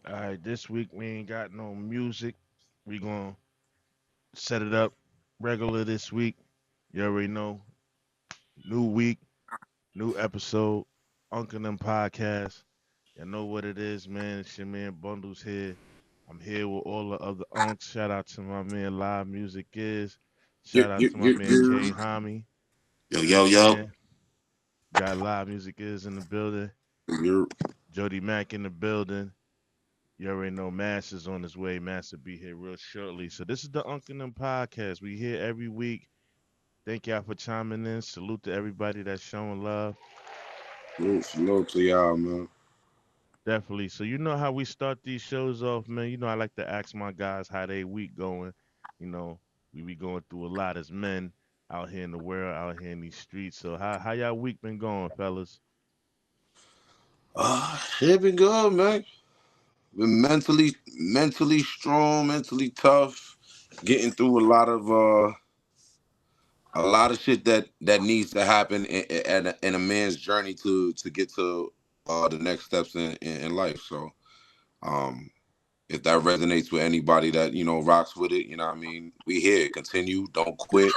All right, this week we ain't got no music. We gonna set it up regular this week. You already know. New week, new episode. Uncle and them podcast. You know what it is, man. It's your man Bundles here. I'm here with all the other unks. Shout out to my man Live Music is. You Shout out you to my you man K you Hami. Yo, You know what I'm yo, yo. saying? Got Live Music is in the building. you Jody Mack in the building. You already know Mass is on his way. Mass will be here real shortly. So this is the Unc and Them podcast. We here every week. Thank y'all for chiming in. Salute to everybody that's showing love. salute to y'all, man. Definitely. So you know how we start these shows off, man. You know I like to ask my guys how they week going. You know, we be going through a lot as men out here in the world, out here in these streets. So how y'all week been going, fellas? It been good, man. Been mentally strong, mentally tough. Getting through a lot of shit that needs to happen in a man's journey to get to the next steps in life. So um, if that resonates with anybody that rocks with it, you know what I mean. We here. Continue. Don't quit.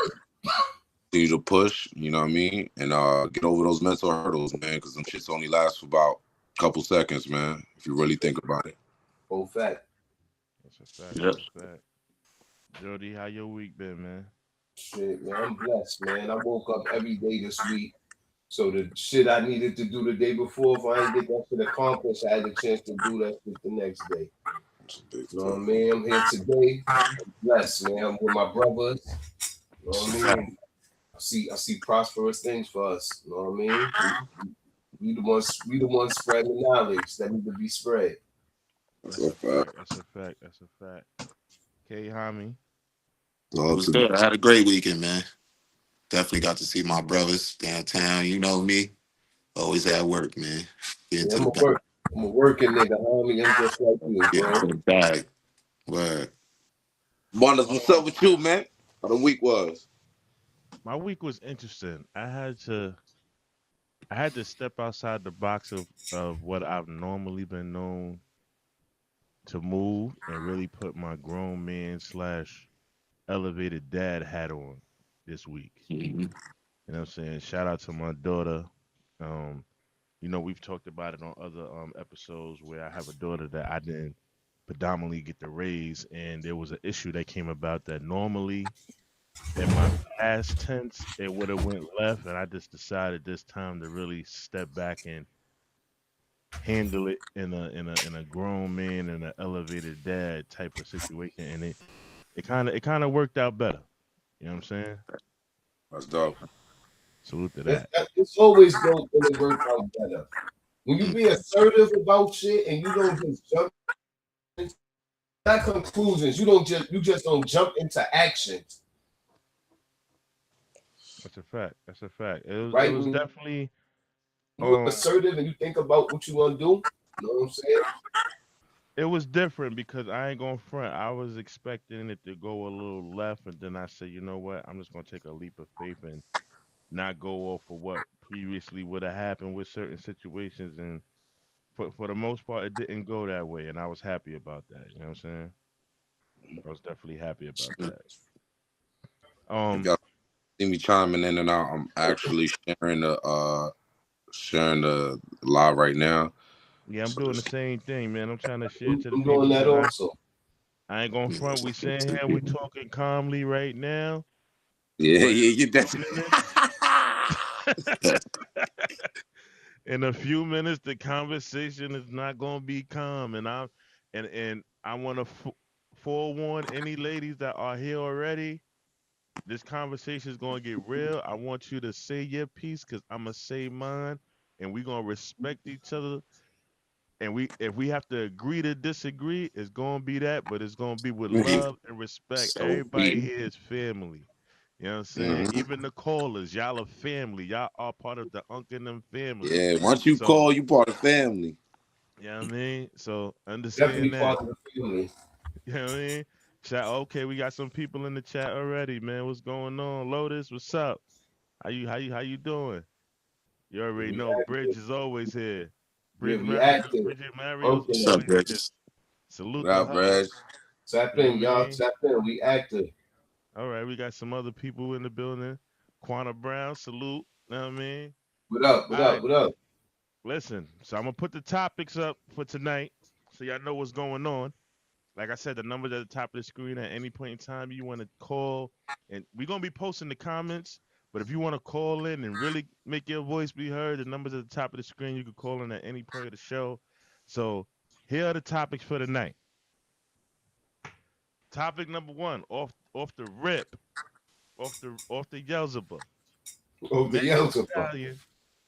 Continue to push. You know what I mean, and get over those mental hurdles, man. Because them shits only last for about a couple seconds, man. If you really think about it. Whole fact. That's a fact. Yep. That's a fact. Jody, how your week been, man? Shit, man, I'm blessed, man. I woke up every day this week. So the shit I needed to do the day before, if I didn't get that shit accomplished, I had the chance to do that shit the next day. It's a big You know what I fuck. mean? I'm here today. I'm blessed, man. I'm with my brothers. You know what I mean? I see prosperous things for us. You know what I mean? We the ones spreading the knowledge that need to be spread. That's That's a a fact. fact. That's a fact. That's a fact. K Hami. It Love was to the good. I had a great weekend, man. Definitely got to see my brothers downtown. You know me. Always at work, man. Getting Yeah, to I'm the a bag. work. I'm a working nigga, homie. I'm just like you, Getting bro. to the bag. Word. Wonders, what's up Um, with you, man? How the week was? my week was interesting. I had to step outside the box of what I've normally been known to move and really put my grown man slash elevated dad hat on this week. Mhm. You know what I'm saying? Shout out to my daughter. Um, we've talked about it on other episodes where I have a daughter that I didn't predominantly get to raise, and there was an issue that came about that normally in my past tense it would have went left, and I just decided this time to really step back and handle it in a grown man and an elevated dad type of situation, and it kind of worked out better. You know what I'm saying? That's dope. Salute to It's, that. it's always dope when it works out better. When you Mm. be assertive about shit and you don't just jump not conclusions, you just don't jump into actions, That's a fact. That's a fact. It right? was When definitely you um assertive and you think about what you want to do, you know what I'm saying? it was different because I ain't going front. I was expecting it to go a little left, and then I said, you know what? I'm just gonna take a leap of faith and not go off of what previously would have happened with certain situations. And for the most part, it didn't go that way, and I was happy about that. You know what I'm saying? I was definitely happy about that. If Um, y'all see me chiming in and out, I'm actually sharing the live right now. yeah, I'm So doing the just same thing, man. I'm trying to share it I'm, to the I'm doing people that because I also. I ain't going Yeah, front. it's We like sitting to the here, we people. talking calmly right now, yeah, but yeah, you in a that's few minutes. In a few minutes, the conversation is not gonna be calm, and I want to forewarn any ladies that are here already. This conversation is gonna get real. I want you to say your piece because I'm gonna say mine, and we gonna respect each other. And if we have to agree to disagree, it's gonna be that, but it's gonna be with love and respect. So Everybody be here is family. You know what I'm saying? Mhm. Even the callers, y'all are family. Y'all are part of the Unk and them family. Yeah. Once you So call, you part of family. you know what I mean? So Definitely understand that. part of the family. You know what I mean? Chat, okay, we got some people in the chat already, man. What's going on? Lotus, what's up? How you doing? You already We know Bridge active. is always here. Yeah, Bridge we Mario active. Bridget Mario's Uncle what's up, always them. here. Bridges? Salute What the up, hustle. Reg? Tap You know what I in, y'all. mean? Tap in. We active. All right, we got some other people in the building. Quanta Brown, salute. Know what I mean? What up? What All right, up? What up? listen. So I'm gonna put the topics up for tonight, so y'all know what's going on. Like I said, the number's at the top of the screen at any point in time you want to call, and we're gonna be posting the comments. But if you want to call in and really make your voice be heard, the number's at the top of the screen. You can call in at any point of the show. So here are the topics for tonight. Topic number one, off the rip, off the Yelzaba. Oh, the Meg Thee Yeltsin. Stallion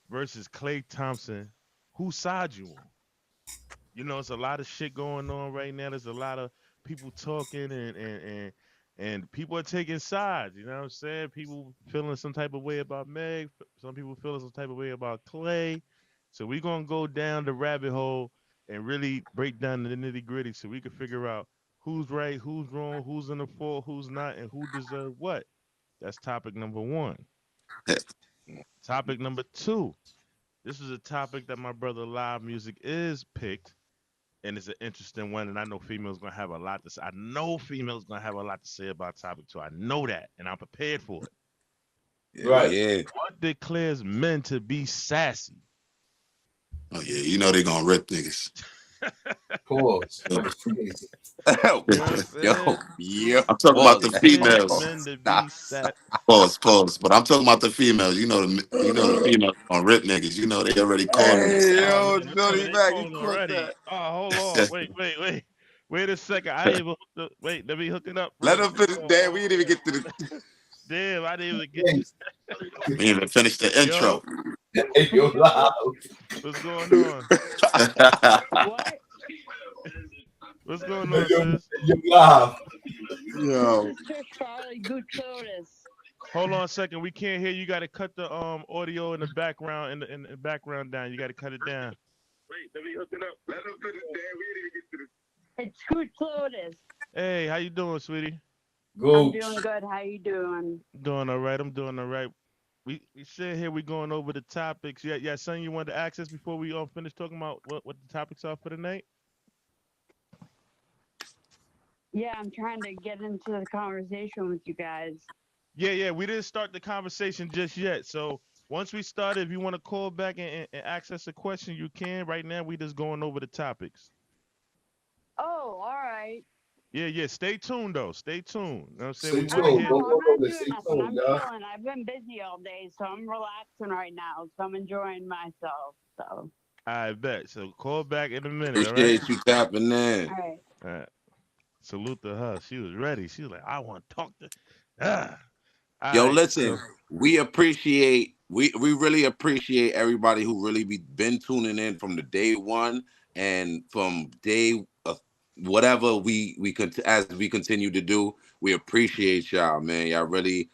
versus Klay Thompson. Whose side you on? You know, it's a lot of shit going on right now. There's a lot of people talking and people are taking sides. You know what I'm saying? People feeling some type of way about Meg. Some people feeling some type of way about Clay. So we're gonna go down the rabbit hole and really break down the nitty gritty so we can figure out who's right, who's wrong, who's in the fault, who's not, and who deserves what. That's topic number one. Topic number two. This is a topic that my brother Live Music is picked, and it's an interesting one. And I know females gonna have a lot to say. I know females gonna have a lot to say about topic two. I know that, and I'm prepared for it. Yeah, Right. yeah. What declares men to be sassy? Oh yeah, you know they gonna rip niggas. Pause. That was crazy. You know what I'm yo, saying? yo, I'm talking about pause. the What declares females. men to Nah. be sassy? Pause. But I'm talking about the females. You know the females gonna rip niggas. You know they already called it. Hey, Oh yo, man, Johnny they Mac, you calling caught already. that. Oh, hold on. Wait a second. I didn't even wait. Let me hook it up Let real him quick. finish. Damn, we didn't even get to the. Damn, I didn't even get Hey, We didn't even finish the yo. intro. hey, yo, loud. What's going on? What? What's going Hey, on, yo, sis? yo, live. Yo, This is Charlie Gutierrez. Hold on a second. We can't hear you. Got to cut the audio in the background in the background down. You got to cut it down. Wait, let me hook it up. Let him finish. Damn, we didn't even get to the. It's Gutierrez. Hey, how you doing, sweetie? I'm Gooch. doing good. How you doing? Doing all right. I'm doing all right. We sit here. We going over the topics. Yeah. Son, you wanted to access before we all finish talking about what the topics are for the night? Yeah, I'm trying to get into the conversation with you guys. Yeah. We didn't start the conversation just yet. So once we start, if you want to call back and access a question, you can. Right now, we just going over the topics. Oh, all right. Yeah. Stay tuned though. Stay tuned. You know what I'm saying? Stay We All want to right, tuned. hear. no, Don't I'm go not nowhere. doing Stay nothing. tuned, I'm y'all. chilling. I've been busy all day, so I'm relaxing right now. So I'm enjoying myself. So, I bet. So call back in a minute. All right. Appreciate you tapping in. all right. All right. Salute to her. She was ready. She was like, I want to talk to. Ah. All Yo, right. listen, So we really appreciate everybody who really been tuning in from the day one and from day whatever we could as we continue to do. We appreciate y'all, man. Y'all really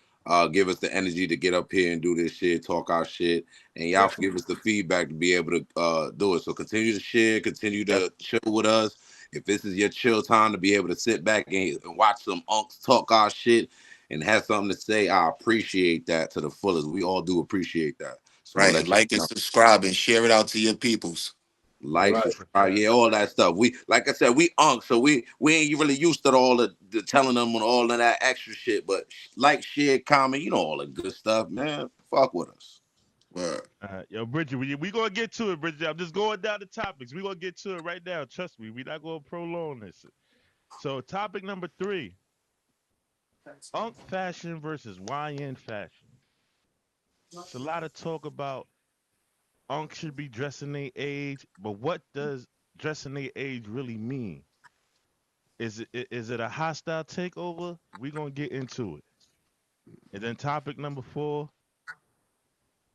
give us the energy to get up here and do this shit, talk our shit, and y'all Definitely. give us the feedback to be able to do it. So continue to share, continue to chill with us. If this is your chill time to be able to sit back and watch some unks talk our shit and have something to say, I appreciate that to the fullest. We all do appreciate that. So I'm right, gonna and let you like and know. subscribe and share it out to your peoples. Like, Right. that's a subscribe, fact. yeah, all that stuff. We, like I said, we unk, so we ain't really used to all the telling them all of that extra shit. But like, share, comment, all the good stuff, man. Fuck with us. Word. Yo, Bridget, we gonna get to it, Bridget. I'm just going down the topics. We gonna get to it right now. Trust me. We not gonna prolong this. So, topic number 3: Unk fashion versus YN fashion. It's a lot of talk about Unk should be dressing their age, but what does dressing their age really mean? Is it a hostile takeover? We gonna get into it. And then topic number 4.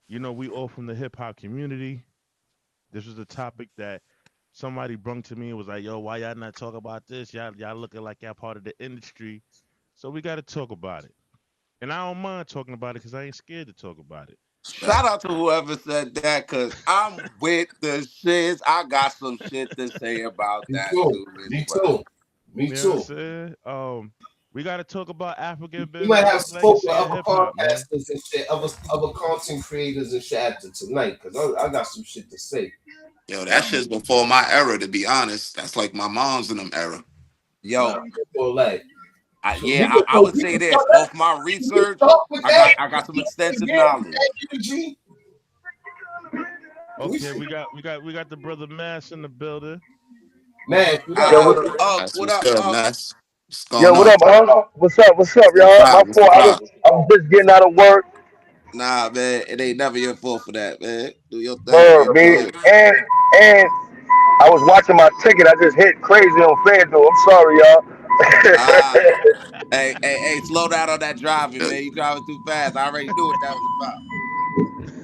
We all from the hip hop community. This was a topic that somebody brung to me and was like, "Yo, why y'all not talk about this? Y'all looking like y'all part of the industry." So we got to talk about it. And I don't mind talking about it because I ain't scared to talk about it. Shout out to whoever said that, cause I'm with the shits. I got some shit to say about Me that too. too as Me well. too. Me You know what I'm too. saying? We got to talk about African We might have business spoke with legacy and other hip hop, man. podcasters and shit, other content creators and shit after tonight, because I got some shit to say. Yo, that shit's before my era, to be honest. That's like my mom's in them era. Yo, All that. So I would say this off my research. I got some extensive knowledge. Okay, we got the brother Mass in the building. Man, What What's up, good, Ness? What's Yo, going what on? up, What's up? What's up, What's y'all? My poppin'? What's fault. poppin'? I was just getting out of work. Nah, man, it ain't never your fault for that, man. Do your thing, Word, man. me. And I was watching my ticket. I just hit crazy on FanDuel. I'm sorry, Ah, y'all. hey, slow down on that driving, Yeah. man. You driving too fast. I already knew what that was about.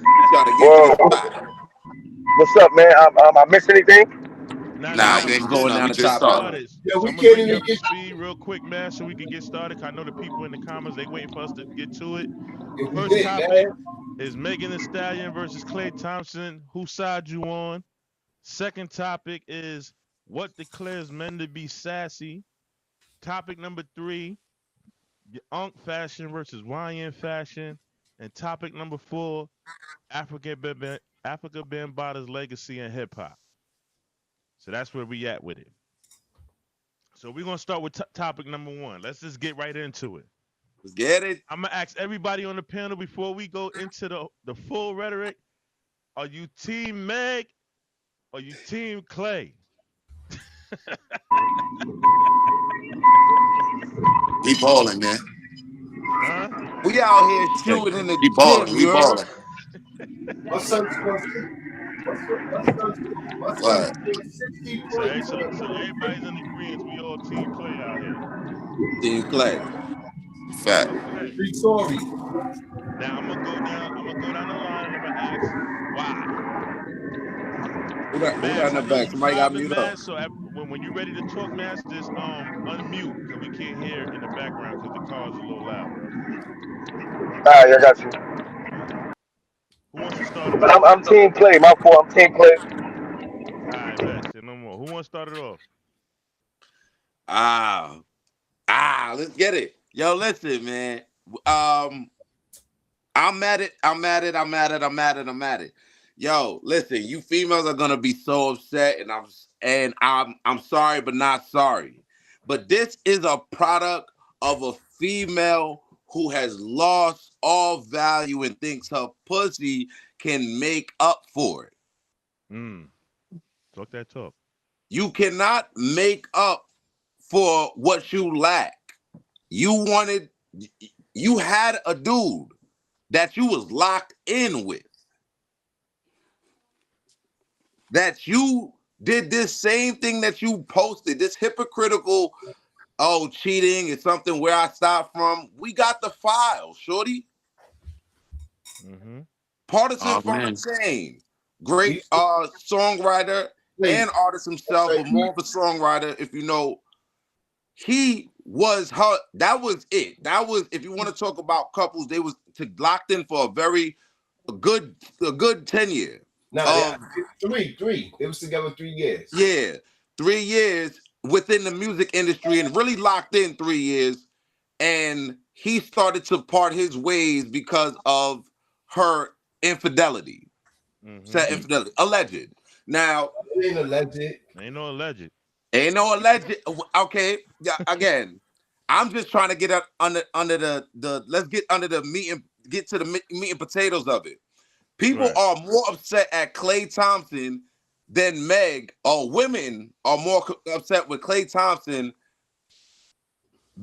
You trying to get to the Well, spot. what's up, man? I missed anything? Nah, Nah, you we just ain't missing going nothing. down We the just Get top started. road. started. yeah, So we I'm gonna can't bring you even up to get. speed real quick, man, so we can get started. 'Cause I know the people in the comments they waiting for us to get to it. If we First did, topic man. is Megan Thee Stallion versus Klay Thompson. Whose side you on? Second topic is what declares men to be sassy. Topic number 3, UNK fashion versus YN fashion. And topic number 4, Africa Bambaata's legacy in hip hop. So that's where we at with it. So we're gonna start with topic number 1. Let's just get right into it. Let's get it. I'm gonna ask everybody on the panel before we go into the full rhetoric. Are you team Meg or you team Klay? We balling, man. Huh? We out here Hey, shooting in the we gym, balling. We you heard? balling. My son scored. My son What? scored 60 So, points. so everybody's in agreement. We all team Klay out here. Team Clay. Fat. Okay. Free Tory. Now I'm gonna go down. I'm gonna go down the line and I'm gonna ask why. Who that in Mass, the I know back? you Somebody got driving, mute up. Mass. So when you're ready to talk, Mass, just unmute because we can't hear in the background because the car's a little loud. All right, I got you. All right. Who wants to start it But off? I'm Team Clay. My fault. I'm Team Clay. All right, bet. Say no more. Who wants to start it off? Ah, let's get it. Yo, listen, man. Um, I'm at it. I'm at it. I'm at it. I'm at it. I'm at it. Yo, listen, you females are gonna be so upset, and I'm sorry, but not sorry. But this is a product of a female who has lost all value and thinks her pussy can make up for it. Talk that talk. You cannot make up for what you lack. You wanted, you had a dude that you was locked in with, that you did this same thing that you posted, this hypocritical, oh, cheating is something where I stopped from. We got the files, shorty. Mm-hmm. Partisan Oh man. Fontaine, great We, songwriter wait, and artist himself, but more of a songwriter, if you know. He was her. That was it. That was, if you want to talk about couples, they was locked in for a good 10 years. nah, Of three. They was together 3 years. Yeah, 3 years within the music industry and really locked in 3 years. And he started to part his ways because of her infidelity, Mm-hmm. said infidelity, alleged. Now, It ain't alleged. Ain't no alleged. ain't no alleged. Okay, yeah. Again, I'm just trying to get up under the. Let's get under the meat and get to the meat and potatoes of it. People Right. are more upset at Klay Thompson than Meg, or women are more upset with Klay Thompson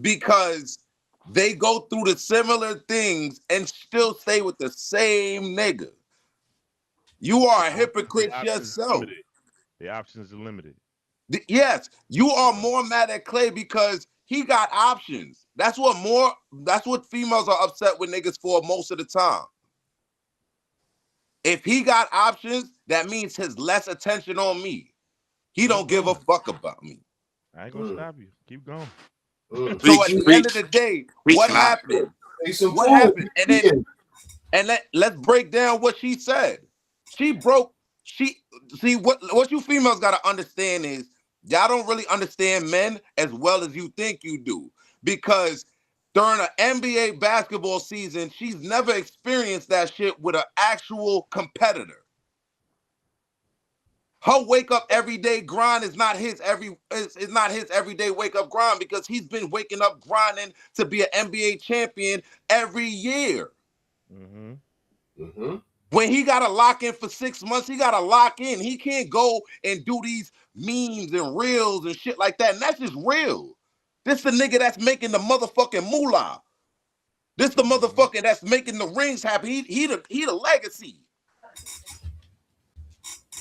because they go through the similar things and still stay with the same nigga. You are a The hypocrite options are yourself. limited. The options are limited. Yes, you are Right. more mad at Klay because he got options. That's what females are upset with niggas for most of the time. If he got options, that means his less attention on me. He Keep don't give a going. fuck about me. I ain't gonna stop you. Keep going. So Preach, at the end of preach, the day, preach, what nah. happened? Hey, some What food. happened? Let's break down what she said. She broke. She see what you females got to understand is y'all don't really understand men as well as you think you do, because during an NBA basketball season, she's never experienced that shit with an actual competitor. Her wake up every day grind is not his everyday wake up grind because he's been waking up grinding to be an NBA champion every year. Mm-hmm. Mm-hmm. When he got to lock in for 6 months, he got to lock in. He can't go and do these memes and reels and shit like that. And that's just real. This the nigga that's making the motherfucking moolah. This the motherfucker that's making the rings happen. He the legacy.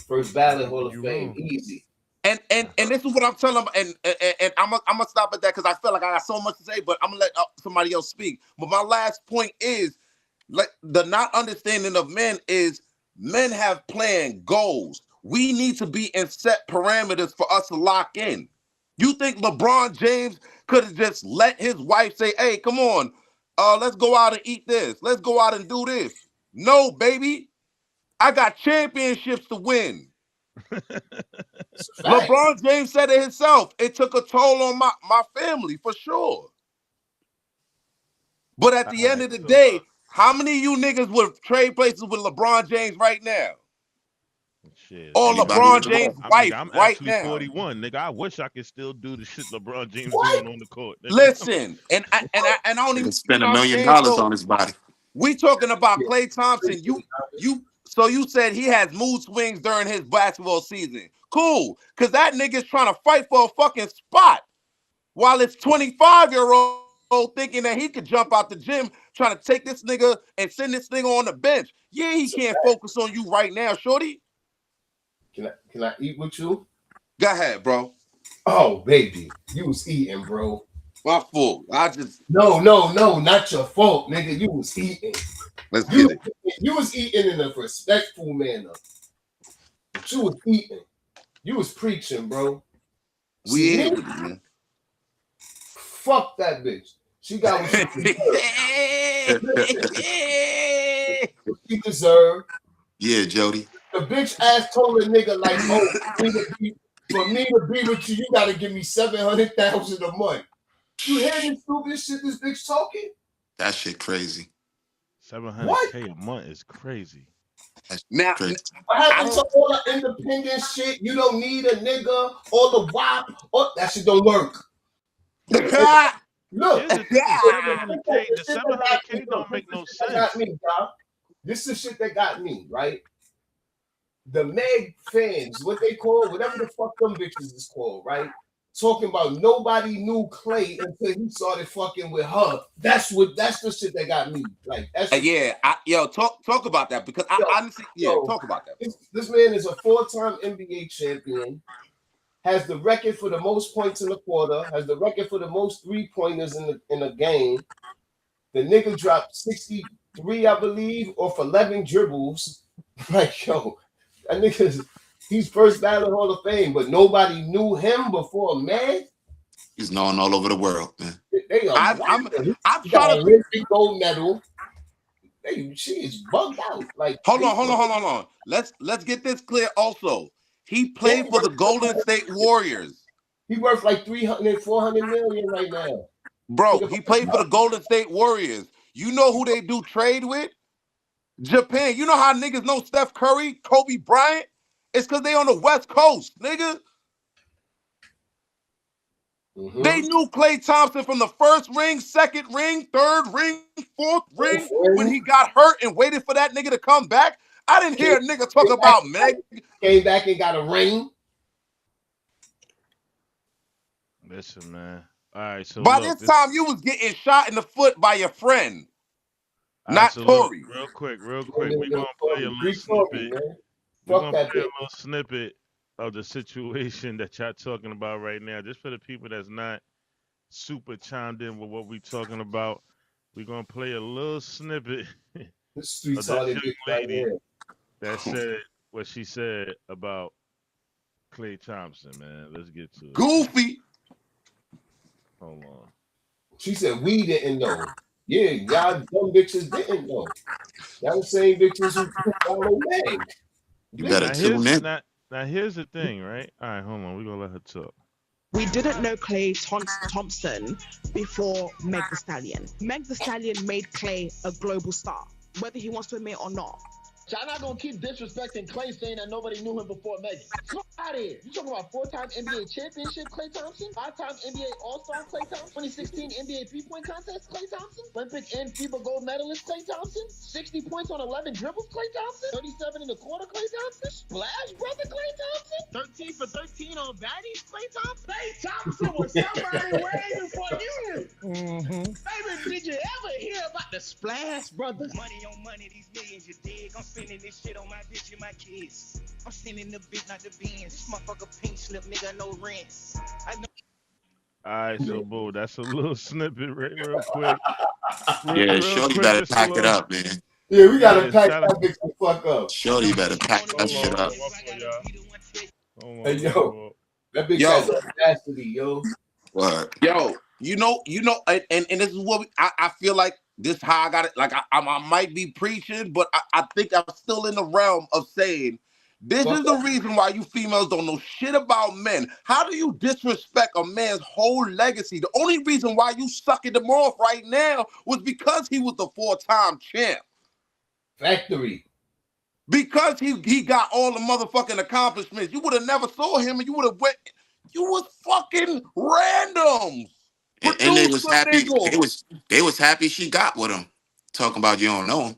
First ballot Hall of You Fame, wrong. easy. And this is what I'm telling them, and I'm gonna stop at that because I feel like I got so much to say, but I'm gonna let somebody else speak. But my last point is, like, the not understanding of men is men have planned goals. We need to be in set parameters for us to lock in. You think LeBron James could have just let his wife say, "Hey, come on, let's go out and eat this. Let's go out and do this." No, baby, I got championships to win. LeBron James said it himself. It took a toll on my family for sure. But at the end of the day, how many of you niggas would trade places with LeBron James right now? Shit, Or Anybody LeBron in the James' room? wife I'm right actually now? 41, nigga. I wish I could still do the shit LeBron James What? doing on the court, nigga. Listen, and I don't even, Nigga spent you know $1 what I'm million saying? So on his body. we talking about Yeah. Klay Thompson. So you said he has mood swings during his basketball season. Cool, because that nigga's trying to fight for a fucking spot while it's 25-year-old thinking that he could jump out the gym trying to take this nigga and send this nigga on the bench. Yeah, he can't focus on you right now, shorty. Can I eat with you? Go ahead, bro. Oh, baby, you was eating, bro. My fault. No, not your fault, nigga. You was eating. Let's get it. You was eating in a respectful manner. But you was eating. You was preaching, bro. We here with it, man. Fuck that bitch. She got what she deserved. Yeah, Jody. The bitch ass told a nigga like, "Oh, for me to be with you, you gotta give me 700,000 a month." You hear this stupid shit this bitch talking? That shit crazy. 700K a month is crazy. That's Now, crazy. What happened to all the independent shit? You don't need a nigga or the WAP. That shit don't work. Look, Here's the thing, 700K. The 700K don't make no sense. Got me, dog. This is the shit that got me, right? The Meg fans, what they call, whatever the fuck them bitches is called, right? Talking about nobody knew Klay until he started fucking with her. That's the shit that got me. Like, that's talk about that because I honestly, talk about that. This man is a 4-time NBA champion, has the record for the most points in the quarter, has the record for the most 3-pointers in a game. The nigga dropped 63, I believe, off 11 dribbles. Like, yo, that nigga, he's first ballot Hall of Fame, but nobody knew him before, man. He's known all over the world, man. I'm trying trying to Olympic gold medal. She is bugged out. Like, hold on. Let's get this clear. Also, he played for the Golden State Warriors. He worth like 400 million right now. Bro, he played for the Golden State Warriors. You know who they do trade with? Japan. You know how niggas know Steph Curry, Kobe Bryant? It's because they on the West Coast, nigga. Mm-hmm. They knew Klay Thompson from the first ring, second ring, third ring, fourth ring, when he got hurt and waited for that nigga to come back. I didn't hear a nigga talk about Meg. Came back and got a ring. Listen, man. All right, so by this time you was getting shot in the foot by your friend, not Tory. Real quick. We're gonna play a little snippet. We're gonna play a little snippet of the situation that y'all talking about right now, just for the people that's not super chimed in with what we talking about. We're gonna play a little snippet of this young lady that said what she said about Klay Thompson, man. Let's get to it. Goofy. Hold on. She said we didn't know. Yeah, y'all dumb bitches didn't know. Y'all the same bitches who follow Meg. You better tune in. Now here's the thing, right? All right, hold on. We're gonna let her talk. We didn't know KLAY Thompson before Meg Thee Stallion. Meg Thee Stallion made KLAY a global star, whether he wants to admit it or not. Y'all not gonna keep disrespecting Klay, saying that nobody knew him before Megan. Get out of here. You talking about 4-time NBA championship Klay Thompson, 5-time NBA All-Star Klay Thompson, 2016 NBA three-point contest Klay Thompson, Olympic and FIBA gold medalist Klay Thompson, 60 points on 11 dribbles Klay Thompson, 37 in the quarter Klay Thompson, splash brother Klay Thompson, 13 for 13 on baddies Klay Thompson. Klay Thompson was somebody way before you. Baby, did you ever hear about the splash brother? Money on money, these millions, you dig? I'm spending this shit on my bitch and my kids. I'm sending the bitch, not the beans. This motherfucker pink slip, nigga, no rent. I know. All right, so boo, that's a little snippet, right, real quick, Yeah, real Shorty quick, better just a pack it little. up, man. Yeah, we gotta Yeah, pack shout out. that bitch the fuck up. Shorty better pack that Hold shit on, up. my fault, y'all. Hold Hey, on, my yo, fault. that bitch Yo, has audacity, yo. What? yo, and this is what I feel like this how I got it. Like I might be preaching, but I think I'm still in the realm of saying this Fuck is the up. reason why you females don't know shit about men. How do you disrespect a man's whole legacy? The only reason why you sucking him off right now was because he was the 4-time champ. Factory. Because he got all the motherfucking accomplishments. You would have never saw him and you would have went. You was fucking randoms. And they Produce was the happy. nigga. They was happy she got with him. Talking about you don't know him.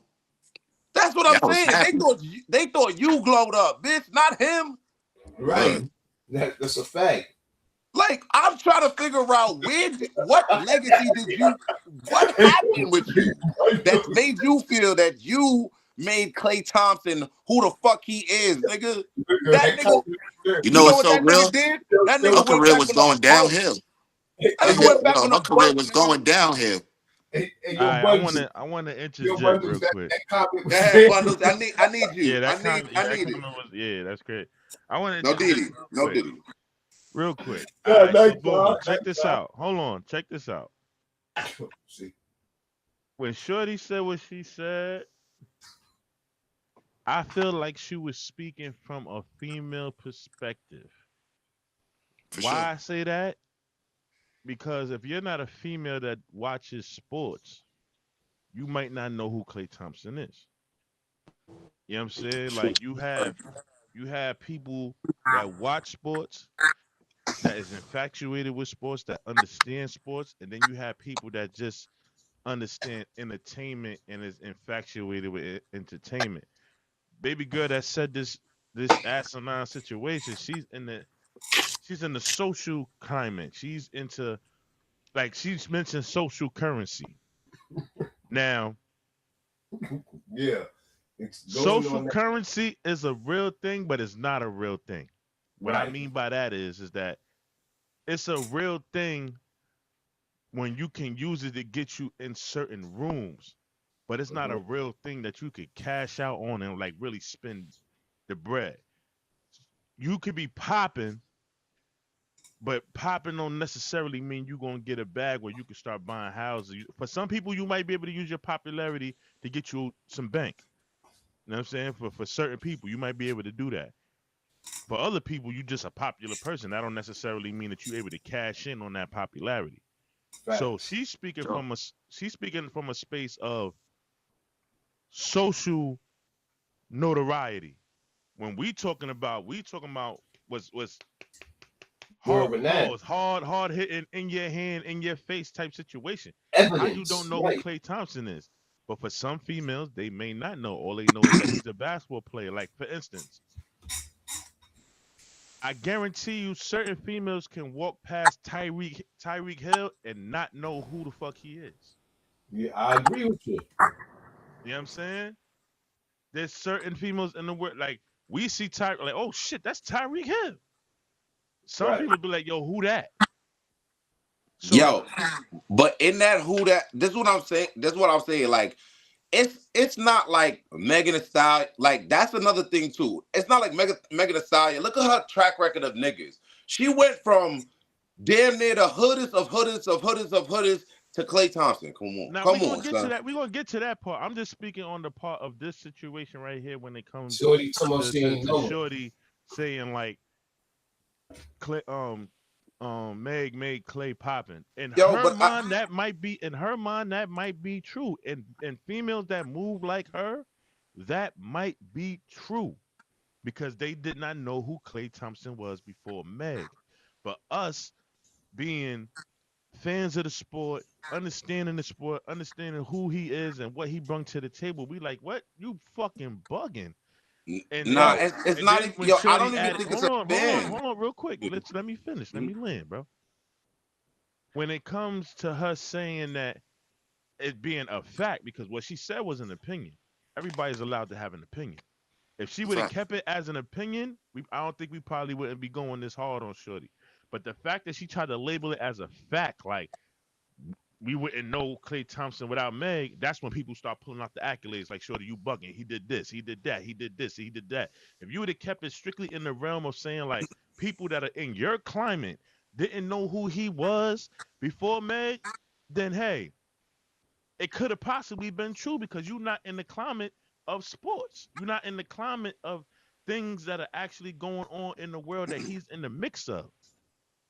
That's what I'm Y'all was saying. happy. They thought you glowed up, bitch, not him. Right. But That's a fact. Like I'm trying to figure out what legacy what happened with you that made you feel that you made Klay Thompson who the fuck he is, nigga. That nigga, you you know know what's what so that nigga real? did? That Her nigga went career back was on the going boat. downhill. That Her, nigga went back yo, on her the career boat, was nigga. going downhill. Hey, All yo, right, Bunches. I want to Yo, interject Bunches, real quick. that comment Go was ahead, very Bundles. I need you. Yeah, I that need it. comment was, yeah, that's great. I want to No interject Diddy. real No quick, Diddy. real quick. All Yeah, right, so thanks, boom, God. check this out. Hold on, check this out. See, When Shorty said what she said, I feel like she was speaking from a female perspective. For sure. Why I say that? Because if you're not a female that watches sports, you might not know who Klay Thompson is. You know what I'm saying? Like you have people that watch sports, that is infatuated with sports, that understand sports, and then you have people that just understand entertainment and is infatuated with entertainment. Baby girl that said this asinine situation, she's in the social climate. She's into, like, she's mentioned social currency. Now, yeah, it's going social on that. currency is a real thing, but it's not a real thing. What I Right. mean by that is that it's a real thing when you can use it to get you in certain rooms, but it's not a real thing that you could cash out on and like really spend the bread. You could be popping, but popping don't necessarily mean you're gonna get a bag where you can start buying houses. For some people, you might be able to use your popularity to get you some bank. You know what I'm saying? For certain people, you might be able to do that. For other people, you just a popular person. That don't necessarily mean that you're able to cash in on that popularity. So Facts. Sure. she's speaking from a space of social notoriety. When we talking about was World renowned. hardcore, hard hitting, in your hand, in your face type situation. How you don't Evidence. know who Right. Klay Thompson is? But for some females, they may not know. All they know is that he's a basketball player. Like, for instance, I guarantee you, certain females can walk past Tyreek Hill and not know who the fuck he is. Yeah, I agree with you. You know what I'm saying? There's certain females in the world, like, we see Tyreek, like, oh shit, that's Tyreek Hill. Some Right. people be like, yo, who that? So Yo, but in that who that this is what I'm saying. This is what I'm saying. Like it's not like Megan Thee Stallion. Like that's another thing too. It's not like Megan Thee Stallion. Look at her track record of niggas. She went from damn near the hoodest of hoodest of hoodest of hoodest to Klay Thompson. now we're Come gonna on, get to son. that. We're gonna get to that part. I'm just speaking on the part of this situation right here when it comes Shorty talking about to she to, ain't to know it. Shorty saying like Meg made Clay popping. In Yo, her but mind, that might be true. And females that move like her, that might be true because they did not know who Klay Thompson was before Meg. But us being fans of the sport, understanding who he is and what he brought to the table, we like, what? You fucking bugging. And Nah, then it's and not then even. when Yo, I Shorty don't even added, think it's a fan. hold on, real quick. Let me finish. Let me land, bro. When it comes to her saying that it being a fact, because what she said was an opinion. Everybody's allowed to have an opinion. If she would have Fact. kept it as an opinion, I don't think we probably wouldn't be going this hard on Shorty. But the fact that she tried to label it as a fact, like we wouldn't know Klay Thompson without Meg, that's when people start pulling out the accolades like, Shorty, you bugging. He did this, he did that, he did this, he did that. If you would have kept it strictly in the realm of saying, like, people that are in your climate didn't know who he was before Meg, then hey, it could have possibly been true because you're not in the climate of sports. You're not in the climate of things that are actually going on in the world that he's in the mix of.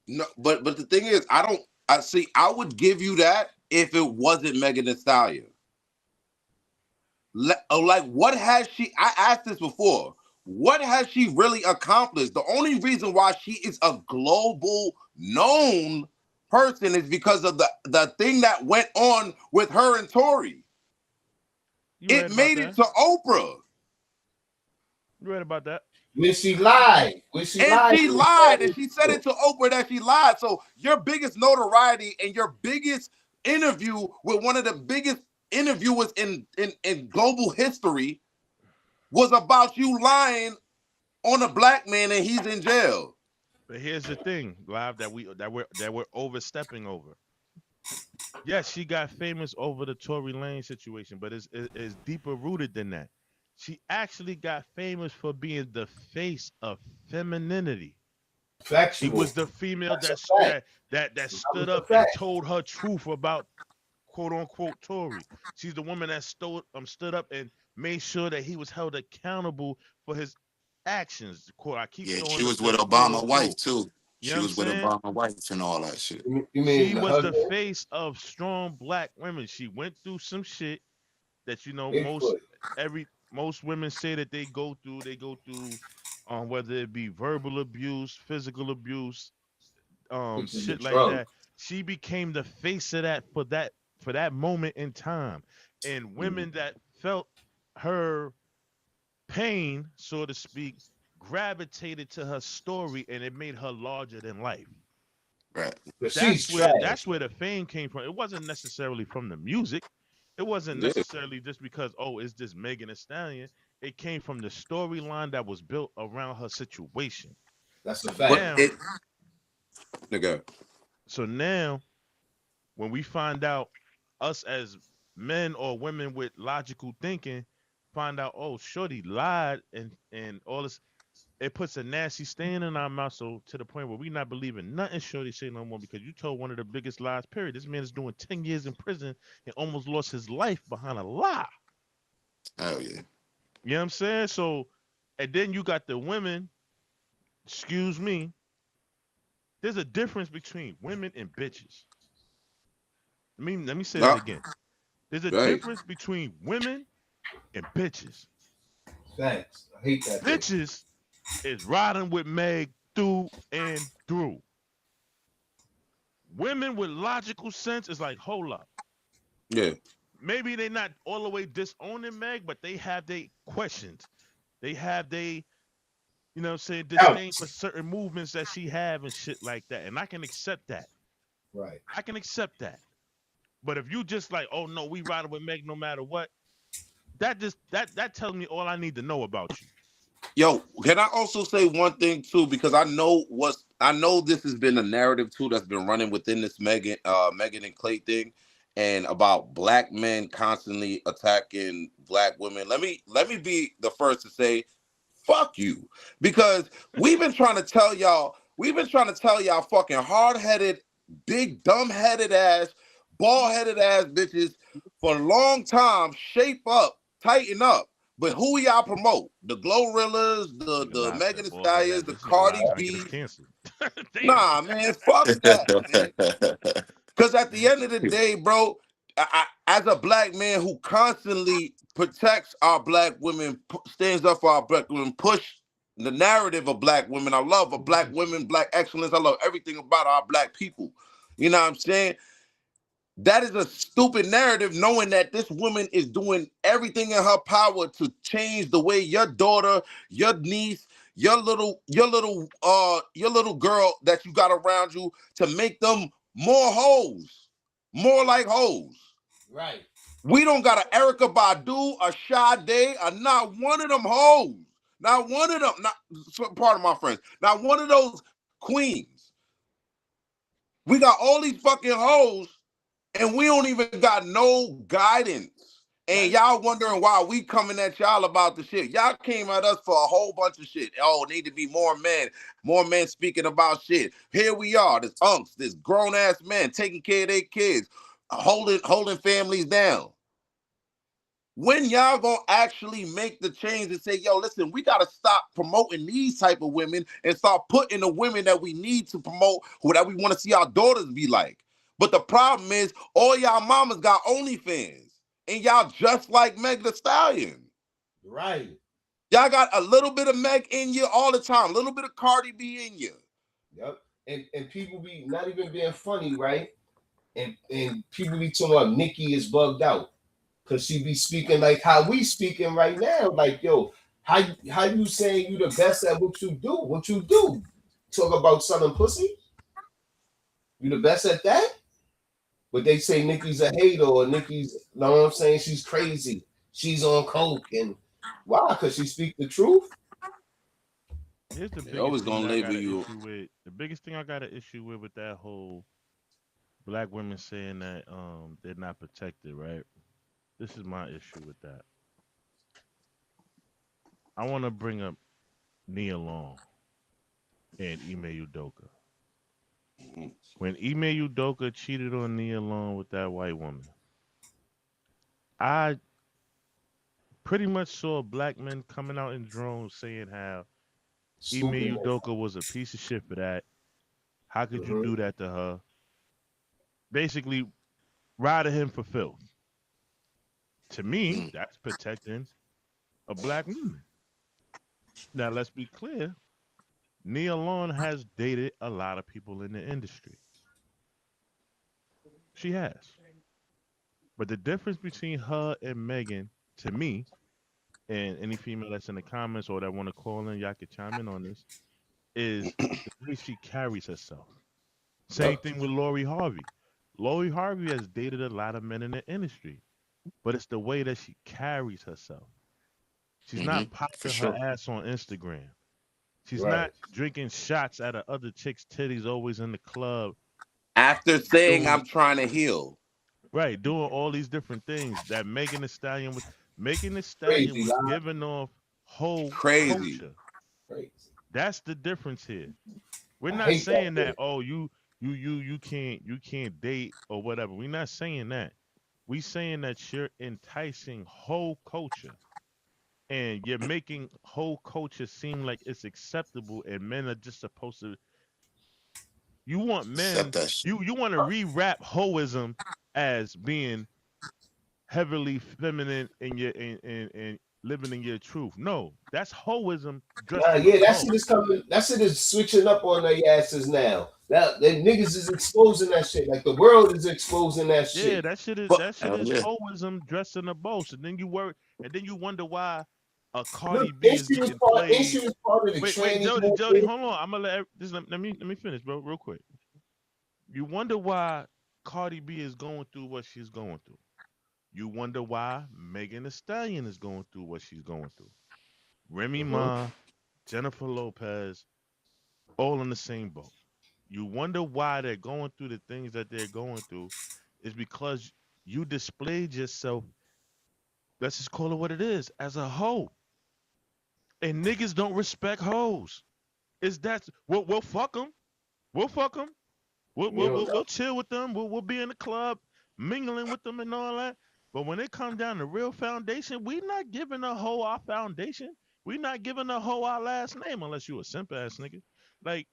No, but the thing is, I don't. I see. I would give you that if it wasn't Megan Thee Stallion. Like, what has she? I asked this before. What has she really accomplished? The only reason why she is a global known person is because of the thing that went on with her and Tory. You It right about made it that? to Oprah. You right about that? When she lied. And she lied, and she said it to Oprah that she lied. So your biggest notoriety and your biggest interview with one of the biggest interviewers in global history was about you lying on a black man and he's in jail. But here's the thing, Live, that we're overstepping over. Yes, she got famous over the Tory Lane situation, but it's deeper rooted than that. She actually got famous for being the face of femininity. She Factual. was the female That's a fact. that stood That was up a and fact. told her truth about quote unquote Tory. She's the woman that stood up and made sure that he was held accountable for his actions. Quote, I keep Yeah, throwing she was the with quote Obama wife unquote. too. You know She what I'm was with saying? Obama wife and all that shit. You She mean the was the husband? face of strong black women. She went through some shit that Bigfoot. most women say that they go through. They go through whether it be verbal abuse, physical abuse, Which is the shit like trunk. that. She became the face of that moment in time. And women that felt her pain, so to speak, gravitated to her story and it made her larger than life. Right. But That's she's where trash. that's where the fame came from. It wasn't necessarily from the music. It wasn't Yeah. necessarily just because, oh, it's just Megan Thee Stallion. It came from the storyline that was built around her situation. That's a So fact. But now, it, nigga, so now when we find out, us as men or women with logical thinking find out, oh, Shorty lied and all this, it puts a nasty stain in our mouth. So to the point where we not believing nothing Shorty say no more because you told one of the biggest lies. Period. This man is doing 10 years in prison and almost lost his life behind a lie. Hell yeah. You know what I'm saying? So, and then you got the women. Excuse me. There's a difference between women and bitches. Let me say that no, again. There's a right. difference between women and bitches. Facts. I hate that bitch. Bitches is riding with Meg through and through. Women with logical sense is like, hold up. Yeah. Maybe they're not all the way disowning Meg, but they have their questions. They have their, you know what I'm saying, disdain for certain movements that she have and shit like that. And I can accept that. Right. I can accept that. But if you just like, oh no, we riding with Meg no matter what, that tells me all I need to know about you. Yo, can I also say one thing too? Because I know this has been a narrative too that's been running within this Megan and Clay thing, and about black men constantly attacking black women. Let me be the first to say, fuck you, because we've been trying to tell y'all fucking hard headed, big dumb headed ass, bald headed ass bitches for a long time. Shape up, tighten up. But who y'all promote? The Glorrillas, Nigga the live Megan said Thee bald head ass Stallions, the bitch. Nigga Cardi live trying to get us B. canceled. Damn. Nah, man, fuck that, man. Because at the end of the day, bro, as a black man who constantly protects our black women, stands up for our black women, push the narrative of black women. I love a black women, black excellence. I love everything about our black people. You know what I'm saying? That is a stupid narrative, knowing that this woman is doing everything in her power to change the way your daughter, your niece, your little girl that you got around you, to make them more hoes, more like hoes. Right. We don't got a Erica Badu, a Sade, or not one of them hoes. Not one of them, not part of my friends. Not one of those queens. We got all these fucking hoes, and we don't even got no guidance. And y'all wondering why we coming at y'all about the shit. Y'all came at us for a whole bunch of shit. Oh, need to be more men speaking about shit. Here we are, this unks, this grown-ass men taking care of their kids, holding families down. When y'all gonna actually make the change and say, yo, listen, we gotta stop promoting these type of women and start putting the women that we need to promote, who that we want to see our daughters be like. But the problem is, all y'all mamas got OnlyFans, and y'all just like Meg Thee Stallion. Right. Y'all got a little bit of Meg in you all the time, a little bit of Cardi B in you. Yep. And people be not even being funny, right? And people be talking about Nicki is bugged out. Cause she be speaking like how we speaking right now. Like, yo, how you saying you the best at what you do? What you do? Talk about selling pussy? You the best at that? But they say Nicki's a hater, or Nicki's, you know what I'm saying? She's crazy. She's on coke. And why? Cause she speak the truth. Here's the They always biggest thing gonna that I label got an you. issue with. The biggest thing I got an issue with that whole black women saying that they're not protected, right? This is my issue with that. I want to bring up Nia Long and Ime Udoka. When Ime Udoka cheated on Nia Long with that white woman, I pretty much saw black men coming out in drones saying how Ime Stupid. Udoka was a piece of shit for that. How could you do that to her? Basically, riding him for filth. To me, that's protecting a black woman. Now, let's be clear. Nia Long has dated a lot of people in the industry. She has. But the difference between her and Megan, to me, and any female that's in the comments or that want to call in, y'all can chime in on this, is the way she carries herself. Same thing with Lori Harvey. Lori Harvey has dated a lot of men in the industry, but it's the way that she carries herself. She's not For popping her sure. ass on Instagram. She's Right. not drinking shots out of other chicks' titties, always in the club, After saying doing I'm trying to heal. right, doing all these different things that Megan Thee Stallion was. Megan Thee Stallion Crazy. was Lie. giving off whole Crazy. culture. Crazy. That's the difference here. We're I not hate that saying that shit. oh you can't date or whatever. We're not saying that. We saying that you're enticing whole culture and you're making whole culture seem like it's acceptable and men are just supposed to. You want Accept men. that shit. You want to rewrap hoism as being heavily feminine in your in living in your truth. No, that's hoism dressed Nah, in a yeah, that bow. shit is coming. That shit is switching up on their asses now. That the niggas is exposing that shit. Like the world is exposing that Yeah, shit. But that shit Hell is yeah. hoism dressed in a bow. So then you work and then you wonder why a Look, Cardi B is getting and played. she was part of the Wait, tranny Jody, movement. hold on. I'm gonna let me finish, bro, real quick. You wonder why Cardi B is going through what she's going through. You wonder why Megan Thee Stallion is going through what she's going through. Remy Ma, Jennifer Lopez, all in the same boat. You wonder why they're going through the things that they're going through is because you displayed yourself, let's just call it what it is, as a hoe. And niggas don't respect hoes. Is that we'll fuck them. We'll fuck them. We'll, You we'll, know, we'll, we'll chill with them. We'll be in the club, mingling with them and all that. But when it comes down to real foundation, we not giving a hoe our foundation. We not giving a hoe our last name unless you a simp ass nigga. Like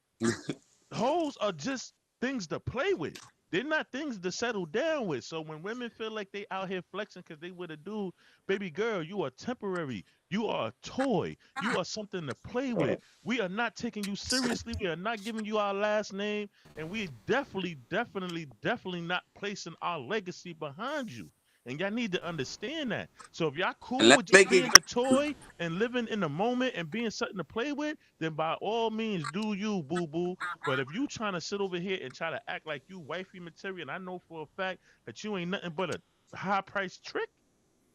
hoes are just things to play with. They're not things to settle down with. So when women feel like they out here flexing because they with a dude, baby girl, you are temporary. You are a toy. You are something to play with. We are not taking you seriously. We are not giving you our last name. And we definitely not placing our legacy behind you. And y'all need to understand that. So if y'all And cool let's with just make it. being a toy and living in the moment and being something to play with, then by all means do you, boo boo. But if you trying to sit over here and try to act like you wifey material, and I know for a fact that you ain't nothing but a high price trick,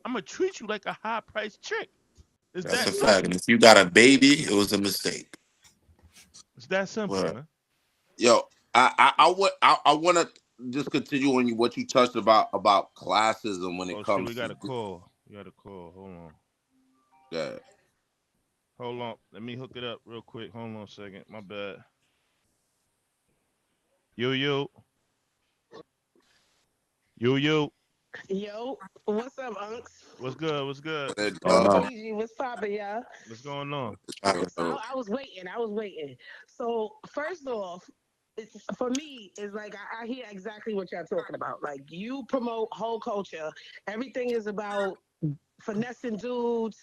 I'm gonna treat you like a high price trick. It's That's that a fact. simple. And if you got a baby, it was a mistake. It's that simple, Well, man. Yo, I want to just continue on what you touched about classism when it Oh shoot, we comes got to a call. We got a call. Hold on. that. Hold on. Let me hook it up real quick. Hold on a second. My bad. Yo yo. Yo yo. Yo, what's up, Unks? What's good? What's good? oh no. Gigi, what's poppin', y'all? What's going on? So I was waiting. I was waiting. So first off, for me, it's like I hear exactly what y'all talking about. Like you promote whole culture. Everything is about finessing dudes,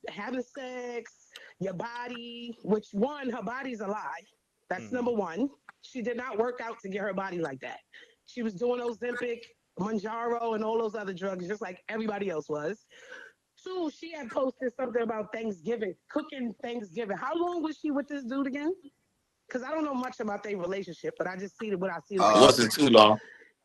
having sex, your body. Which one? Her body's a lie. That's Hmm. number one. She did not work out to get her body like that. She was doing Ozempic, Manjaro, and all those other drugs, just like everybody else was. Two, she had posted something about Thanksgiving, cooking Thanksgiving. How long was she with this dude again? Because I don't know much about their relationship, but I just see what I see like It Uh, wasn't too long.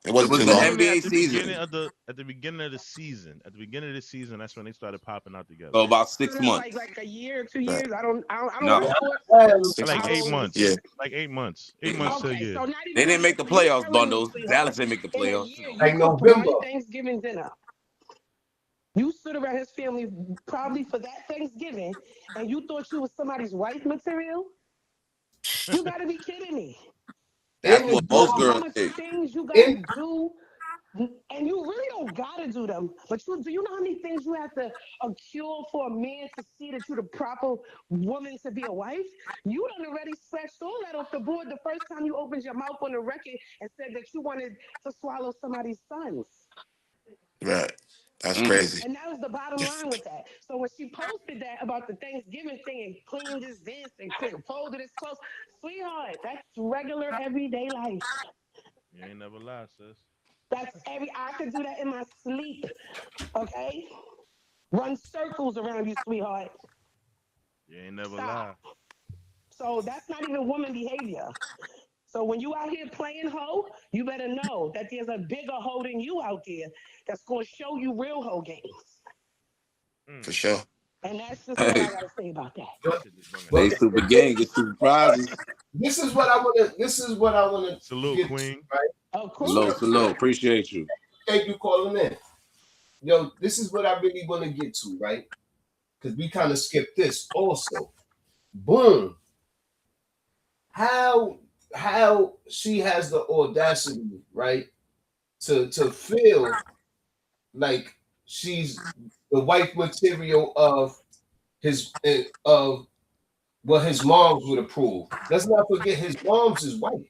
It it wasn't was too the They long. ended NBA at the beginning season, of the season. At the beginning of the season, that's when they started popping out together. so about so six that's like months. like a year, two Right. years. I don't No, watch sports. At 6 like How eight months. long? months. Yeah. Like 8 months. 8 months to a Okay, year. so not they even a didn't year. make the So you playoffs, telling me, bundles. sweetheart, Dallas didn't make the in a playoffs. year So you cooked one Thanksgiving dinner. You stood around his family probably for that Thanksgiving, and you thought you was somebody's wife material. You got to be kidding me. that's Do what you most know how girls much think. things you got to do? And you really don't gotta do them. But do you know how many things you have to cure for a man to see that you're the proper woman to be a wife? You done already scratched all that off the board the first time you opened your mouth on the record and said that you wanted to swallow somebody's sons. Right. That's Mm. crazy. And that was the bottom line with that. So when she posted that about the Thanksgiving thing and cleaned this and folded his clothes, sweetheart, that's regular everyday life. You ain't never lie, sis. I could do that in my sleep. Okay? Run circles around you, sweetheart. You ain't never Stop. lie. So that's not even woman behavior. So when you out here playing hoe, you better know that there's a bigger hoe than you out there that's going to show you real hoe games. Mm. For sure. And that's just what Hey, I got to say about that. That shit just bring a they nigga super crazy. gang get super prizes. This is what I want to. This is what I want to Salute, get to, Queen. right? Of Hello, course. hello. Appreciate you. Thank you for calling in. Yo, this is what I really want to get to, right? Because we kind of skipped this also. Boom. How she has the audacity, right, to feel like she's the wife material of of what his moms would approve. Let's not forget his mom's his wife.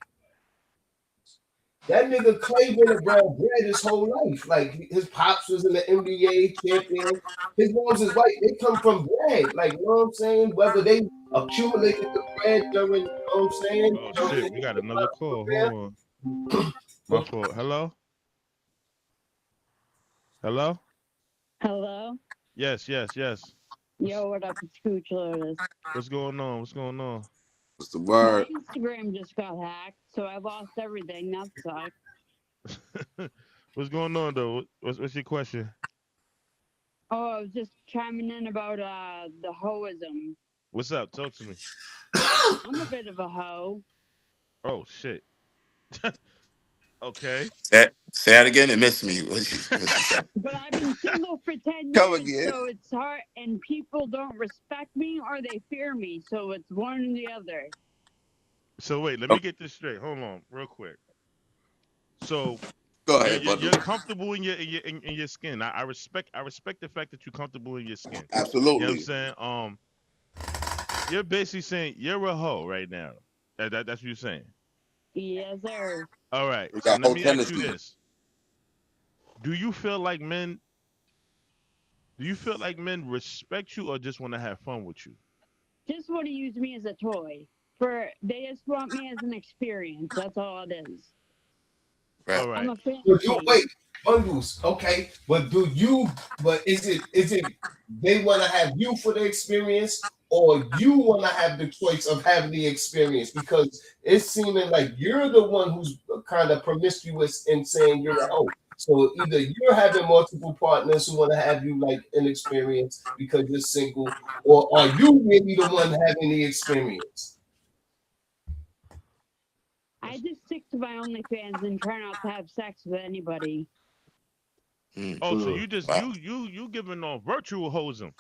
That nigga Clay been around bread his whole life. Like his pops was in the NBA champion. His mom's his wife. They come from bread. Like, you know what I'm saying? Whether they accumulated the bread during, you know what I'm saying? Oh During shit, we got another call. Hold on. My fault. Hello? Hello? Hello? Yes, yes, yes. What's Yo, what up? It's Cooch Lotus. what's going on? What's going on? What's the My word? Instagram just got hacked, so I lost everything. That sucks. What's going on though? What's your question? Oh, I was just chiming in about the hoism. What's up? Talk to me. I'm a bit of a hoe, Oh shit. Okay. Say that again. It missed me. What you say? but I've been single for 10 Come years, again. so it's hard, and people don't respect me or they fear me, so it's one or the other. So wait, let me Okay, get this straight. Hold on, real quick. So go you're ahead, you're, bundle. you're comfortable in your skin. I respect the fact that you're comfortable in your skin. You know what I'm Absolutely. saying? You're basically saying you're a hoe right now. That's what you're saying. Yes, sir. All right. We So got let whole me ask you tendencies. this: Do you feel like men? Do you feel like men respect you or just want to have fun with you? Just want to use me as a toy. They just want me as an experience. That's all it is. Right. All I'm right. a But you fantasy. wait, bundles, okay. But do you but is it they want to have you for the experience or you want to have the choice of having the experience? Because it's seeming like you're the one who's kind of promiscuous in saying you're a hoe. So either you're having multiple partners who want to have you like an experience because you're single, or are you really the one having the experience? I just stick to my OnlyFans and try not to have sex with anybody. Mm. Oh, so Mm. you just Wow. you giving off virtual hoism.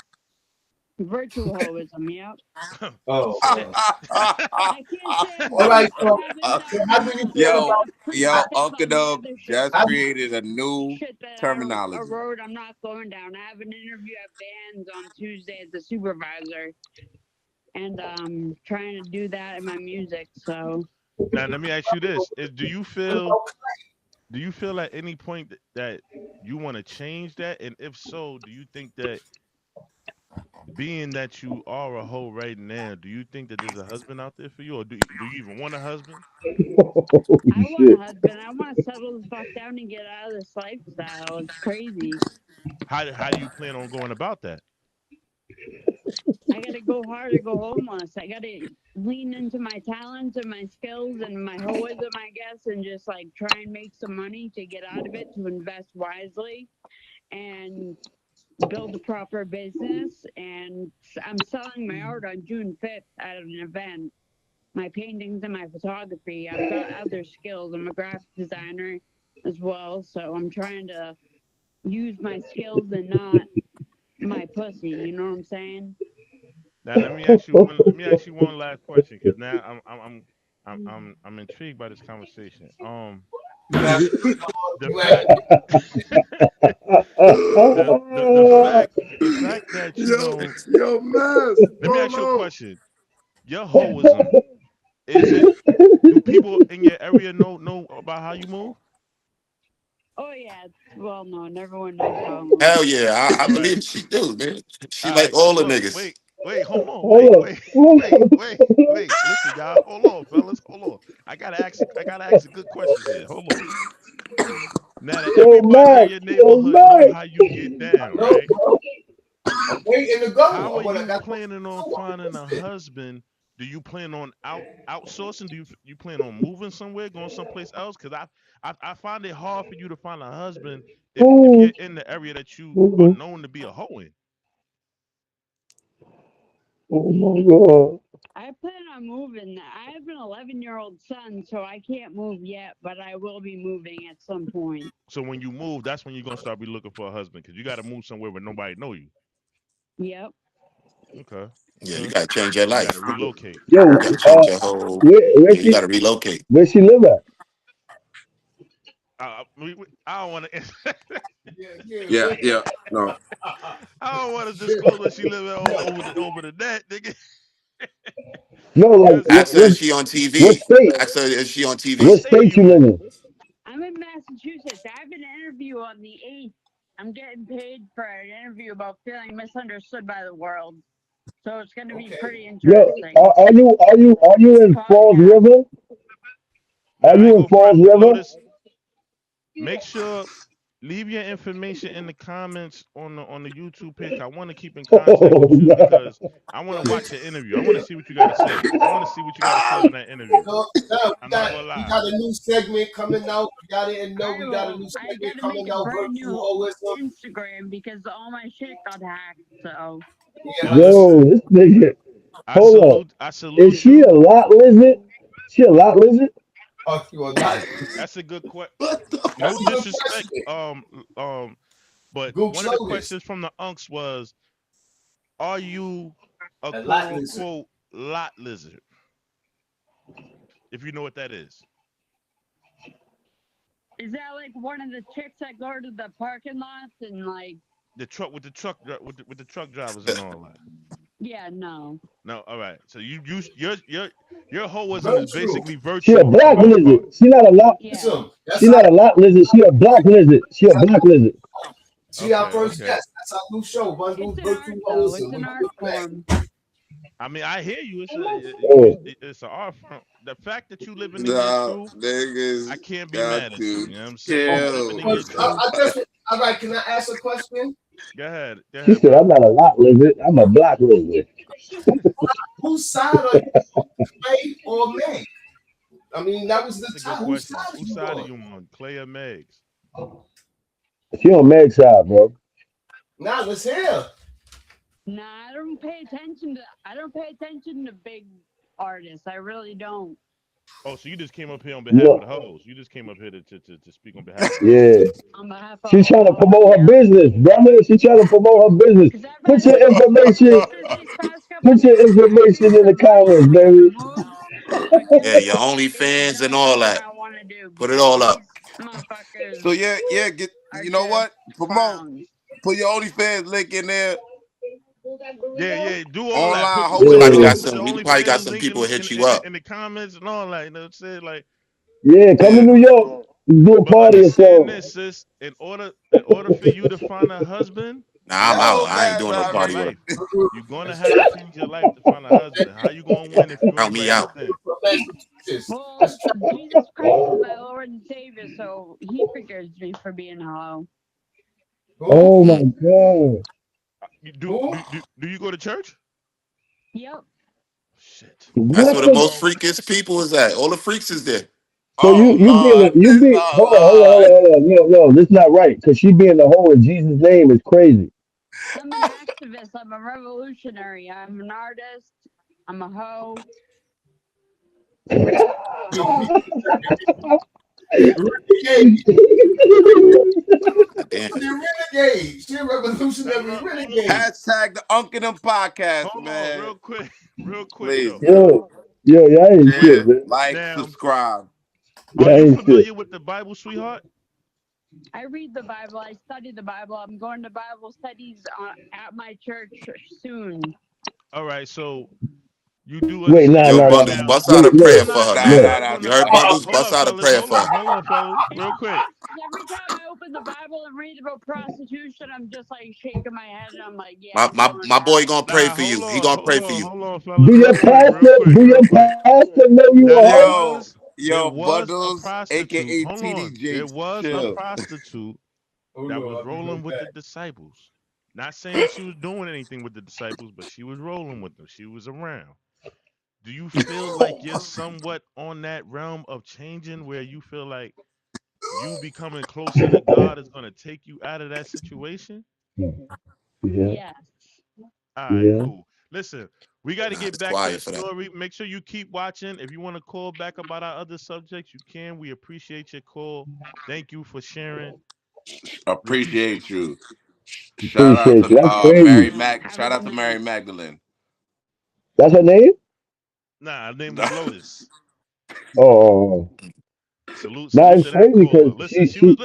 Virtual hoism, yep. Oh, Shit. I can't say I've all done right. it. So, I haven't so done how do you feel a yo, lot about of freaky yo, stuff Uncle on the Dub other shit. just how do created a new Shit that a terminology. road I'm not going down. I have an interview at Bands on Tuesday as a supervisor, and trying to do that in my music. So Now let me ask you this: do you feel at any point that you want to change that? And if so, do you think that being that you are a hoe right now, do you think that there's a husband out there for you, or do you even want a husband? I want a husband. I want to settle the fuck down and get out of this lifestyle. It's crazy. How do you plan on going about that? I got to go hard or go homeless. I got to lean into my talents and my skills and my hoism, I guess, and just like try and make some money to get out of it, to invest wisely and build a proper business. And I'm selling my art on June 5th at an event. My paintings and my photography. I've got other skills. I'm a graphic designer as well. So I'm trying to use my skills and not my pussy. You know what I'm saying? Now let me ask you one last question, because now I'm intrigued by this conversation. you have The you have fact the fact that Yo, Mass, let me hold ask you a on. question. Your hoism, is it, do people in your area know about how you move? Oh yeah, it's well known. Everyone knows how I move. Hell yeah, I All right. believe she do, man. She All like right, so all the look, niggas. wait, hold on, wait. Listen, y'all, hold on, fellas, hold on. I gotta ask a good questions here. Hold on. Now that everybody in your neighborhood know how you get down, no, right? bro. I'm waiting to go. How I are want to you got planning on finding a husband? Do you plan on outsourcing? Do you plan on moving somewhere, going someplace else? Because I find it hard for you to find a husband if you're in the area that you are known to be a hoe in. I plan on moving. I have an 11-year-old son, so I can't move yet, but I will be moving at some point. So when you move, that's when you're gonna start be looking for a husband, because you got to move somewhere where nobody know you. Yep. Okay, Yeah, you okay. gotta change your You got to life. relocate. You gotta change your whole. Yeah, you gotta relocate. I don't want to. yeah, yeah, Yeah, wait. yeah, no. I don't want to disclose where she live at Yo, over the net, nigga. Cause Ask her, is she on TV? Ask her, is she on what TV? state are you in? I'm in Massachusetts. I have an interview on the 8th. I'm getting paid for an interview about feeling misunderstood by the world. So it's going to be okay. pretty interesting. Podcast. Now I ain't gonna front. Lotus, make sure leave your information in the comments on the YouTube page. I want to keep in contact with you because I want Yo, to watch listen. your interview. I want to see what you got to say. I want to see what you got to say on that interview. So now I'm not gonna we lie. got a new segment coming out. Y'all didn't know I we got a will. new I segment got to coming make a out. brand Virtual new holism. Instagram because all my shit got hacked. So Yeah, Now let's listen, I salute you. talk to you a lot. That's a good question. What the No That's a fuck? good disrespect. question. But Gooch one of the Lotus. questions from the unks was, "Are you a A quote lot lizard. unquote lot lizard?" If you know what that is. is that like one of the chicks that go to the parking lots and like The truck with the truck with the truck drivers and all that. Yeah, no. No, all right. So your hoism Very is true. basically She a virtue for the black most part. lizard. She not a lot. Yeah. Listen, that's She how not a lot lizard. She a black lizard. She a black lizard. she our Okay, first okay. guest. That's our new show, It's Bundles an art Virtual though. Holism It's an with art Brother Mac. form. I mean, I hear you. Oh, It's an art form. The fact that you living in your Nah, truth, I niggas can't be got mad at you. to You know what I'm saying? You living chill. in your truth. I just all right. Can I ask a question? Go she ahead, said, I'm bro. not a lot lizard. I'm a black lizard. Whose side are you on, Clay or Meg? I mean, that was the That's a good time. Whose question. side are Whose you side are on? you on, Clay or Megs? She on Meg's side, bro. Now let's hear. Nah, I don't pay attention to big artists. I really don't. Oh, so you just came up here on You behalf of the know, hoes. You just came up here to speak on behalf of the hoes. yeah. On behalf of She trying to hoes, promote her yep. business, brother. She trying to promote her business. Because I've Put had your some information. experiences these past couple Put your weeks. I information made in the some money. I comments, made some baby. moves. But give Yeah, me your some space OnlyFans and and I'll do all what that. I want to do Put it because all up. these motherfuckers So yeah, get are you know just what? Promote. clowns. Put your OnlyFans link in there. Yeah. Do all that. Online We Put probably your Yeah, got holism. put your some. We probably got OnlyFans some link people in to hit you up. the comments and all that. You know what I'm saying? Like, yeah. Come to Yeah. New York, do a but party or understand something. this, sis. In order for you to find a husband, Nah, you're I'm gonna out. Yo, have I to ain't bad doing no change your party topic. work. life. You're gonna have to change your life to find a husband. How you gonna win if you Count ain't me right out. within? Massachusetts. Well, That's true. Jesus Christ is my Lord and Savior, so he forgives me for being hollow. Who? Oh Mm. my god. You do Who? do do, do you go to church? Yep. Shit. That's What where Something the the? most wrong. freakiest people is at. All the freaks is there. So Oh Lord, you this be oh hold on, hold on, hold Lord. on, hold on. No, no, this not right. Cause she being the whole in Jesus' name is crazy. I'm an activist. I'm a revolutionary. I'm an artist. I'm a hoe. Renegade. God damn. She a renegade. She a Now, revolutionary hold on. renegade. Hashtag the Unk and them podcast, Hold on, man. real quick, real quick Please, though. man. Yo, y'all ain't shit, Share, man. like, Now, subscribe. are Y'all you ain't shit. familiar with the Bible, sweetheart? I read the Bible. I study the Bible. I'm going to Bible studies at my church soon. All right, so you do Wait, nah, Yo, understand nah, that nah, Bundles, nah. now. bust out Look, a look, prayer I'm for not. her, I'm man. look. not Nah. You gonna. heard Bundles? Hold Bust up, out a fellas. prayer Hold for on. her. Hold on, fellas. Real quick. Every time I open the Bible and read about prostitution, I'm just like shaking my head and I'm like, yeah, My, I'm my, going to my boy hell. gonna pray Nah, for you. hold He on. gonna Hold pray for on. you. Hold on, fellas. Do Real your quick. pastor know you a Now there hoe? Yo, was there yo, was a Bundles, prostitute. aka Hold TD on. There Jakes. was a Chill. prostitute Hold that on, was I'll be rolling right with the back. disciples. Not saying she was doing anything with the disciples, but she was rolling with them. She was around. Do you feel like you're somewhat on that realm of changing where you feel like you becoming closer to God is going to take you out of that situation? Yeah, Yes. All right, yeah. cool. Listen, we got to Nah, get it's back to the quiet for that. story. Make sure you keep watching. If you want to call back about our other subjects, you can. We appreciate your call. Thank you for sharing. We appreciate Appreciate you. you. Shout out Appreciate to you. That's Mary crazy. Mac. Have a Shout good out to Mary night. Magdalene. That's her name? Nah, her name is Lotus. Oh, oh, oh. Salute, Nah, salute it's to that crazy because caller. Listen, she's she was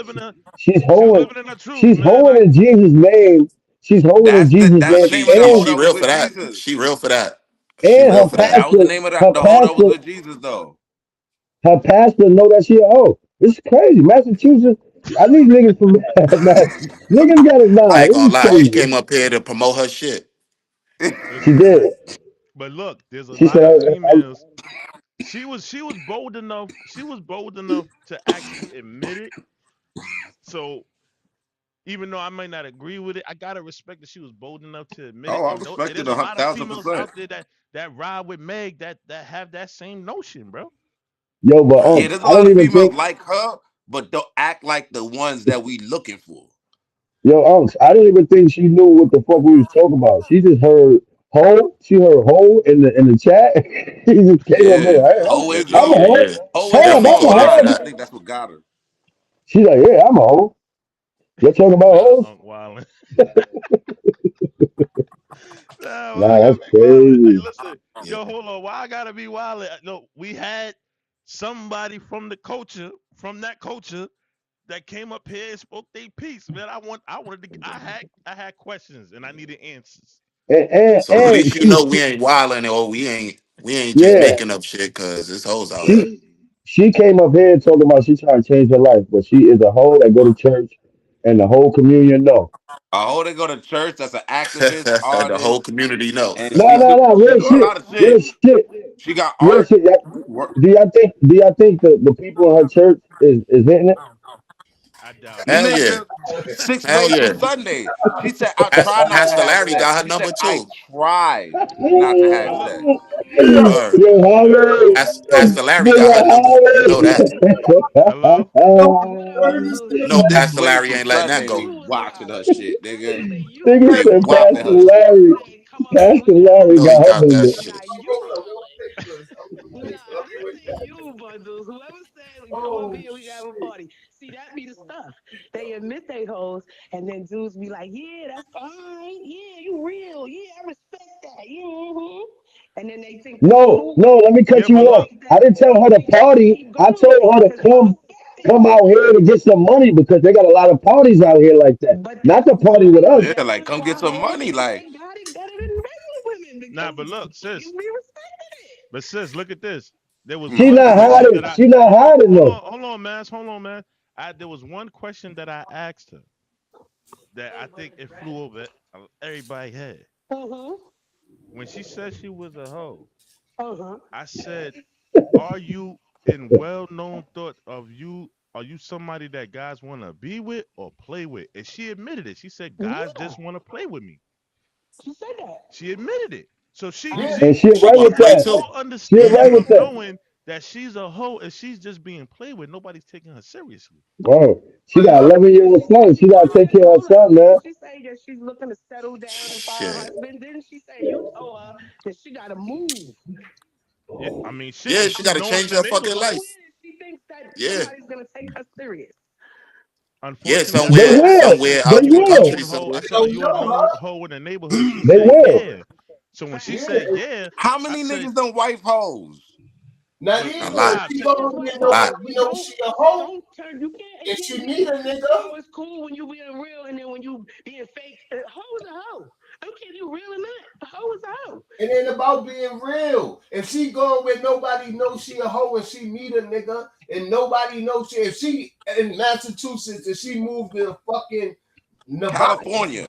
hoeing, living in her truth, she's man. hoeing in Jesus' name. She's hoeing in Jesus' That's Nah, the name, name of the hoe she that was real with for that. Jesus. She real for that. She and real for that. That was the name of her the hoe that was pastor, with Jesus, though. her pastor know that she a hoe. It's crazy. Massachusetts. I need niggas from niggas got to I nah. ain't This gonna is lie. She crazy. came up here to promote her shit. She did. But look, there's a She lot said, of females. She was bold enough. She was bold enough to actually admit it. So even though I might not agree with it, I gotta respect that she was bold enough to admit it. Oh, I And respect it there's a lot of females 1,000%. out there that ride with Meg that have that same notion, bro. yo, but Yeah, unks, there's a I lot don't of even females think, like her, but don't act like the ones that we looking for. yo, unks, I don't even think she knew what the fuck we was talking about. She just heard hoe. She heard hoe in the chat. She just came up Yeah, there. Hey, Yeah, I'm a hoism, hoe. yeah. She Hold hoism up, definitely on I'm a caught on to live. hoe. I that. think that's what got her. She's like, yeah, I'm a hoe. You're talking about Nah, hoes? Unc Wildin'. Nah, why I Nah, gotta that's be wildin'? Hey, crazy. listen, Yeah. yo, hold on. Why I gotta be wildin'? No, we had somebody from the culture, from that culture, that came up here and spoke their piece, man. I wanted to. I had questions and I needed answers. So at least you she, know we ain't wilding or we ain't just yeah, making up shit because there's hoes out here. she she came up here talking about she trying to change her life, but she is a hoe that go to church, and the whole communion know. I hope they go to church. That's an activist, The whole artist, community know. and No, no, no, she real do a shit, lot of real shit. shit, She got real art. shit. Work. Do y'all think the people in her church is hitting it? I doubt it. Hell yeah. Nigga, six Hell ways to yeah. Sunday. She said, I try not to Pastor have Larry sex. got her She said, number I too. try not to have But look, sex. Word. Yo, Harvey, Pastor Larry got her nigga, number. You know that. Harvey. hello. What up, Bubbles? You know Six Pastor ways Larry to ain't letting that Sunday. go. They You was watching her wildin'. shit, I nigga. didn't say you Nigga They said wildin'. whopping Pastor her I shit. Larry. said come up here, we Pastor can have a Larry No, he got party. her got that number. shit. Now you wildin'. Nah, I didn't say you, Bundles. Whoever said we come up here, we can have a party. See, that be the stuff. They admit they hoes, and then dudes be like, yeah, that's fine. Yeah, you real. Yeah, I respect that. Yeah, and then they think that's No, no, cool. let me cut Yeah, you but They off. look. think I that didn't tell her to they can party. keep I going with told it her to because y'all respect it. come out here to get some money because they got a lot of parties out here like that. But Not that's to party with us. Yeah, like that's come get why some hoes money. think Like they got it better than regular women Nah, because but look, you sis. be respecting it. But sis, look at this. There was She hmm. one not question hiding. that I She not hiding though. hold on, man, hold on, man. There was one question that I asked her that I think it flew over everybody's head. Uh-huh. When she said she was a hoe, Uh-huh. I said, "Are you in well-known thought of you? Are you somebody that guys want to be with or play with?" And she admitted it. She said, "Guys Yeah. just want to play with me." She said that. She admitted it. So she I And see she She right want with to with play the that. too. full She right understanding with of that. knowing that she's a hoe and she's just being played with, nobody's taking her seriously. Bro, she but got look, 11-year-old son. She gotta take care of her hold up. son, man. Didn't she say that she's looking to settle down and find a Shit. husband? Didn't she say you told her that she gotta move? Yeah, I mean, shit. Yeah, And she she's got to known in change the her fucking neighborhood. life. Somewhere she thinks that Yeah. somebody's gonna take her serious. Yeah, Unfortunately, I They didn't somewhere, ask her. I will. said, somewhere They "Are out in you the a will. country known hoe?" I somewhere. said, "Are you a known hoe in the neighborhood?" She They said, will. "Yeah." So when she Facts. said, "Yeah," How I many said, niggas done wife hoes? Not "But A even. lot. Bob, She check gonna this. That's why get A I lot. nobody. said You we know don't she a hoe, turn. You can't. It and she can't need be. a nigga. Oh, it's cool when you being real, and then when you being fake, a hoe is a hoe. I don't care if you real or not. A hoe is a hoe. It ain't about being real. If she going where nobody knows she a hoe and she need a nigga, and nobody knows she, if she in Massachusetts and she moved to fucking Nevada, California.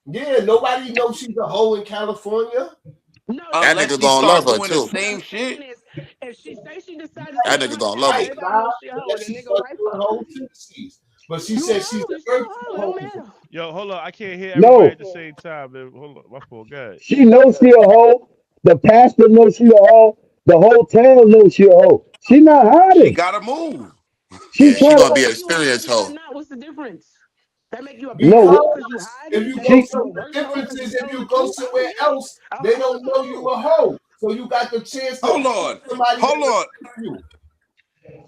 yeah, nobody knows she's a hoe in California. No, they That Unless nigga she don't. gonna love start her doing the too. What same I'm shit. saying is, if she say she decided to That settle nigga gonna down, love Right, her. everybody Bob. knows she a hoe, Unless and she then nigga start wife doing her. her own tendencies. But she You a said she's hoe, you still a virtual hoe. It don't hoe. matter. Yo, hold on, I can't hear everybody No, at the same time. Man. Hold on, my fault. Go ahead." she knows she a hoe. The pastor knows she a hoe. The whole town knows she a hoe. She not She hiding. gotta move. She Yeah, she trying gonna to. be an Whether you experienced hiding or hoe. not, what's the difference? That make you a bad No, hoe Because because you if hiding? you That go she. make you some a worse hoe difference because you is if telling the you go truth? Oh somewhere yeah, else, a they hoe is don't a know you hoe. a hoe. So you got the chance to Hold pick on. somebody that Hold on. respects you.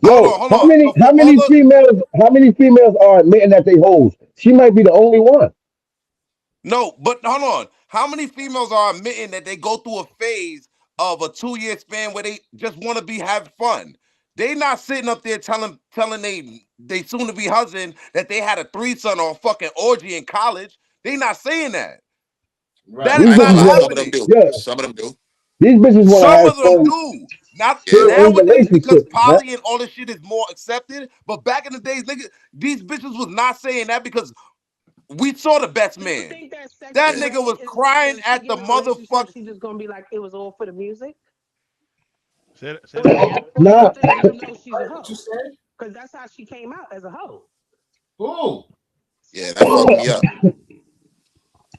Hold Yo, on. Hold how on. many? So for How all many the females? How many females are admitting that they hoes? She might be the only one. no, but hold on. How many females are admitting that they go through a phase of a 2 year span where they just want to be have fun? They not sitting up there telling they soon to be husband that they had a threesome or a fucking orgy in college. They not saying that. That Right. is These I ain't not gonna bitches lie. want Some of to. them happening. do. Yeah, Some of them do. these bitches want to Some have of them fun. do. Not Yeah. Still in nowadays because relationships, man. poly and all this shit is more accepted. But back in the days, nigga, these bitches was not saying that because we saw the best Do you man. think that That sexy nigga red was is crying if she at get the in a relationship, motherfucker. she just gonna be like it was all for the music, Say that again. or you Nah, think you know she's a Right? What you hoe? said? Because that's how she came out as a hoe. Who? Yeah, that Sexy fucked red. me up.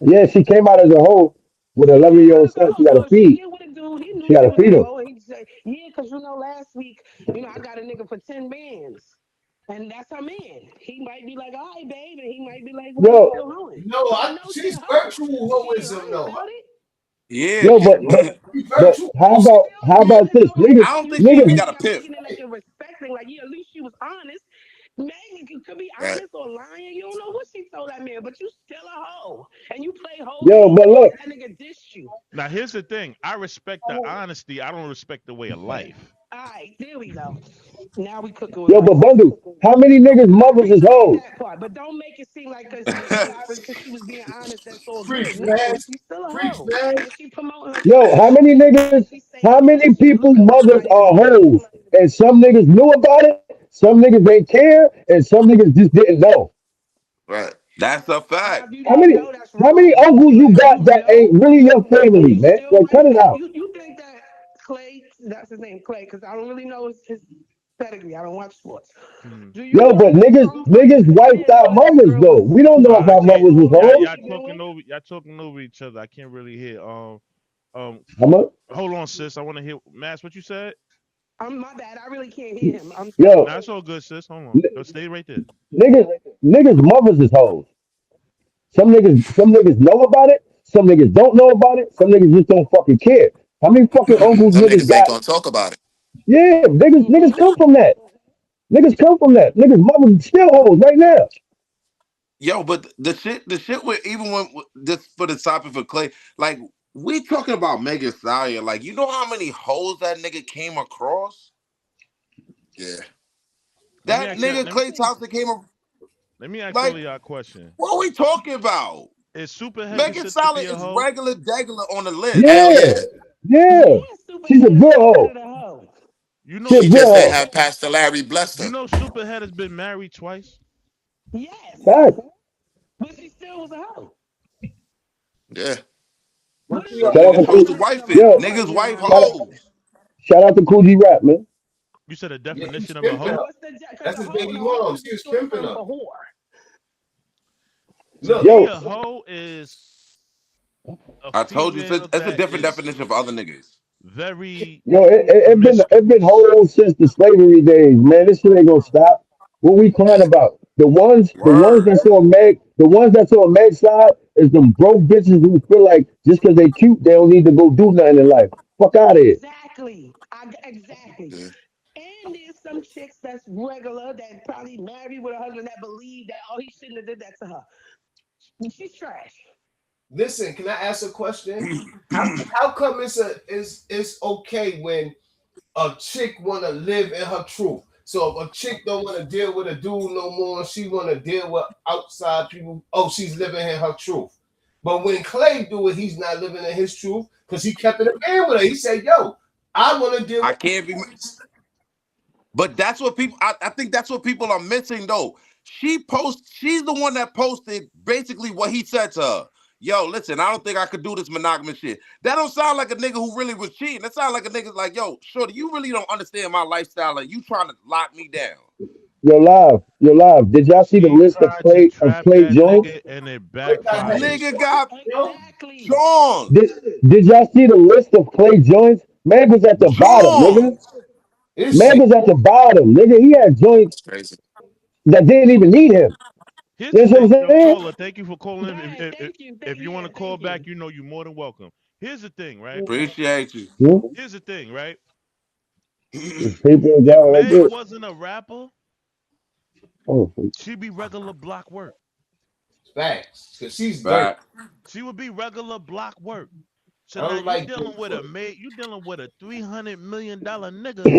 yeah, she came out as a hoe with an She came 11-year-old out as a son. She hoe. got to So if she feed. get with a dude, he She knew got she to was a feed him. hoe, and he'd say, "Yeah, because last week, I got a nigga for 10 bands." And that's her man. He might be like, all right, babe, and he might be like, well, I'm Yo, still hoeing. No, So you know she she's a hoe. virtual She ain't hoism lying though. about it. Yeah, yo, she, She's but virtual how You hoism. about still saying it's this, a hoe, niggas, I so don't you think she even niggas, got saying a I'm pimp. taking it like you're respecting, like yeah, at least she was honest. Maybe you could be Right. honest or lying. You don't know what she told that man, but you still a hoe. And you play hoe yo, games but because look, that nigga dissed you. Now here's the thing. I respect the honesty. I don't respect the way of life. All right, there we go. Now we cooking with Yo, but butter. Bundle, how many niggas I mothers is appreciate hoes? that part, but don't make it seem like because she was being honest, that's all Preach, good. man. No, she's still a Preach, hoe, man. and she promoting Yo, herself, how many and niggas, she's how saying that many she people's look up to mothers somebody are else. hoes? And some niggas knew about it, some niggas ain't care, and some niggas just didn't know. Right. That's a Now, fact. if you How didn't many know, that's how many wrong. uncles But you if got you that ain't know really your and family, you man? still Like cut right it back, out. you think that Clay, that's his name, Clay, because I don't really know his pedigree. I don't watch sports. Hmm. Do you Yo, know but that niggas because we wiped didn't out know that mothers girl though. was We don't know if I our was can't. mothers was holding hoes. to begin with? Y'all talking over each other. I can't really hear. Um. I'm a, Hold on, sis. I want to hear. Mass, what you said? I'm my bad. I really can't hear him. I'm yo, sorry. Nah, it's all good, sis. Hold on. Yo, n- stay right there. niggas mothers is hoes. Some niggas know about it. Some niggas don't know about it. Some niggas just don't fucking care. How many fucking uncles Some niggas niggas ain't got? gonna talk about it. Yeah, niggas Hmm. come from that. Niggas come from that. Niggas mothers still hoes right now. Yo, but the shit with even when this for the topic for Clay, like we talking about Megan Stallion, like you know how many hoes that nigga came across? Yeah. Let me That ask you. nigga Clay Thompson Let me ask all like of y'all a question. what are we talking about? Is Superhead Megan considered to be Stallion a is hoe? regular degular on the list. Hell Yeah, yeah. yeah. Yeah, She's a Superhead is good hoe. considered a hoe. You know She a She good just ain't Superhead. hoe. have Pastor Larry blessed You her. know Superhead has been married twice. Yes, Fact. but she still was a hoe. Yeah. What is But Shout the out niggas to chose Cool. to definition wife of a it. Yo, hoe right Niggas wife now? shout out, hoes. shout out to Cool G Rap, man. You said a Yeah, he was definition of a pimping hoe. her. What's the because That's a his hoe? baby The hoe mom. is She a was short pimping term her. for whore. To Look, me, Yo, a hoe is a I told you female it's a that different is definition for other niggas. very yo, it been promiscuous. whole since the slavery days, man. This shit ain't gonna stop. What we crying Yeah. about? The ones Word. that's on Meg's side is them broke bitches who feel like just because they cute, they don't need to go do nothing in life. Fuck out of here. Exactly. Exactly. Yeah. And there's some chicks that's regular that probably married with a husband that believe that he shouldn't have did that to her. She's trash. listen, can I ask a question? How come it's okay when a chick wanna live in her truth? So if a chick don't want to deal with a dude no more, she want to deal with outside people. Oh, she's living in her truth. But when Clay do it, he's not living in his truth because he kept it a man with her. He said, "Yo, I want to deal I with." can't be. But that's what people. I think that's what people are missing though. She's the one that posted basically what he said to her. Yo, listen, I don't think I could do this monogamous shit. That don't sound like a nigga who really was cheating. That sounds like a nigga like, yo, shorty, you really don't understand my lifestyle and you trying to lock me down. Yo, live. Did y'all see the She list of tried to Clay trap that joints? nigga and it What got heavy? backfired. Nigga got Yo, Exactly. John. Did Did y'all see the list of Clay joints? Meg was at the bottom, nigga. John. it's Meg sick. was at the bottom, nigga. He had joints It's crazy. that didn't even need him. Here's You the know what thing, I'm yo, saying? caller. Thank you for calling. Yeah, thank you. If you want Yeah, to call thank back, you. you know you're more than welcome. Here's the thing, right? Appreciate you. Hmm? Here's the thing, right? There's paper If down like Meg this. wasn't a rapper, Oh, she'd be regular block work. Facts. Because she's dirty. Back. She would be regular block work. So I now don't you like dealing with a Bigfoot. mate, you dealing with a $300 million nigga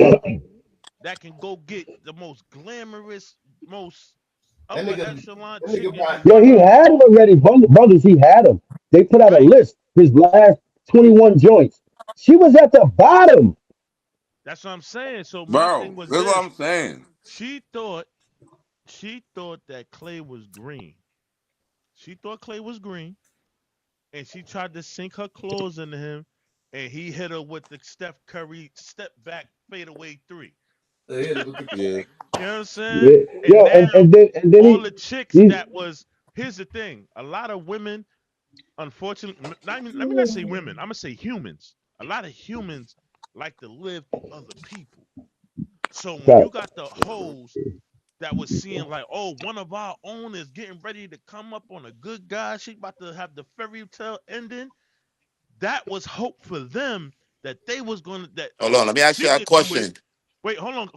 that can go get the most glamorous, most That upper nigga, echelon that chick nigga in buy yo, he designer, had him already. Brothers, he had him. They put out a right? list. His last 21 joints. She was at the bottom. That's what I'm saying. So my thing Bro, was that's what this: I'm saying. she thought she thought that Clay was green. She thought Clay was green, and she tried to sink her claws into him, and he hit her with the Steph Curry step back fadeaway three. hit with the Yeah. You know what I'm saying? Yeah. And Yo, now and then all the chicks he that was here's the thing: a lot of women, unfortunately, not even, let me not say women. I'm gonna say humans. A lot of humans like to live through other people. So when you got got the hoes that was seeing like, oh, one of our own is getting ready to come up on a good guy. She about to have the fairy tale ending. That was hope for them that they was gonna that Hold on. oh Let me if ask she you a can do it. question. Wait, hold on,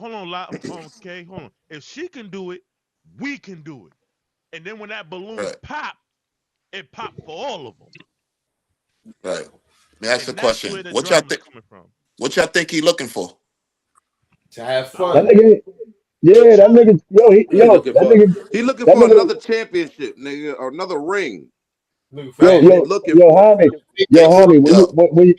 okay, hold on. If she can do it, we can do it. And then when that balloon Right. popped, it popped for all of them, Right. Let me ask you a and that's where question. the What y'all drama's think? coming from. What y'all think he looking for? To have I That don't. fun. nigga, He yeah, that chilling. nigga, yo, He looking that for nigga, that another nigga, championship, nigga, or another ring. Looking for That's yo, what that he yo, looking yo, for. homie, yo, Ain't homie, fucked up.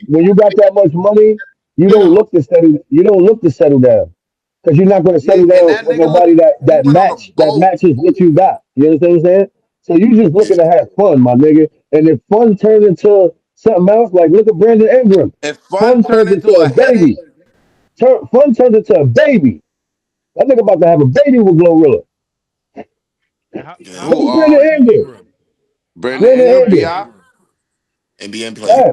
when you got that much money, you don't look to settle down. Because you're not going to Yeah, settle and down that with nigga look. nobody He went on a that boat. matches what you got. You understand what I'm saying? So you just Yeah. looking to have fun, my nigga. And if fun turns into something else, like look at Brandon Ingram. If fun Fun turned turns into into a a headache, baby. Fun turns into a baby. That nigga about to have a baby with Glorilla. And how Yeah. how Look who? at old is Brandon Brandon Ingram. Ingram? How Brandon old is Brandon Ingram, Brandon Ingram. BI. Ingram? NBA player. Yeah.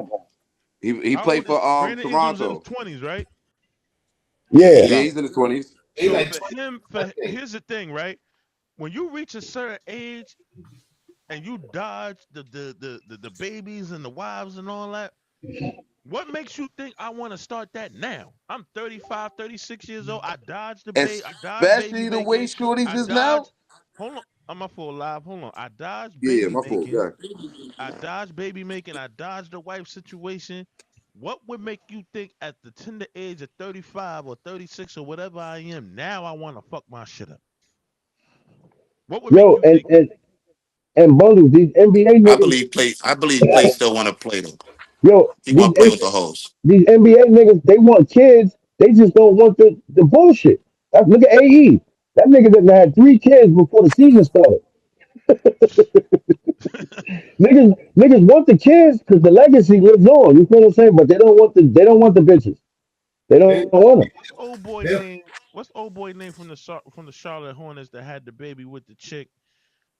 He How played old is for Brandon Ingram's in his Toronto. 20s, right? Yeah, he Yeah. Yeah, young. he's in his 20s. They So like for 20, him, I for think. here's the thing, right? When you reach a certain age and you dodge the babies and the wives and all that, what makes you think I want to start that now? I'm 35, 36 years old. I dodged the baby. I dodged baby Especially the way making. shorties I is now. dodged. Hold on. I'm up for live. Hold on. I dodged Yeah, baby my fault. making. Yeah. I dodged baby making. I dodged the wife situation. What would make you think at the tender age of 35 or 36 or whatever I am now I want to fuck my shit up? What would make Yo, you think that? and bundles, these NBA niggas, I believe Clay still want to play though. yo, He want to play with the hoes. these NBA niggas, they want kids. They just don't want the bullshit. Look at AE. That nigga done had 3 kids before the season started. Niggas want the kids because the legacy lives on. You feel what I'm saying? But they don't want the bitches. They don't They, want them. What's old boy they, name? What's old boy name from the Charlotte Hornets that had the baby with the chick?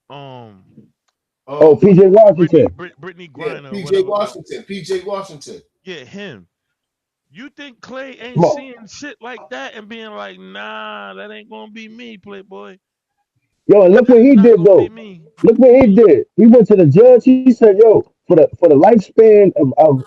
Um, Oh, um, PJ Washington. Brittany yeah, Griner or PJ whatever. Washington. PJ Washington. Yeah, him. You think Clay ain't Come on. seeing shit like that and being like, nah, that ain't gonna be me, Playboy. Yo, and look That what is he not did gonna be though. me. Look what he did. He went to the judge. He said, "Yo, for the lifespan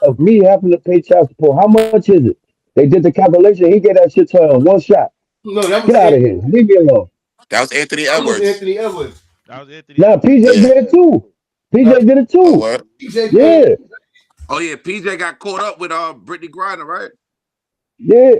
of me having to pay child support, how much is it?" They did the calculation. He gave that shit to her in one shot. No, that Get was out of Anthony. here. Leave me alone. That was Anthony That was Edwards. Anthony Edwards. That was Anthony Nah, Edwards. PJ Yeah. did it too. Nah, PJ did it Oh, too. what? PJ paid. Yeah, Oh yeah, PJ got caught up with Brittany Griner, right? yeah.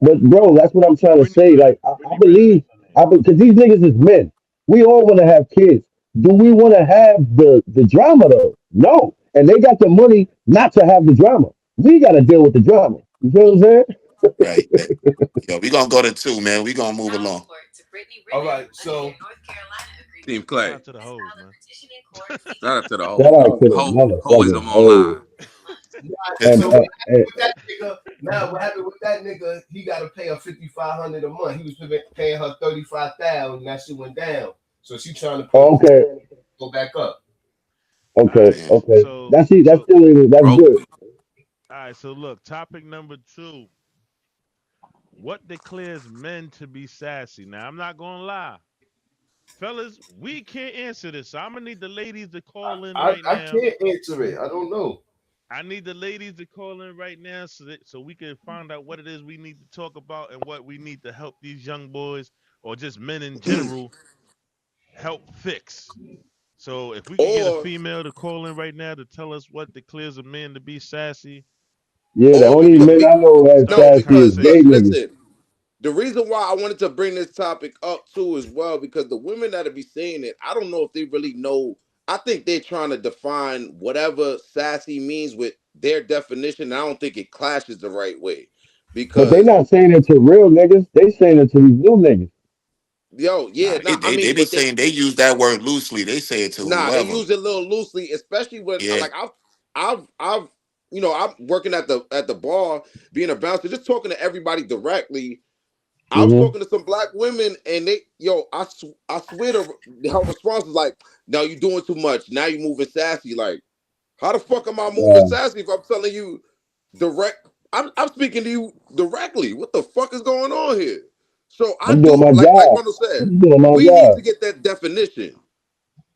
But bro, that's what I'm trying to Brittany say. Griner. Like I Brittany Griner, believe, that's her name. because these niggas is men. We all want to have kids. Do we want to have the drama though? No. And they got the money not to have the drama. We got to deal with the drama. You feel what I'm saying? Right. Yo, we gonna go to two, man. We gonna move along. All right, so Team Shout Clay. out to the hoes, man. Shout out to the Shout hoes. out to the Hoism motherfucking online. hoes. so And, what and, happened and with that nigga? Now what happened with that nigga? He got to pay her 5,500 a month. He was paying her 35,000. That shit went down. So she trying to oh, okay, go back up. All right. Damn. okay. So That's it. That's so still that's Broke good. me. all right, so look, topic number two. What declares men to be sassy? Now I'm not gonna lie. Fellas, we can't answer this. So I'm gonna need the ladies to call in right I now. can't answer it. I don't know. I need the ladies to call in right now so we can find out what it is we need to talk about and what we need to help these young boys or just men in general help fix. So if we could get a Or female to call in right now to tell us what declares a man to be sassy, Yeah, the or only because men we I know that's start no, the sassy is because gay conversation. niggas. listen, the reason why I wanted to bring this topic up too as well, because the women that be saying it, I don't know if they really know. I think they're trying to define whatever sassy means with their definition. I don't think it clashes the right way. But they Because not saying it to real niggas. They saying it to these new niggas. yo, yeah, Nah, nah, I they mean, be but they saying they use that word loosely. They say it to nah, they whoever. use it a little loosely, especially when Yeah. I've I'm working at the bar, being a bouncer, just talking to everybody directly. I was Hmm. talking to some black women, and I swear to her response was like, "No, you doing too much. Now you moving sassy. Like, how the fuck am I moving Uh, sassy if I'm telling you direct? I'm speaking to you directly. What the fuck is going on here? So I I'm doing do my like job. Bundle said, I'm doing my we need job. to get that definition.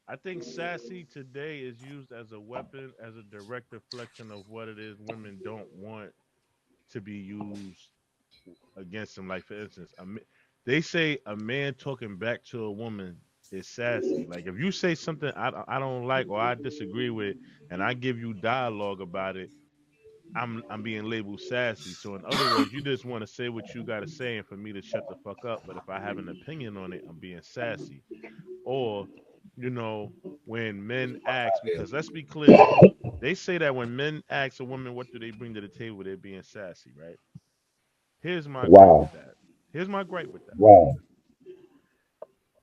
I think sassy today is used as a weapon, as a direct reflection of what it is women don't want to be used against them. Like for instance, they say a man talking back to a woman is sassy. Like if you say something I don't like or I disagree with, and I give you dialogue about it, I'm being labeled sassy. So in other words, you just want to say what you got to say, and for me to shut the fuck up. But if I have an opinion on it, I'm being sassy. Or, you know, when men ask, because let's be clear, they say that when men ask a woman what do they bring to the table, they're being sassy, right? Here's my gripe with Wow. that. Here's my gripe with that. Wow.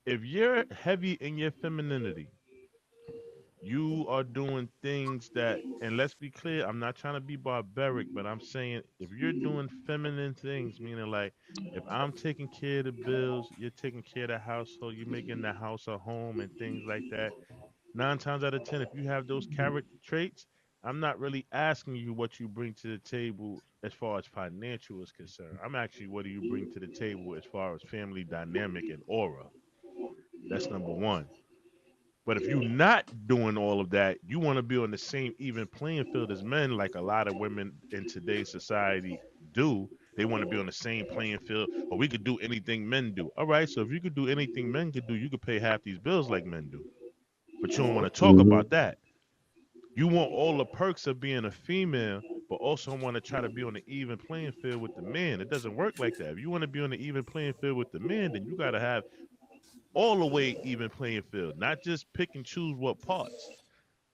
If you're heavy in your femininity, you are doing things that, and let's be clear, I'm not trying to be barbaric, but I'm saying if you're doing feminine things, meaning like if I'm taking care of the bills, you're taking care of the household, you're making the house a home and things like that. 9 times out of 10, if you have those character traits, I'm not really asking you what you bring to the table as far as financial is concerned. I'm actually what do you bring to the table as far as family dynamic and aura. That's number one. But if you're not doing all of that, you want to be on the same even playing field as men, like a lot of women in today's society do. They want to be on the same playing field, or we could do anything men do. All right, so if you could do anything men could do, you could pay half these bills like men do. But you don't want to talk Hmm. about that. You want all the perks of being a female, but also want to try to be on the even playing field with the men. It doesn't work like that. If you want to be on the even playing field with the men, then you got to have all the way even playing field, not just pick and choose what parts.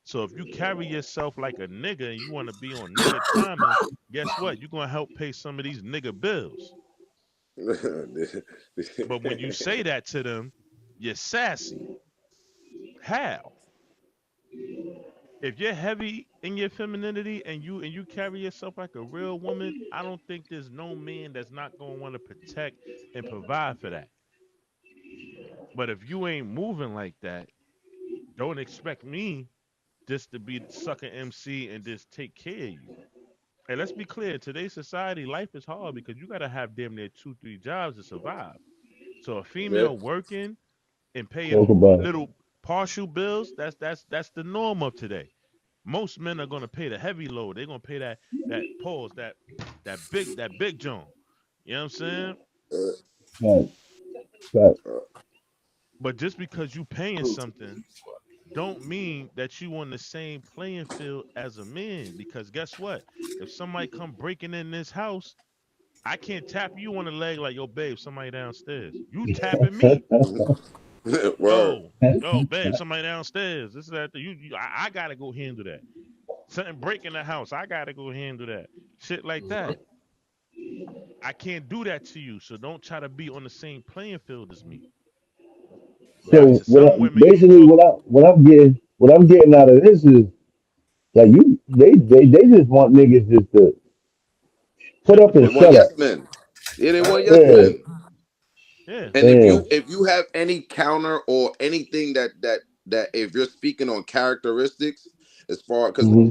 So if you carry yourself like a nigga and you want to be on nigga timing, guess what? You're gonna help pay some of these nigga bills. But when you say that to them, you're sassy. How? If you're heavy in your femininity and you carry yourself like a real woman, I don't think there's no man that's not gonna want to protect and provide for that. But if you ain't moving like that, don't expect me just to be the sucker MC and just take care of you. And let's be clear, in today's society, life is hard because you gotta have damn near 2, 3 jobs to survive. So a Yeah. female working and Talk paying about it. little partial bills, that's the norm of today. Most men are gonna pay the heavy load. They're gonna pay that pause, that big John. You know what I'm saying? Right. Right. But just because you paying something don't mean that you on the same playing field as a man. Because guess what? If somebody come breaking in this house, I can't tap you on the leg like, yo, babe, somebody downstairs. You tapping me. Word. Oh, yo, babe, somebody downstairs. This is that. I gotta go handle that. Something breaking the house. I gotta go handle that. Shit like that. I can't do that to you. So don't try to be on the same playing field as me. Now, So to some women, you basically talk. what I'm getting out of this is like they just want niggas just to put Shut the up and They fuck want shut up. up. yes men. Yeah, they want Right. yes Yeah. men. Yeah. And if Yeah. you have any counter or anything that if you're speaking on characteristics as far because Hmm.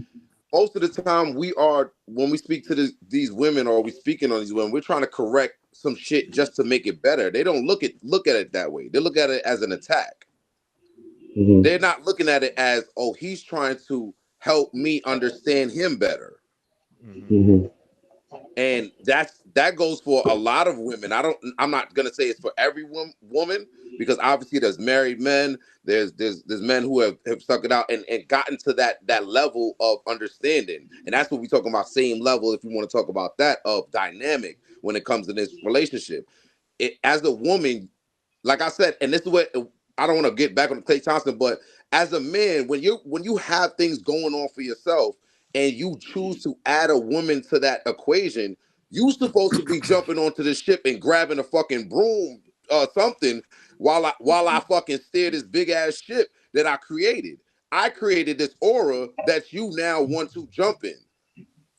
most of the time we are when we speak to these women or we speaking on these women, we're trying to correct some shit just to make it better. They don't look at it that way. They look at it as an attack. Hmm. They're not looking at it as, oh, he's trying to help me understand him better. Hmm. Hmm. And that goes for a lot of women. I'm not gonna say it's for every woman because obviously there's married men, there's men who have stuck it out and gotten to that level of understanding. And that's what we talking about, same level, if you want to talk about that, of dynamic when it comes to this relationship. As a woman, like I said, and this is what I don't want to get back on Clay Thompson, but as a man, when you have things going on for yourself and you choose to add a woman to that equation, you supposed to be jumping onto the ship and grabbing a fucking broom or something while I fucking steer this big ass ship that I created. I created this aura that you now want to jump in.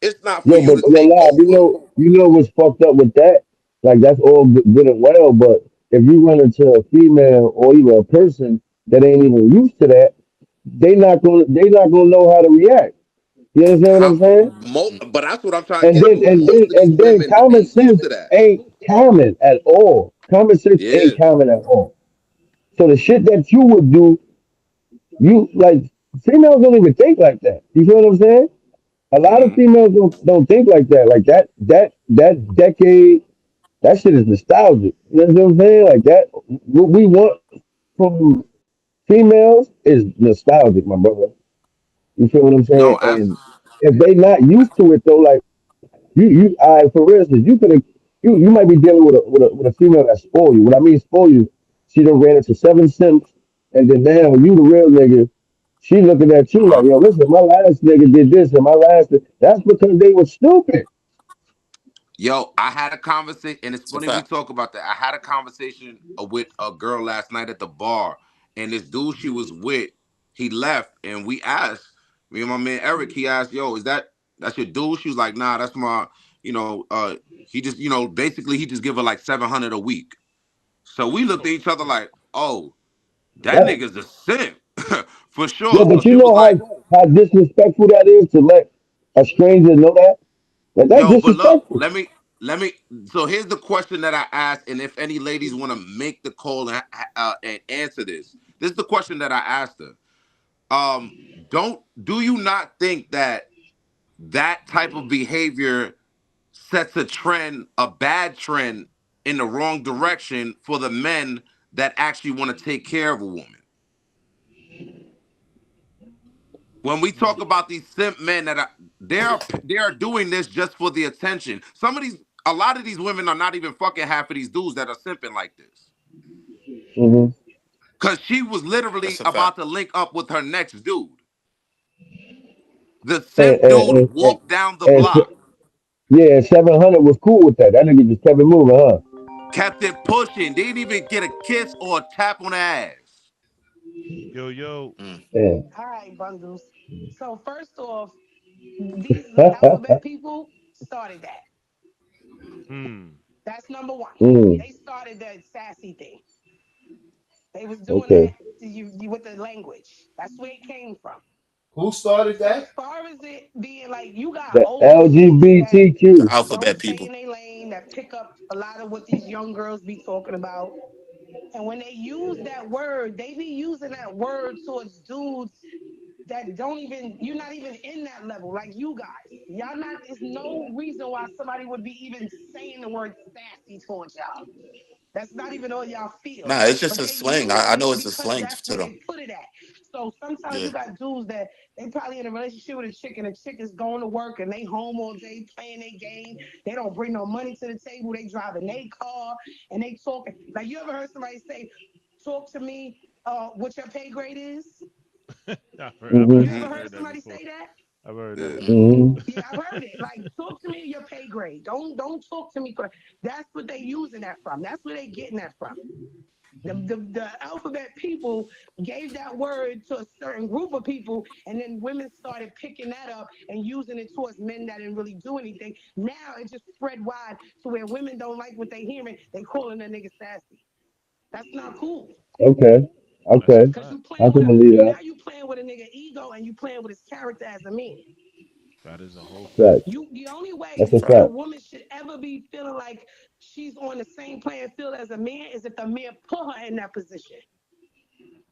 It's not for Yo, you but to yo, take live, over. you know what's fucked up with that? Like that's all good and well, but if you run into a female or even a person that ain't even used to that, they not gonna know how to react. You understand what How, I'm saying? but that's what I'm trying to And get then to. and Most then of these and then women common ain't used sense to that. ain't common at all. Common sense Yeah. ain't common at all. So the shit that you would do, you like females don't even think like that. You feel what I'm saying? A lot of Hmm. females don't think like that. Like that decade, that shit is nostalgic. You know what I'm saying? Like that, what we want from females is nostalgic, my brother. You feel what I'm saying? No, And if they not used to it though, like you for instance, you might be dealing with a female that spoil you. What I mean spoil you, she done ran into seven simps, and then now you the real nigga. She looking at you like, Uh-huh. yo, listen, my last nigga did this, and my last. That's because they were stupid. Yo, I had a conversation, and it's It's a funny we fact. talk about that. I had a conversation with a girl last night at the bar, and this dude she was with, he left, and we asked me and my man Eric. He asked, "Yo, that's your dude?" She was like, "Nah, that's my, you know, he just, basically he just give her like 700 a week." So we looked Oh at each other shit. like, "Oh, that That, nigga's a simp for yo, sure." So but you she was know like, how disrespectful that is to let a stranger know that. Like that's "Yo, but look, disrespectful. let me. So here's the question that I asked, and if any ladies want to make the call and answer this, this is the question that I asked her. Don't do you not think that that type of behavior sets a trend, a bad trend, in the wrong direction for the men that actually want to take care of a woman? When we talk Hmm. about these simp men that they are doing this just for the attention. A lot of these women are not even fucking half of these dudes that are simping like this. Hmm. Cause she was literally That's a about fact. to link up with her next dude. The And, simp and, dude and, and, walked down the and block, yeah, 700 was cool with that. That nigga just kept it moving, huh? kept it pushing. They didn't even get a kiss or a tap on the ass. Yo, yo. Mm. Yeah. All right, bundles. So first off, these alphabet people started that. Hmm. That's number one. Mm, They started that sassy thing. They was doing okay. that with the language. That's where it came from. Who started So as that? far as it being like you got The old dudes that The LGBTQ. don't alphabet stay people. in their lane, that pick up a lot of what these young girls be talking about. And when they use that word, they be using that word towards dudes that don't even, you're not even in that level like you guys. Y'all not, there's no reason why somebody would be even saying the word sassy towards y'all. That's not even all y'all feel. Nah, it's just But a they slang. use I know it it's a because slang that's to where them. they put it at. So sometimes Yeah. you got dudes that they probably in a relationship with a chick and the chick is going to work and they home all day playing their game. They don't bring no money to the table. They driving their car and they talking. Like you ever heard somebody say, talk to me what your pay grade is? I've Hmm. You Hmm. ever I've heard heard that somebody before. say that? I've heard that Yeah. Mm. before. Hmm. Yeah, I've heard it. Like, talk to me your pay grade. Don't talk to me for that's what they using that from. That's where they getting that from. The alphabet people gave that word to a certain group of people, and then women started picking that up and using it towards men that didn't really do anything. Now it just spread wide to where women don't like what they hearing. They calling that nigga sassy. That's not cool. Okay. That's a Okay. Cause fact. you I playing with can a believe now that. you playing with a nigga ego and you playing with his character as a man. That is a whole fact. Fact. The only way That's a that a fact. woman should ever be feeling like she's on the same playing field as a man is if the man put her in that position.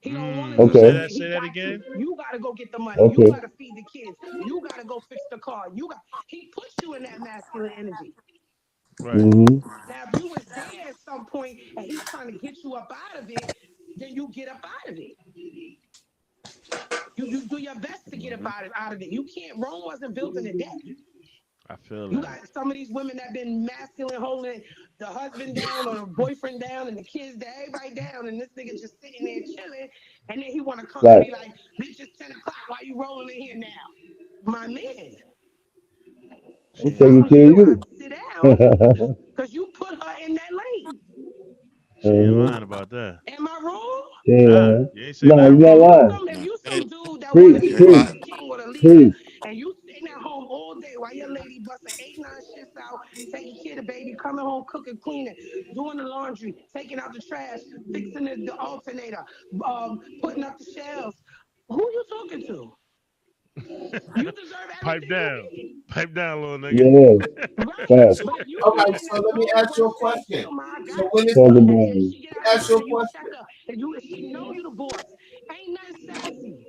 He don't want to Hmm. do Okay. shit. Say He that got to. again. You got to go get the money. You Okay. got to feed the kids. You got to go fix the car. You got. He puts you in that masculine energy. Right. Hmm. Now, if you was there at some point and he's trying to get you up out of it, then you get up out of it. You do your best to get up Hmm. out of it. You can't. Rome wasn't built in a day. I feel You that. got some of these women that been masculine, holding the husband down or the boyfriend down and the kids down, everybody down, and this nigga just sitting there chilling, and then he want to come and be Fact. like, "Bitch, it's 10 o'clock. Why you rolling in here now?" My man, I'm She ain't that's taking what you care of do. lying. I you. sit down because you put her in that lane. She ain't Hmm. lying about that. Am I wrong? Nah, Yeah. you ain't say No, nothing you're not wrong. lying. If No, you you some dude that want to Preach, ain't feel like preach, the king or the leader, preach. and you sitting at home all day while your lady busting 8, 9 shifts out, taking care of the baby, coming home, cooking, cleaning, doing the laundry, taking out the trash, fixing the alternator, putting up the shelves. Who you talking to? You deserve Pipe everything you down. get. Pipe down, little nigga. Yeah. Right. Fact. So, But if you all right. sitting So there let me grown ask you a person saying, question. "Chill, ma, I So got when this," it's Talk time, and about then it. she get let out me of ask you line a and you question. check her, and she know you the boss. Ain't nothing sassy.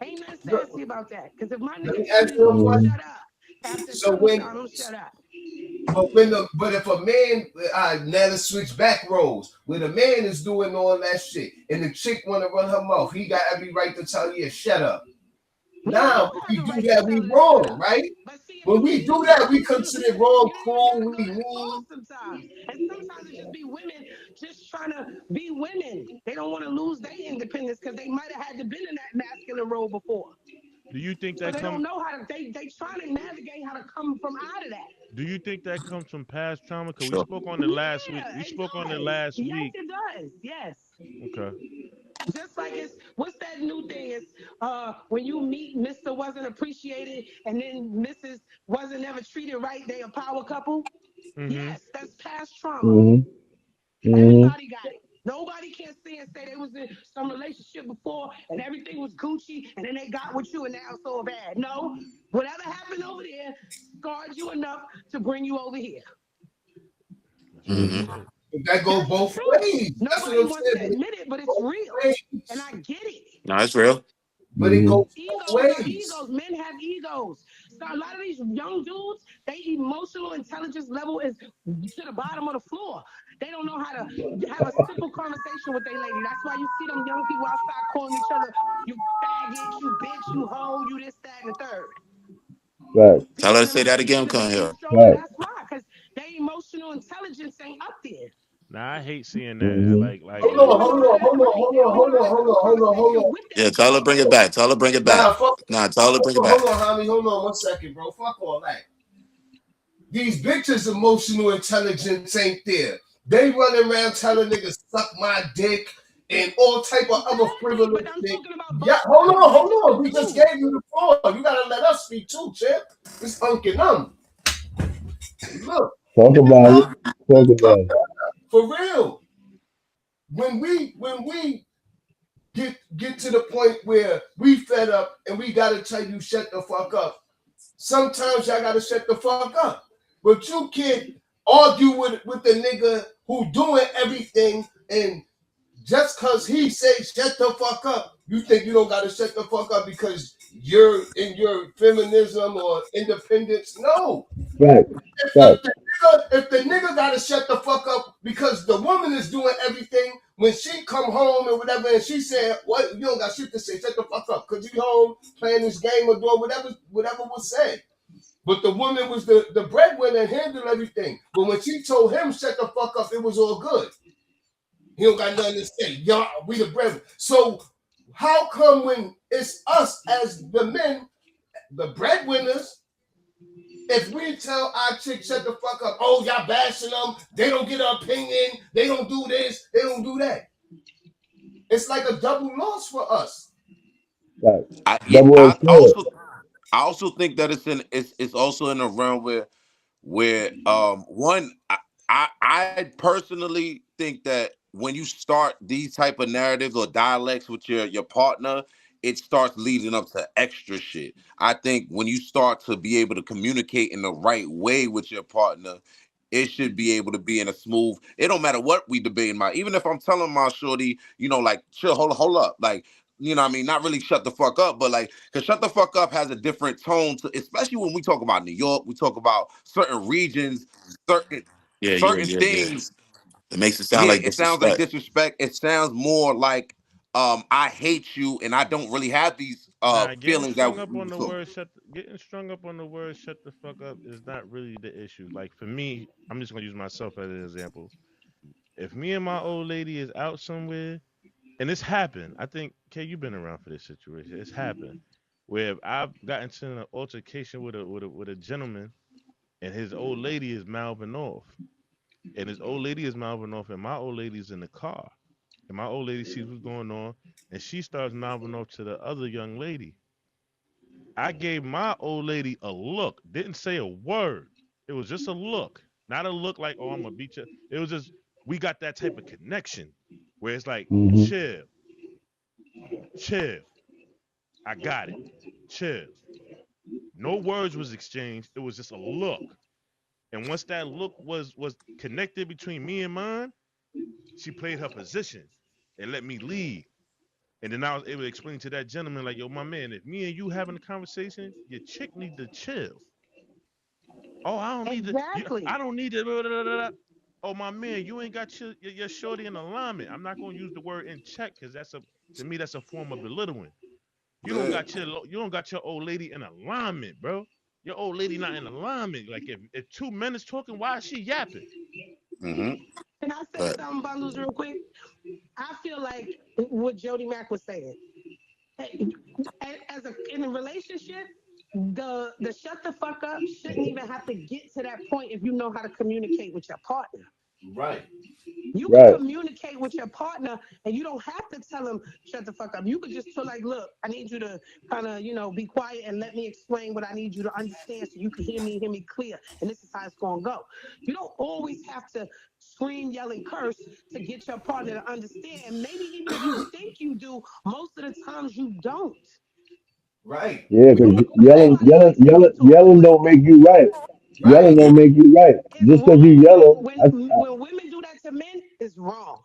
Ain't nothing Look, sassy about that. Because if my let nigga me tell ask me to you a go Hmm. shut question. up, after a So certain when, time, I'm shut up. but if a man, now let's switch back roles. When a man is doing all that shit and the chick want to run her mouth, he got every right to tell you, shut up. We do Now, when have we the do right to that, tell we her to shut wrong, up. right? But see, if When you we do mean that, it, we consider it wrong, you don't even cruel, gotta go we that far mean. sometimes. And sometimes it just be women just trying to be women. They don't want to lose their independence because they might have had to been in that masculine role before. Do you think So that they don't come? know how to they trying to navigate how to come from out of that. Do you think that comes from past trauma? Cause we Sure. spoke on it last week. Yeah, We it spoke on it does. last Yes, week. it does. Yes. Okay. Just like it's what's that new thing? It's when you meet Mr. wasn't appreciated and then Mrs. wasn't ever treated right, they a power couple. Mhm. Yes, that's past trauma. Mm-hmm. Mm-hmm. Everybody got it. Nobody can say and say they was in some relationship before and everything was Gucci and then they got with you and now it's all bad. No, whatever happened over there scarred you enough to bring you over here. That's real Mm-hmm. shit. That go That's the both truth. ways. That's what Nobody I'm wants saying. to But it admit it, but it's goes real. both And ways. I get it. No, it's real. But it Mm-hmm. goes both Egos are ways. egos. Men have egos. So a lot of these young dudes, their emotional intelligence level is to the bottom of the floor. They don't know how to have a simple conversation with their lady. That's why you see them young people outside calling each other, you faggot, you bitch, you hoe, you this, that, and the third. Right. Tell her Because to in say that again. relationship, Come they ain't here. showing Right. that's why. Because their emotional intelligence ain't up there. Now I hate seeing that. Mm-hmm. Like And Hold they on, don't like know hold how on, to hold on, right. hold They on, don't know hold how to on, have a hold on, hold on, hold conversation on. with their Yeah, tell her partner. bring it back. Tell her bring it Nah, back. fuck. Nah, tell her bring it back. Hold on, homie. Hold on 1 second, bro. Fuck all that. These bitches' emotional intelligence ain't there. They running around telling niggas suck my dick and all type of other Exactly. But frivolous I'm shit. talking about Yeah, both sides. The hold bitches on. do We just too. gave you the floor. You gotta let us speak too, champ. It's Unc and Look, Talk about it. Talk about it. for real. When we get to the point where we fed up and we gotta tell you shut the fuck up. Sometimes y'all gotta shut the fuck up. But you can't argue with the nigga who doing everything and just cause he say shut the fuck up, you think you don't gotta shut the fuck up because you're in your feminism or independence. No. Right. If, Right. if, the if the nigga gotta shut the fuck up because the woman is doing everything when she come home or whatever and she said, what you don't got shit to say, shut the fuck up. Cause you home playing this game or doing whatever was said. But the woman was the breadwinner and handled everything. But when she told him shut the fuck up, it was all good. He don't got nothing to say. Y'all, we the breadwinner. So how come when it's us as the men, the breadwinners, if we tell our chick shut the fuck up, oh y'all bashing them, they don't get an opinion, they don't do this, they don't do that. It's like a double loss for us. Right. I yeah, Double edged sword. I also think that it's also in a realm where one I personally think that when you start these type of narratives or dialects with your partner, it starts leading up to extra shit. I think when you start to be able to communicate in the right way with your partner, it should be able to be in a smooth. It don't matter what we debating about. Even if I'm telling my shorty, like, chill, hold up, like, what I mean, not really shut the fuck up, but like, because shut the fuck up has a different tone to, especially when we talk about New York, we talk about certain regions, certain Yeah, yeah, certain yeah, yeah. things. It makes it sound Yeah, like it sounds like disrespect. disrespect. It sounds more like I hate you, and I don't really have these Nah, feelings that we were talking. getting strung up on the word shut the fuck up is not really the issue. Like for me, I'm just gonna use myself as an example. If me and my old lady is out somewhere, and it's happened, I think Kay, you've been around for this situation. It's happened where I've gotten into an altercation with a gentleman, and his old lady is mouthing off, and his old lady is mouthing off, and my old lady's in the car, and my old lady sees what's going on, and she starts mouthing off to the other young lady. I gave my old lady a look, didn't say a word. It was just a look, not a look like, oh, I'm gonna beat you. It was just we got that type of connection where it's like, Mm-hmm. chill, chill. I got it. Chill. No words was exchanged. It was just a look. And once that look was connected between me and mine, she played her position and let me lead. And then I was able to explain to that gentleman, like, yo, my man, if me and you having a conversation, your chick need to chill. Oh, I don't need to. I Exactly. don't need to. Blah, blah, blah, blah. Oh, my man, you ain't got your shorty in alignment. I'm not gonna use the word in check because to me that's a form of belittling. Yeah. You don't got your old lady in alignment, bro. Your old lady not in alignment. Like if two men is talking, why is she yapping? Mm-hmm. Can I say But something, Bundles, real quick? I feel like what Jody Mack was saying. As a in a relationship, the shut the fuck up shouldn't even have to get to that point if you know how to communicate with your partner. Right. You could Right. communicate with your partner and you don't have to tell them shut the fuck up. You could just feel like, look, I need you to kind of, be quiet and let me explain what I need you to understand so you can hear me clear. And this is how it's gonna go. You don't always have to scream, yell, and curse to get your partner to understand. And maybe even if you think you do, most of the times you don't. Right. Yeah, We because don't yelling, Nobody yelling, likes to yelling, be talked yelling to. don't make you right. Yelling right. yeah, don't make you right. It's Just because you wrong yelling, when women do that to men, it's wrong.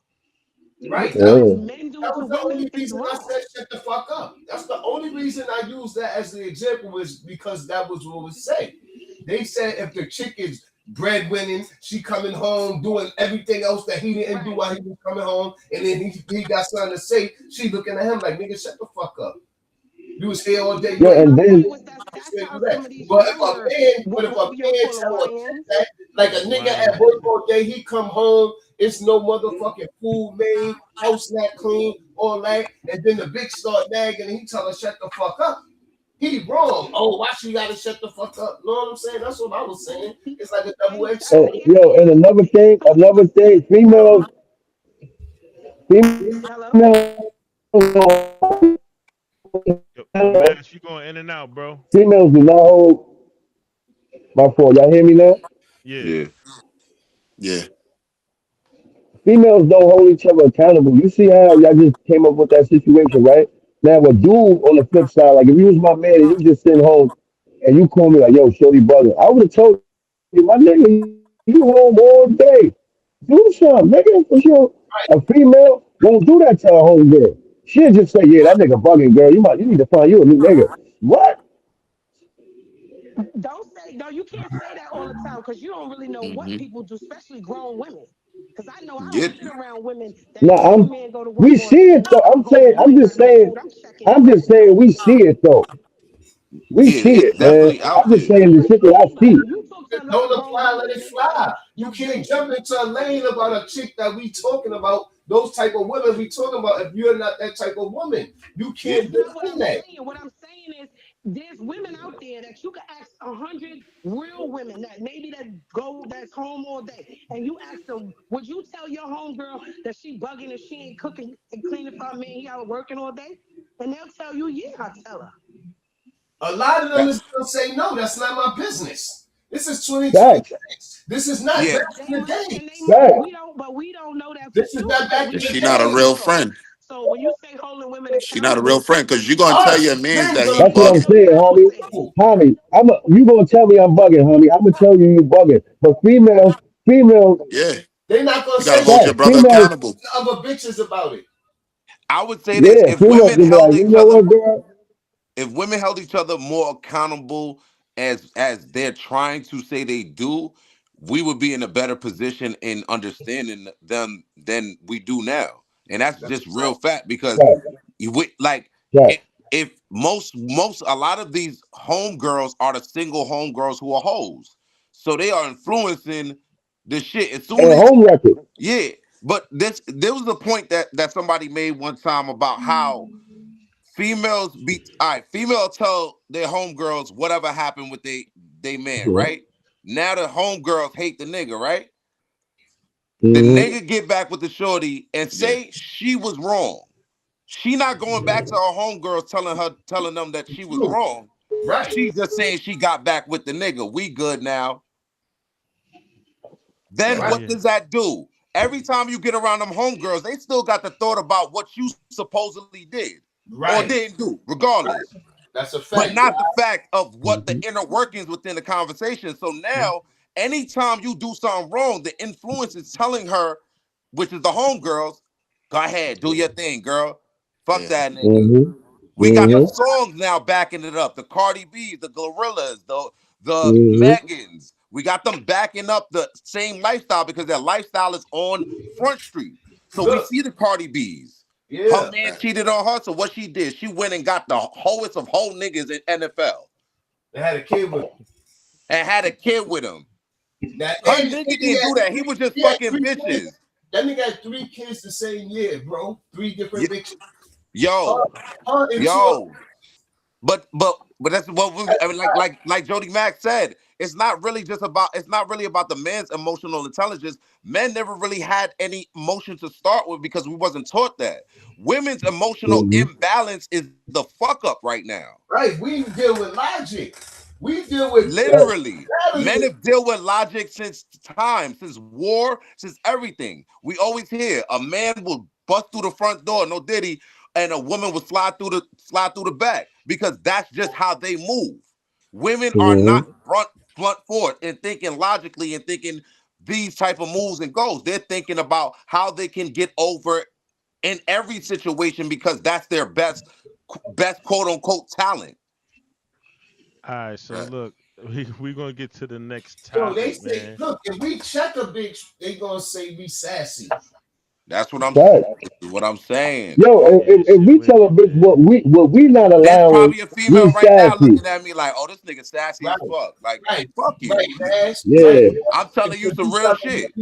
Right. When men do That it to was the women, only it's reason I wrong. said shut the fuck up. That's the only reason I used that as the example was because that was what was said. They said if the chick is breadwinning, she coming home doing everything else that he didn't do Right. while he was coming home, and then he got something to say. She looking at him like, nigga, shut the fuck up. You was here all day. Yeah, You yeah, but ain't and my then point was that's do how that. some of these But if a younger, man, but if a what you man call them, tell a chick YNs. that, like a nigga at Why? work all day, he come home, it's no motherfucking food made, house not clean, all that, and then the bitch start nagging and he tell her shut the fuck up. He wrong. Oh, why she gotta shut the fuck up? Know what I'm saying? That's what I was saying. It's like a double edged sword. yo, and another thing, Hello. females Yo, Max, you going in and out, bro. females do not hold my fault. Y'all hear me now? Yeah. Yeah. yeah, Females don't hold each other accountable. You see how y'all just came up with that situation, right? Now, a dude on the flip side, like if you was my man and you just sitting home and you call me like, yo, shorty brother, I would have told you, my nigga, you home all day. Do something, nigga, for sure. A female won't do that to her homegirl. She'll just say, yeah, that nigga bugging, girl. You need to find you a new nigga. What? Don't say no. You can't say that all the time because you don't really know what hmm people do, especially grown women. Because I know I don't Get sit around women that Now, know the man go to work we all see day and it he though. come home and you I'm ain't just got no saying, food. I'm checking in. we see it though. We yeah, see it's it, man. definitely out I'm just there. saying the Like shit that I anybody, see. you talk to another Don't grown apply, woman let and it they say fly. You your can't bitch. jump into a lane about a chick that we talking about. Those type of women we talking about. If you're not that type of woman, you Yeah. can't That's do not what I'm that. saying. What I'm saying is there's women out there that you can ask 100 real women that maybe that's home all day, and you ask them, would you tell your homegirl that she bugging if she ain't cooking and cleaning for a man he out working all day? And they'll tell you, yeah, I tell her. A lot of them That, is gonna say no. That's not my business. This is Facts, 2026. This is not yeah. back They in the might, day. and they might. facts. We don't know that for This is sure not because back we And in the just she don't not a know day. their real story. friend. So when you say holding women She not a accountable, real friend because you gonna tell your Us mans men that gonna he That's what I I'm bugging. know saying, you're not gonna homie. say it. Homie, you gonna tell me I'm bugging, homie. I'm gonna tell you bugging. But females, Yeah, They not gonna you gotta say hold your shit facts. brother Females, accountable. to other bitches about it. I would say this: yeah, females can be like, you know what, girl? if women held each other more accountable as they're trying to say they do, we would be in a better position in understanding them than we do now. And that's That's just a real fact. fact because Facts, like facts. if most a lot of these homegirls are the single homegirls who are hoes. So they are influencing the shit. As soon And as home record. yeah, but there was a point that somebody made one time about how female tell their homegirls whatever happened with they man, Mm-hmm. right? Now the homegirls hate the nigga, right? The Mm-hmm. nigga get back with the shorty and yeah, say she was wrong. She not going back to her homegirls telling them that she was True. wrong. Right. She just saying she got back with the nigga. We good now. Then Hell Right. what yeah. does that do? Every time you get around them homegirls, they still got the thought about what you supposedly did or Right. didn't do, regardless. That's a But fact. not the fact of what the Mm-hmm. inner workings within the conversation. So now, anytime you do something wrong, the influence is telling her, which is the homegirls, go ahead, do your thing, girl. Fuck yeah, that nigga. Mm-hmm. We got the Mm-hmm. songs now backing it up. The Cardi B's, the Gorillas, the Mm-hmm. Megans. We got them backing up the same lifestyle because their lifestyle is on Front Street. So we Look, see the Cardi B's. Her Yeah, man cheated on her, so what she did, she went and got the wholest of whole niggas in NFL they had a kid with him. and had a kid with him. That Her and nigga he didn't had do that. He three, was just he had fucking three kids. bitches. That nigga had 3 kids the same year, bro. 3 different Y- bitches. Her, Yo, her and two of yo. But that's what we, I mean, like Jody Mack said, it's not really about the man's emotional intelligence. Men never really had any emotion to start with because we wasn't taught that. Women's emotional Mm-hmm. imbalance is the fuck up right now. right. We deal with logic. We deal with Literally, men battery. have dealt with logic since time, since war, since everything. We always hear a man will bust through the front door, no diddy, and a woman will slide through the back because that's just how they move. Women are not Mm-hmm. blunt forward and thinking logically and thinking these type of moves and goals. They're thinking about how they can get over in every situation because that's their best quote unquote talent. All right, so Right. look, we gonna get to the next Yo, they topic, say, man. look, if we check a bitch, they gonna say we sassy. Fact. This is what I'm saying. Yo, Yeah, if shit we tell a wicked, bitch man. what we not There's allowing, probably a we female right now sassy. looking at me like, "Oh, this nigga sassy Right, as fuck." Like, right, fuck right, you. man. Right. Yeah. I'm telling you Because some we real something shit.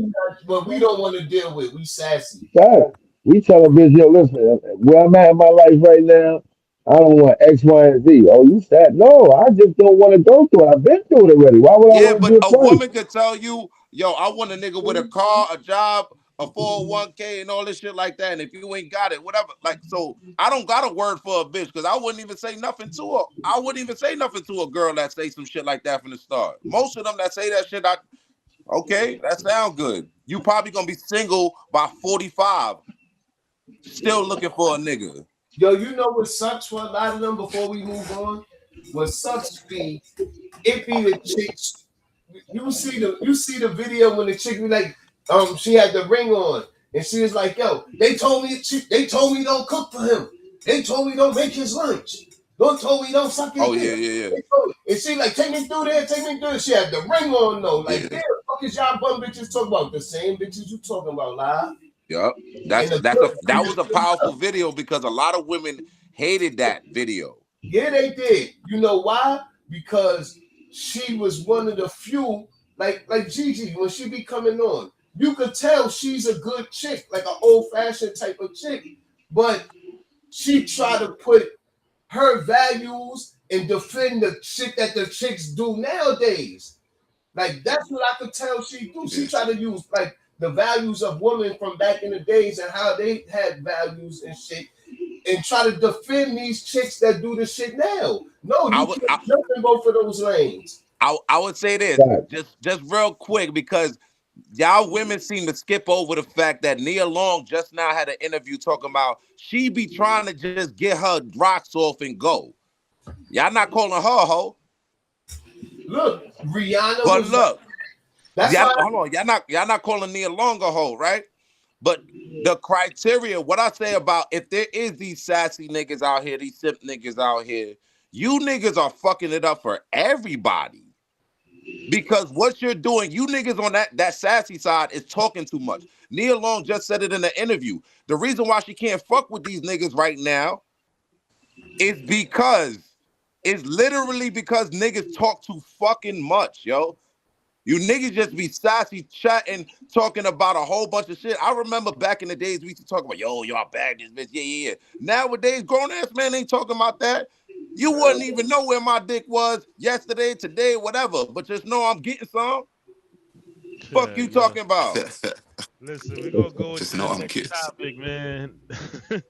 what we don't want to deal with. We sassy. Fact. We tell a bitch, yo, listen, where I'm at in my life right now, I don't want X, Y, and Z. Oh, you sad? No, I just don't want to go through it. I've been through it already. Why would I Yeah, want to but do it a twice? woman could tell you, "Yo, I want a nigga with a car, a job, a 401k, and all this shit like that." And if you ain't got it, whatever. Like, so I don't got a word for a bitch because I wouldn't even say nothing to her. I wouldn't even say nothing to a girl that say some shit like that from the start. Most of them that say that shit, okay, that sound good. You probably gonna be single by 45, still looking for a nigga. Yo, you know what sucks for a lot of them before we move on? What sucks be it be the chicks. You see the video when the chick be like, she had the ring on and she was like, yo, they told me don't cook for him. They told me don't make his lunch. Don't told me don't suck his Oh dick. yeah, yeah, And she like, take me through there, take me through there. She had the ring on though. yeah, Like, yeah. damn, fuck is y'all bum bitches talking about? The same bitches you talking about, live. Yep. And the That was a powerful video because a lot of women hated that video. yeah, they did. You know why? Because she was one of the few, like Gigi, when she be coming on, you could tell she's a good chick, like an old-fashioned type of chick. But she tried to put her values and defend the shit that the chicks do nowadays. Like that's what I could tell she do. She Yeah. tried to use like the values of women from back in the days and how they had values and shit and try to defend these chicks that do the shit now. No, I you would can't jump in both of those lanes. I would say this Fact. just real quick because y'all women seem to skip over the fact that Nia Long just now had an interview talking about she be trying to just get her rocks off and go. Y'all not calling her a hoe, Look, Rihanna but was like, look, that's y'all why. hold on, y'all not calling Nia Long a hoe, right? But the criteria, what I say about if there is these sassy niggas out here, these simp niggas out here, you niggas are fucking it up for everybody. Because what you're doing, you niggas on that sassy side is talking too much. Nia Long just said it in the interview. The reason why she can't fuck with these niggas right now is because it's literally because niggas talk too fucking much, yo. You niggas just be sassy chatting, talking about a whole bunch of shit. I remember back in the days we used to talk about, yo, I bagged this bitch. Yeah, yeah, yeah. Nowadays, grown ass man ain't talking about that. You wouldn't even know where my dick was yesterday, today, whatever. But just know I'm getting some. Fuck you Look, talking about? listen, we're gonna go Just into know the I'm next kids. topic, man. What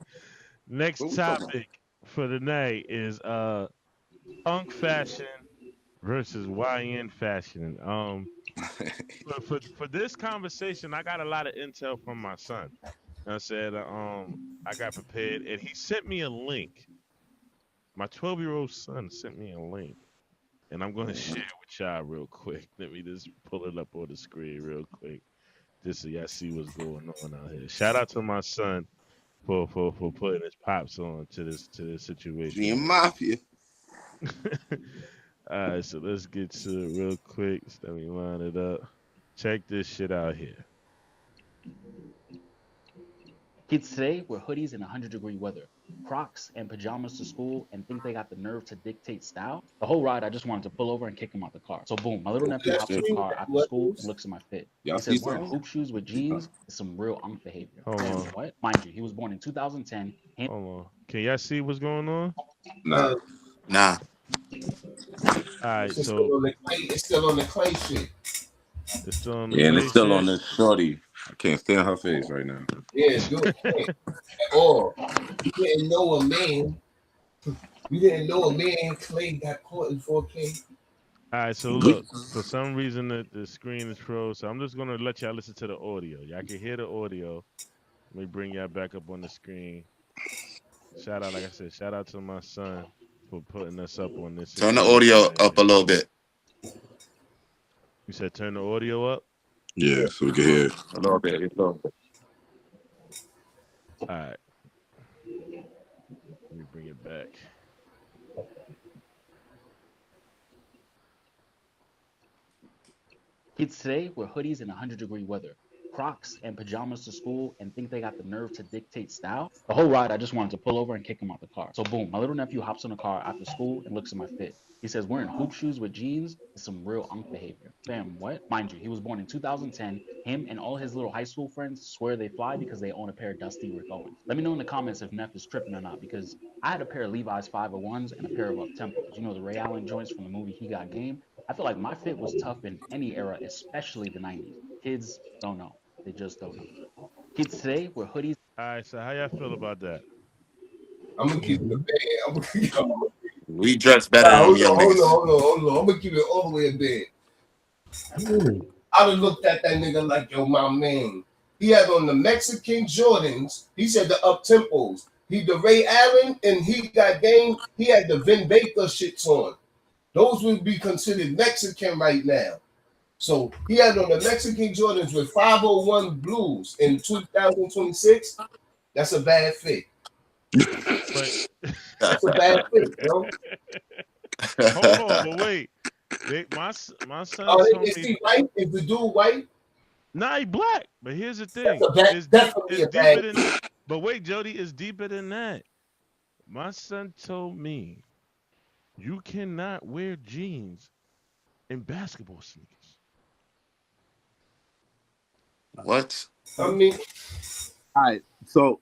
Next we talking about? topic for the night is UNK fashion versus YN fashion. For this conversation, I got a lot of intel from my son. I said, I got prepared, and he sent me a link. My 12-year-old son sent me a link, and I'm gonna share it with y'all real quick. Let me just pull it up on the screen real quick, just so y'all see what's going on out here. Shout out to my son for putting his pops on to this situation G right Mafia. here. All right, so let's get to it real quick. So let me line it up. Check this shit out here. Kids today wear hoodies in 100-degree weather, Crocs and pajamas to school, and think they got the nerve to dictate style. The whole ride, I just wanted to pull over and kick him out the car. So boom, my little Oh, nephew hops in shit. the car after school and Levels. looks at my fit. Y'all He see says wearing something? hoop shoes with jeans is some real UNK behavior. Hold Damn, on. what? Mind you, he was born in 2010. Hold on. Can y'all see what's going on? Nah. Nah. All right, It's so still on the clay. It's still on the clay shit. it's still on the Yeah, and it's clay still on shit. this shorty. I can't stand her face right now. Yeah, do it. Or you didn't know a man. You didn't know a man Clay got caught in 4K. All right, so look, for some reason the screen is froze, so I'm just gonna let y'all listen to the audio. Y'all can hear the audio. Let me bring y'all back up on the screen. Shout out, like I said, shout out to my son for putting us up on this Turn the situation audio right up a here. little bit. You said turn the audio up? Yeah, so we can hear it. A little bit. A little bit. All right. Let me bring it back. Kids today wear hoodies in 100-degree weather, Crocs and pajamas to school, and think they got the nerve to dictate style. The whole ride, I just wanted to pull over and kick him out the car. So boom, my little nephew hops in the car after school and looks at my fit. He says wearing hoop shoes with jeans is some real UNK behavior. Fam, what? Mind you, he was born in 2010. Him and all his little high school friends swear they fly because they own a pair of dusty Rick Owens. Let me know in the comments if Neff is tripping or not, because I had a pair of Levi's 501s and a pair of up tempos. You know, the Ray Allen joints from the movie He Got Game. I feel like my fit was tough in any era, especially the 90s. Kids don't know. They just don't know. Kids today wear hoodies. All right, so how y'all feel about that? I'm gonna keep it a bed. I'm gonna keep it. We dress better than them Hold on, young hold on, niggas. hold on, hold on. I'm gonna keep it all the way in bed. I would have looked at that nigga like, yo, my man. He had on the Mexican Jordans. He said the up tempos. He the Ray Allen and He Got Game. He had the Vin Baker shits on. Those would be considered Mexican right now. So he had on the Mexican Jordans with 501 blues in 2026. That's a bad fit. But That's a bad fit, bro. hold on, but wait. My son told Is me, he white? Is the dude white? nah, he black. But here's the thing. That's definitely It's a bad deeper than fit. but wait, Jody, it's deeper than that. My son told me you cannot wear jeans in basketball sneakers. What? I mean, All right, so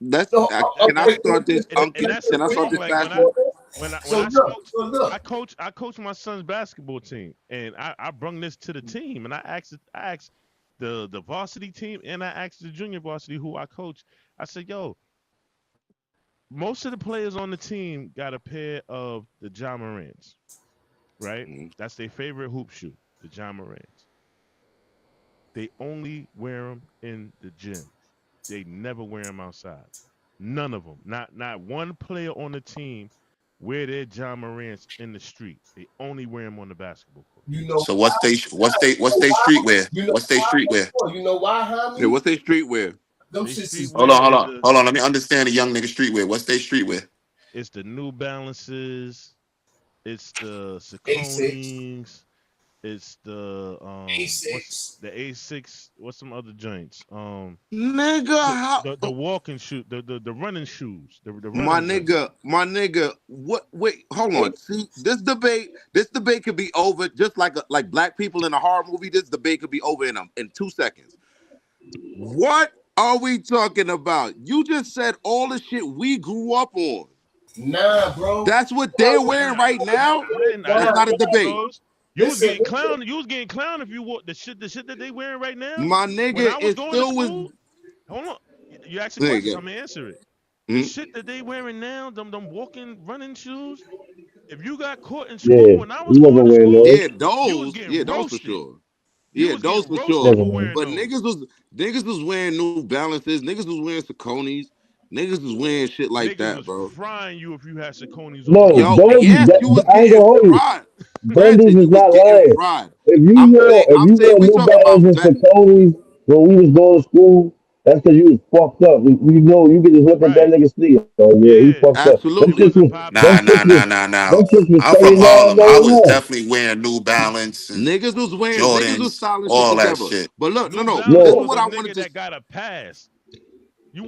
that's so, can I start this? And that's the Can I start thing. this Like fast forward? when So I look, spoke, so look. I coach my son's basketball team, and I brung this to the team, and I asked the varsity team, and I asked the junior varsity who I coach. I said, yo, most of the players on the team got a pair of the John Morants, right? Mhm. That's their favorite hoop shoe, the John Morants. They only wear them in the gym. They never wear them outside. None of them. Not one player on the team wear their John Morants in the street. They only wear them on the basketball court. You know So why? what's they streetwear? You know What's they streetwear? why? You know why, Yeah, homie? what's their streetwear? Them They shits is Hold streetwear on, hold is on, hold on. Let me understand the young nigga streetwear. What's they streetwear? it's the New Balances, it's the A6, Sauconys, it's the what's A6. the A6, what's some other joints? Nigga, how? The walking shoe, the running shoes, the My running joints. nigga, my nigga, what? Wait, hold on. See, this debate could be over just like black people in a horror movie. This debate could be over in 2 seconds. What are we talking about? You just said all the shit we grew up on. Nah, bro. That's what they're wearing Nah, right now. I That's Nah, not a didn't say debate. those. listen, listen. You was getting clown if you wore the shit that they wearing right now. My When nigga, I was it going to still was. school, hold on. You asked a question, so Nigga. I'm gonna answer it. The Mhm. shit that they wearing now, them walking running shoes. If you got caught in school Yeah, when I was he going wasn't to wearing school, those. you was Those for roasted. sure. You Yeah, was those getting for roasted sure. Never for mind. wearing But those. niggas was wearing New Balances. Niggas was wearing Sauconys. Niggas was wearing shit like Niggas that, was bro. frying you if you had Saucony's on No, though. Yo, those yes, you was I ain't getting gonna hold you. fried. Brandy's Granted, is you was not getting lying. fried. If I'm you saying wore we New talking about Balance and that. Saucony's when we was going to school, that's because you was fucked up. You know, you could just look at that Right. nigga sneaker. Oh yeah, he Yeah. fucked up. It Absolutely. wasn't popping. Nah, nah, nah, nah, nah. Them shits was I'm from Harlem. I was 39.99. definitely wearing New Balance and Niggas was Jordans, styling shit all that together. shit. But look, New no. This Balance is Yo, was what a I wanted nigga to. that got a pass. you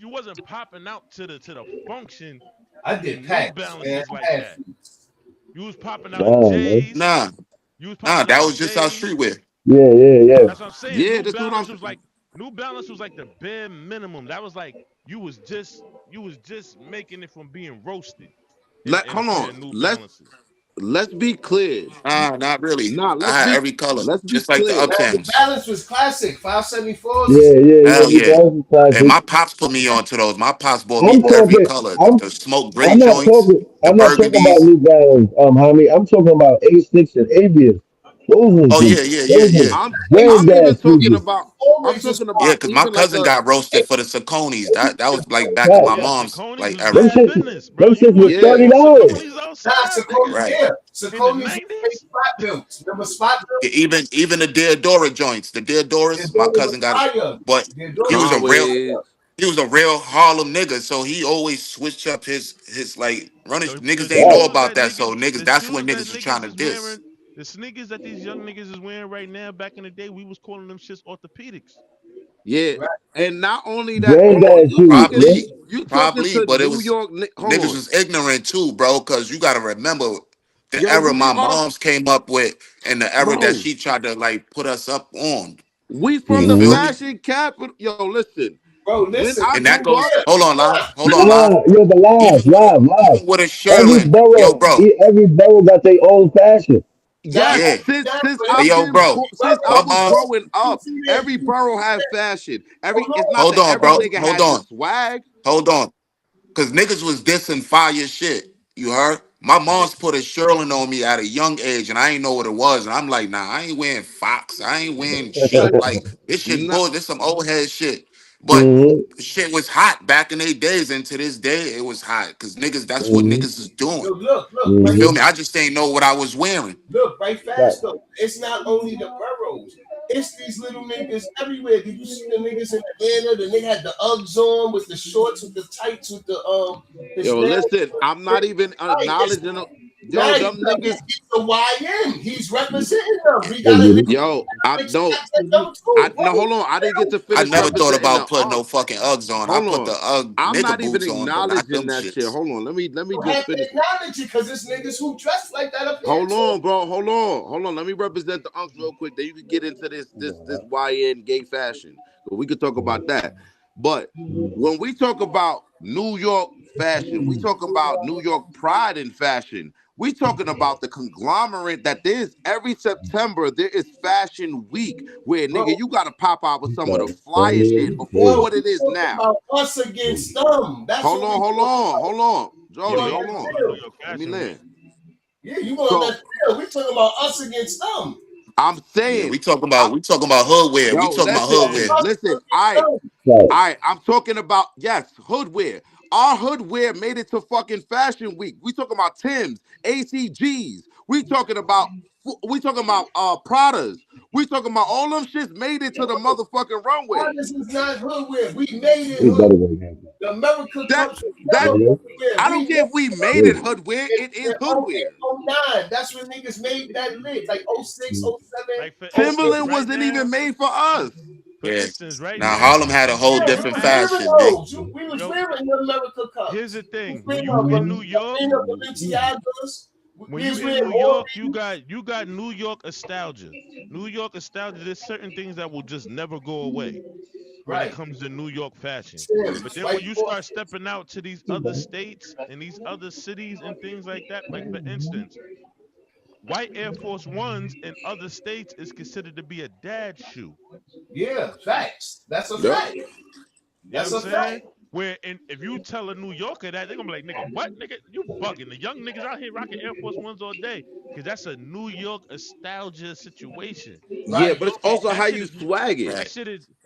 wasn't popping out to the function I did in New packs, man. Balances like I had that. fleets. You was popping out in Nah, man. J's. Nah, You was nah, popping that out in was just our J's. streetwear. Yeah, yeah, yeah. That's what I'm saying. Yeah, that's what I'm saying. New Balance was like the bare minimum. That was like you was just making it from being roasted in a Hold pair on. of New Let's Balances. let's be clear. Nah, not really. Nah, I had every color, let's be just like the clear. Man, the Uptowns. balance was classic. 574s Yeah, is yeah, yeah. Hell New yeah. Balance is And classic. my pops put me onto those. My pops bought I'm me every talking. color. I'm. The smoke break I'm not joints, talking. the I'm not talking about burgundies. New Balance. Homie. I'm talking about A6 and Avias. Those was Oh the. yeah, yeah, yeah, Those yeah. was I'm I'm even granddad talking sneakers. about I'm always a talking Yeah, about because my even like cousin a got roasted for the Sauconys. That was like back in my Facts. Yeah, mom's Saucony's like was era. Them bad shits. business, bro. Them shits was yeah. You $30. wore Saucony's nah, outside, nigga, Saucony, Right. yeah. in the Saucony's made 90s. spot builds. Remember spot Yeah, builds? even the Deodora joints, the Their Deodoras, my daughter was cousin got it. fire. But Their he daughter was was a real Conway. fire. he was a real Harlem nigga, so he always switched up his like running. The, Niggas the ain't know Facts. shoes about that that, so niggas, niggas the that's when shoes that niggas was trying niggas to is diss. wearing, the sneakers that these young niggas is wearing right now. Back in the day, we was calling them shits orthopedics. Yeah. Right. And not only that, hold on, Granddad shoes, man. you talking Probably, to but it New was York hold niggas on. was ignorant too, bro, because you gotta remember the Yo, era we my are moms came up with and the era that bro. she tried to like put us up on. We from You the feel Mm-hmm. me? fashion capital. Yo, listen. Bro, When listen, I And we that grew goes, up, here. hold on, Nah, live, hold on, live. Nah, yo, but live, live, live. Even with a Every Sherlin, yo, borough, bro, every borough got their own fashion. nah, yes, yeah, since but hey, I've yo, it's been bro, since I my was mom's, growing you up, see that every borough had fashion. hold It's on. not hold that on, every bro, nigga hold had the on, swag. hold on. Cause niggas was dissing fire shit. You heard? My mom's put a Sherlin on me at a young age, and I ain't know what it was. And I'm like, nah, I ain't wearing Fox. I ain't wearing But shit. Like this shit not, bull. This some old head shit. But Mm-hmm. shit was hot back in their days, and to this day it was hot. Cause niggas, that's what Mm-hmm. niggas is doing. Yo, look, You right, feel Mm-hmm. me? I just ain't know what I was wearing. look, right fast Facts. though. It's not only the boroughs. It's these little niggas everywhere. Did you see the niggas in Atlanta? The nigga had the Uggs on with the shorts, with the tights, with the his yo, nails. listen, I'm not even Right. It's acknowledging them. now Yo, them niggas. he's a YN. He's representing them. We Let's gotta get it. Yo, I no, respect them too. I Bro. no. Hold on, I didn't get to I finish never thought representing about the putting no fucking Uggs on. I Hold put on, the Ugg I'm nigga not even boots on, but not acknowledging them that shit. shits. Hold on, let me You just have to finish. acknowledge it because it's niggas who dress like that up here Hold too. on, bro. Hold on. Let me represent the unks real quick. Then you can get into this YN gay fashion. So we could talk about that. But when we talk about New York fashion, we talk about New York pride in fashion. We talking about the conglomerate that there's every September there is fashion week where nigga Bro, you gotta pop out with some of the Facts. Right flyest here. shit before Yeah. what we it is talking now. about us against them. That's what we talking about. Hold on. Yeah, Jody, we Going hold talking left on. about New field. York Let me Fashion Week. land. Yeah, you going So left field. We talking about us against them. I'm Yeah, saying, we talking about hoodwear. We yo, talking about listen, Yeah, hoodwear. Us listen. against them. Facts. I'm talking about yes, hoodwear. Our hoodwear made it to fucking Fashion Week. We talking about Tim's, ACGs. We talking about Pradas. We talking about all them shits made it to the motherfucking Why runway. this is not hoodwear? We made it We hood. better go against that. The America That Cup was that never Brother. hoodwear. I We don't made care if we it made Yeah. it hoodwear. in, It in is '08, hoodwear. '09. That's when niggas made that lit. Like '06, '07, like for '08. instance, Timberland right wasn't even now, made for us. for Yeah. instance, right Now now, Harlem had a whole Yeah, we different was wearing fashion. They those. We was yo, wearing the America here's Cups. the We was thing: when wearing you in New York, Arena Balenciagas. when We you was in wearing New all York, you got New York nostalgia. New York nostalgia. There's certain things that will just never go away when it right. comes to New York fashion. But Tim's, then when White you Force. start stepping out to these other states and these other cities and things like that, like for instance, white Air Force Ones in other states is considered to be a dad shoe. Yeah, facts. That's a Yep. fact. You know what That's I'm a saying? fact. Where and if you tell a New Yorker that, they're gonna be like, nigga, what? Nigga, you bugging. The young niggas out here rocking Air Force Ones all day. Cause that's a New York nostalgia situation. Yeah, Right. but it's also That how shit you is swag it. right.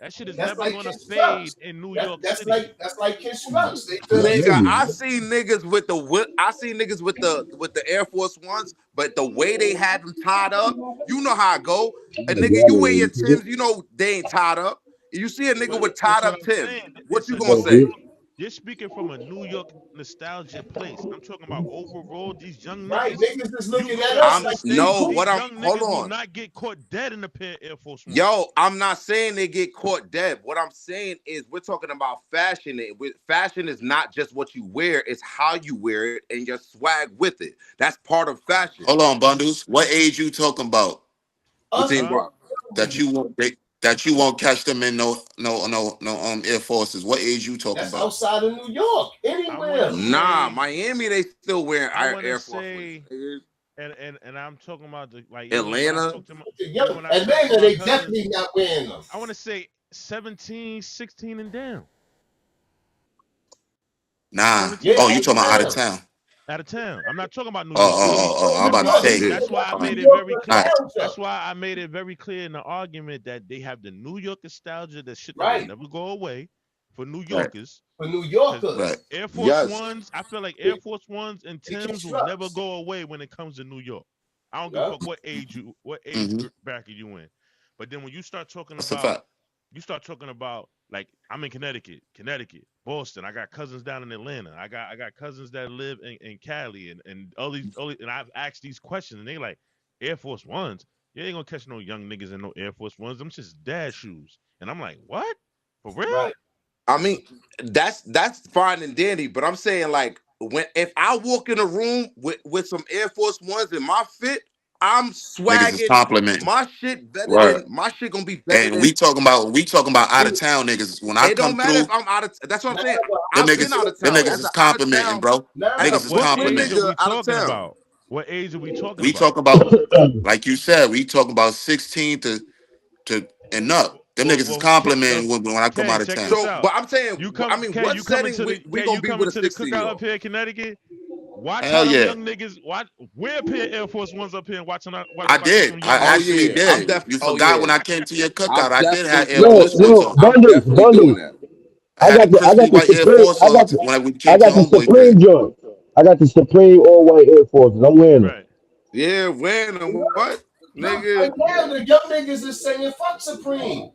that shit is That's never like gonna fade constructs. in New York That's City. like constructs. They feel Yeah, the Nigga, same. I man. seen niggas with I seen niggas with the Air Force Ones, but the way they had them tied up, you know how I go. A nigga, you wear your Tims, you know they ain't tied up. You see a nigga But with that's tied what up I'm Tims, saying. what you It's a gonna New say? York. you're speaking from a New York nostalgia place. I'm talking about overall these young Right, niggas. niggas is You looking go at to us other like we states, No, cool. what these I'm young hold niggas will on. not get caught dead in a pair of Air Force Ones. Yo, I'm not saying they get caught dead. What I'm saying is we're talking about fashion. Fashion is not just what you wear, it's how you wear it and your swag with it. That's part of fashion. Hold on, bundles. What age you talking about What you Us mean, Huh? bro? that you won't that you won't catch them in no Air Forces? What age you talking that's about? outside of New York. I want to Anywhere. Nah, say, Miami, they still wearing I want to Air Force Ones. say, and I'm talking about the like even like when I Atlanta. talk to my even Young when I talk to Atlanta, my they cousins, definitely not wearing them. I want to say 17, 16 and down. Nah. 17, Yeah, Oh, you out of 16 talking and about out of down. town. town? Out of town. I'm not talking about New Oh, York. oh, Yeah, oh, oh. I'm New about to York, That's say. New All that's York, why I right. made New it York very clear. All That's nostalgia. why I made it very clear in the argument that they have the New York nostalgia, that shit that will Right. never go away for New right. Yorkers. For New Because Right. Yorkers. Air Force Yes. Ones, I feel like Air It, Force Ones and it Tims will never constructs. go away when it comes to New York. I don't give a Yeah. fuck what age Mm-hmm. bracket you in. But then when you start talking That's a about fact. like I'm in Connecticut, Boston. I got cousins down in Atlanta. I got cousins that live in Cali and all these and I've asked these questions and they like Air Force Ones. You ain't gonna catch no young niggas in no Air Force Ones. Them just dad shoes. And I'm like, what? For real? Right. I mean, that's fine and dandy, but I'm saying like when if I walk in a room with some Air Force Ones in my fit, I'm Niggas is swagging complimenting. my shit better Right. than my shit gonna be better And than we talking about out of any. town niggas. When I It come don't matter through, if I'm out of. That's what I'm Nah, saying. them I've been niggas, out of them town niggas as is an out of complimenting, town, bro. as a Niggas What is what Brooklyn age are complimenting. nigga we out of talking town. about? What age are we talking We about? talk about, like you said, we talk about 16 to and up. Them Well, niggas is well, complimenting when I come K, out of check town. this So, out. but I'm saying, I mean, what You coming setting to the we K, gonna you be with coming a to the 16 cookout year up old? here in Connecticut? Watch Hell how them yeah. young niggas watch wear a pair of Air Force Ones up here and I watch did. some I young Oh niggas. actually yeah, I'm did. def. You Oh forgot yeah, when I came to your cookout. I'm I did have definitely Air Yo, doing Force that. Ones yo, on. I'm bundles, definitely bundles. doing that. I had a I crispy got the white Air Supreme. Force on when we I came to got your the homeboy crib. Supreme joint. I got the Supreme all white Air Forces. I'm wearing them. Right. Yeah, when and what, Look, nigga? right now the young niggas is saying fuck Supreme.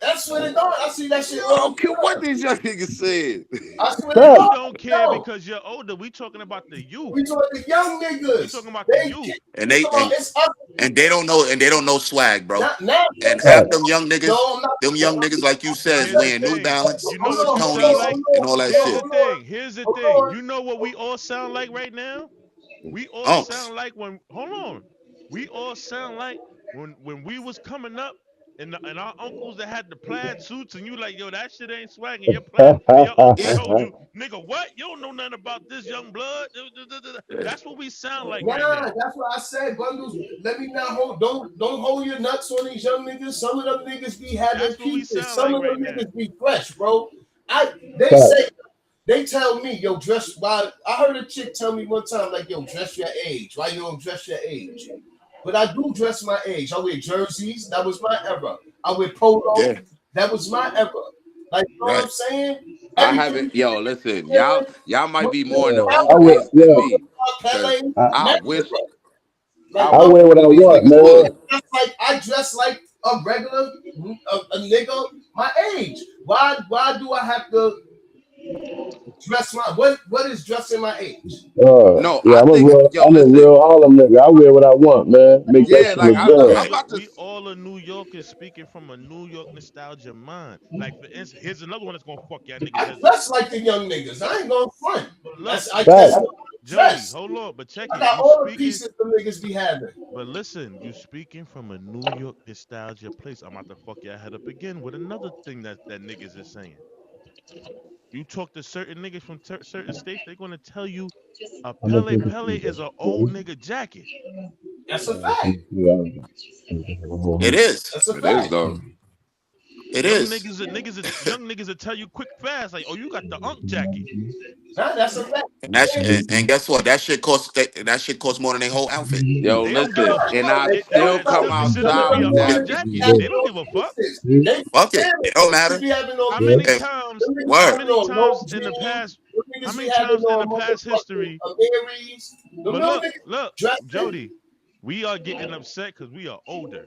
That's where they going. I see that shit I all don't the care what time. these young niggas said. I swear to You Facts. God, don't care yo, because you're older. We talking about the youth. we talking the young We niggas. talking about the They youth. And we they talking about it's us. and they don't know swag, bro. Not now. And half Facts. them young niggas, No, I'm not. them young niggas, like you But said, is here's the wearing New thing. Balance, You know Hold what on, you hold sound Tonys, on, like? hold and on, all that Here's shit. the hold on, thing. Here's the hold thing. on. You know what we all sound like right now? We all Unks. sound like when hold on. We all sound like when we was coming up and our uncles that had the plaid suits and you like, yo, that shit ain't swag and your plaid and your uncle Yeah, told you, nigga, what? You don't know nothing about this young blood. That's what we sound like right Nah, now. that's what I said, bundles. Let me not hold. Don't hold your nuts on these young niggas. Some of them niggas be having That's what we pieces. sound Some like of them right now. niggas be fresh, bro. They Facts. say they tell me, yo, dress. Why? I heard a chick tell me one time, like, yo, dress your age. Why you don't dress your age? But I do dress my age. I wear jerseys. That was my era. I wear polo. Yeah, That was my era. Like, you know what right. I'm saying? I Everything haven't. you Yo, listen, wearing, y'all might what be you more in the I older wear, days than yeah. me, cause Calais, I, I wish immaculate. I Like, I my wish wear what one I of these want, niggas man. would. I dress like a regular a nigga my age. Why do I have to dress my what is dressing my age? No, Yeah, I think. Yo, I'm a listen. real Harlem nigga. I wear what I want, man. But Make we that Yeah, shit like look all good. I'm about to. we all are New Yorkers speaking from a New York nostalgia mind. Like for instance, here's another one that's gonna fuck y'all niggas I heads up. dress like the young niggas. I ain't going front. Look, I Facts. guess Jody, Jody, dress. hold on, but check I it. got You all the speaking, pieces the niggas be having. but listen, you speaking from a New York nostalgia place. I'm about to fuck your head up again with another thing that niggas is saying. You talk to certain niggas from certain states, they're gonna tell you a I'm gonna Pele take this Pele shit, is an old nigga jacket. That's a fact. It is. That's a It is fact. though. It is. Young niggas will tell you quick fast, like, oh, you got the UNK jacket. Nah, that's a fact. And guess what? That shit costs more than their whole outfit. Yo, They don't give a listen, fuck. and I No, still it come still considered Some to of outside be them a with UNK that. niggas be jacket. having They don't on give a fuck. pieces. They Fuck it. damn It don't niggas matter. be having on How many pieces. times? Them niggas be How Word. having many on low times in the jeans. past? Them How niggas be many having times in the on past motherfucking history? Marys. Them But little look, niggas look, dressing. Jody, we are getting upset because we are older.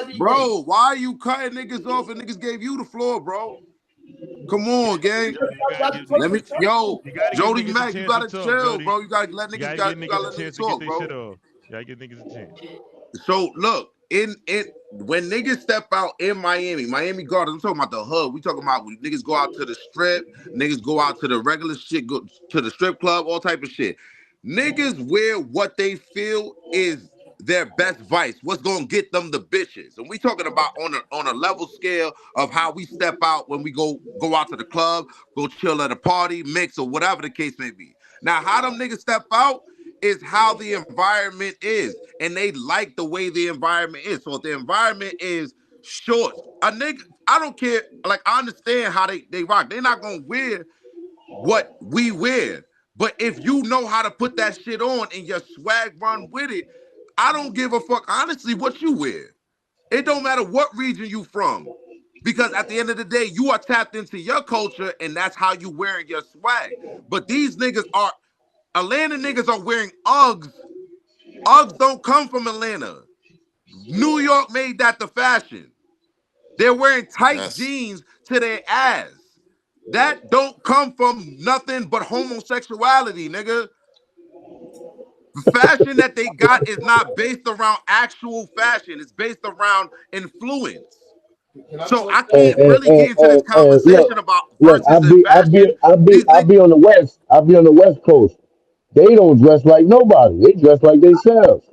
Bro, why are you cutting niggas off and niggas gave you the floor, bro? Come on, gang. Jody, you gotta Got give Let niggas. me, yo, You gotta give Jody niggas a Mack, you chance to gotta talk, chill, Jody. bro. You gotta let You niggas gotta give you gotta niggas a let chance niggas to get talk, their bro. shit off. You gotta give niggas a chance. So look, in when niggas step out in Miami Gardens, I'm talking about the hood. We talking about when niggas go out to the strip, niggas go out to the regular shit, go to the strip club, all type of shit. Niggas wear what they feel is their best vice. What's gonna get them the bitches? And we talking about on a level scale of how we step out when we go out to the club, go chill at a party, mix or whatever the case may be. Now, how them niggas step out is how the environment is, and they like the way the environment is. So if the environment is shorts, a nigga, I don't care. Like I understand how they rock. They're not gonna wear what we wear. But if you know how to put that shit on and your swag run with it, I don't give a fuck honestly what you wear. It don't matter what region you from. Because at the end of the day, you are tapped into your culture and that's how you wearing your swag. But these niggas are Atlanta niggas are wearing Uggs. Uggs don't come from Atlanta. New York made that the fashion. They're wearing tight Yes. jeans to their ass. That don't come from nothing but homosexuality, nigga. The fashion that they got is not based around actual fashion. It's based around influence. Can I So talk? I And can't really get into this look, conversation about look, verses and fashion. These I niggas, be on the west. I be on the west coast. They don't dress like nobody. They dress like themselves.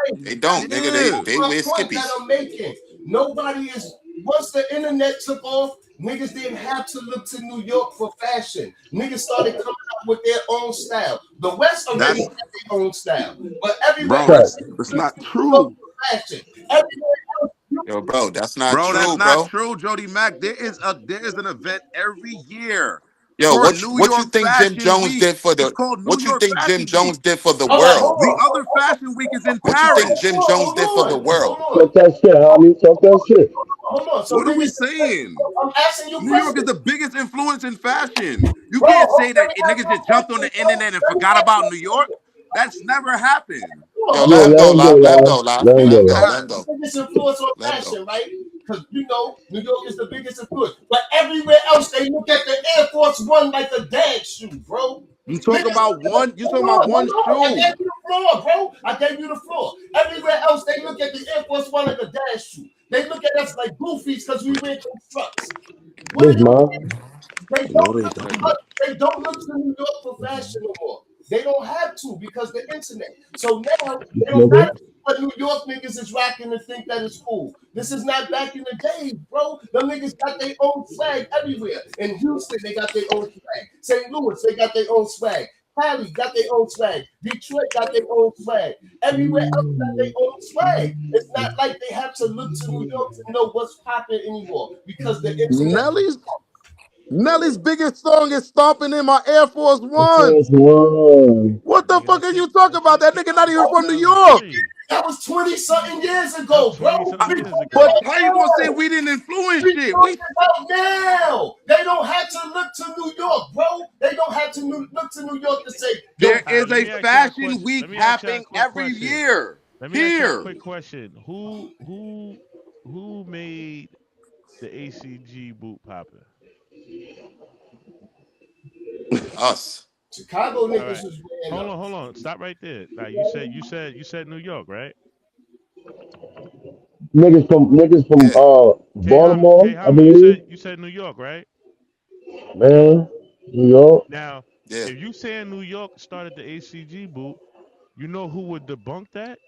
Right. They That's don't, nigga. yeah. They my wear point that skippies. I'm making. Nobody is. Once the internet took off, niggas didn't have to look to New York for fashion. Niggas started coming up with their own style. The West already That's had their own style, but everywhere bro, else, Correct. that's look not to New York true. for fashion. Everywhere else, you Yo, bro, that's not Bro, that's true, not bro. true, Jody Mack. There is an event every year Yo, for New what you York think Jim Fashion Jones Week. did for It's the called New what you York think Jim Fashion Week. Jones did for the all right, hold world? The on, other fashion week is in What you think Jim Paris. Jones did for the world? hold Talk on. that shit, homie. Talk that shit. Hold on. So What are we niggas, saying? I'm asking you New York is questions. the biggest influence in fashion. You Bro, can't say let that me ask niggas you a just jumped on question, the bro. internet and Let me forgot ask you about a New York. question. That's never happened. Yo, Hold Yeah, let on. him go, let him go, Lop. Let him Lyle. go, Lop. Let him Let go, him go. Lyle. Let him go. Biggest influence on Let him go. fashion, right? Because New York is the biggest influence. But everywhere else, they look at the Air Force One like a dad shoe, bro. You talk Niggas about look at the one. You talking hold about on, hold one on. I gave shoe. you the floor, bro. I gave you the floor. Everywhere else, they look at the Air Force One like a dad shoe. They look at us like goofies because we wear constructs. What This are you? man. They No, don't they look don't. they don't look to New York for fashion no more. They don't have to because the internet. So now they don't Nigga. matter what New York niggas is rocking and think that it's cool. This is not back in the day, bro. Them niggas got their own swag everywhere. In Houston, they got their own swag. St. Louis, they got their own swag. Cali got their own swag. Detroit got their own swag. Everywhere else got their own swag. It's not like they have to look to New York to know what's popping anymore because the internet. Nelly's biggest song is "Stomping in My Air Force One." First one. What the Nigga, fuck that are shit you talking that about? shit That nigga not even that's from New York. 2003. That was 20 something years That was ago, bro. 20 something We years talking ago. But how you about gonna say now. we didn't influence We shit? talking about now. They don't have to look to New York, bro. They don't have to look to New York to say, yo, There All right, is let a me ask y'all a fashion question. Let week me ask y'all a happening quick every question. year Let me ask y'all a here. quick question. Who made the ACG boot poppin'? Us. Chicago All niggas right. is wearing them. Hold on. Stop right there. Now you said New York, right? Niggas from Yeah. Baltimore, K I Hama, believe. you said New York, right? Man, New York. Now, Yeah. if you saying New York started the ACG boot, you know who would debunk that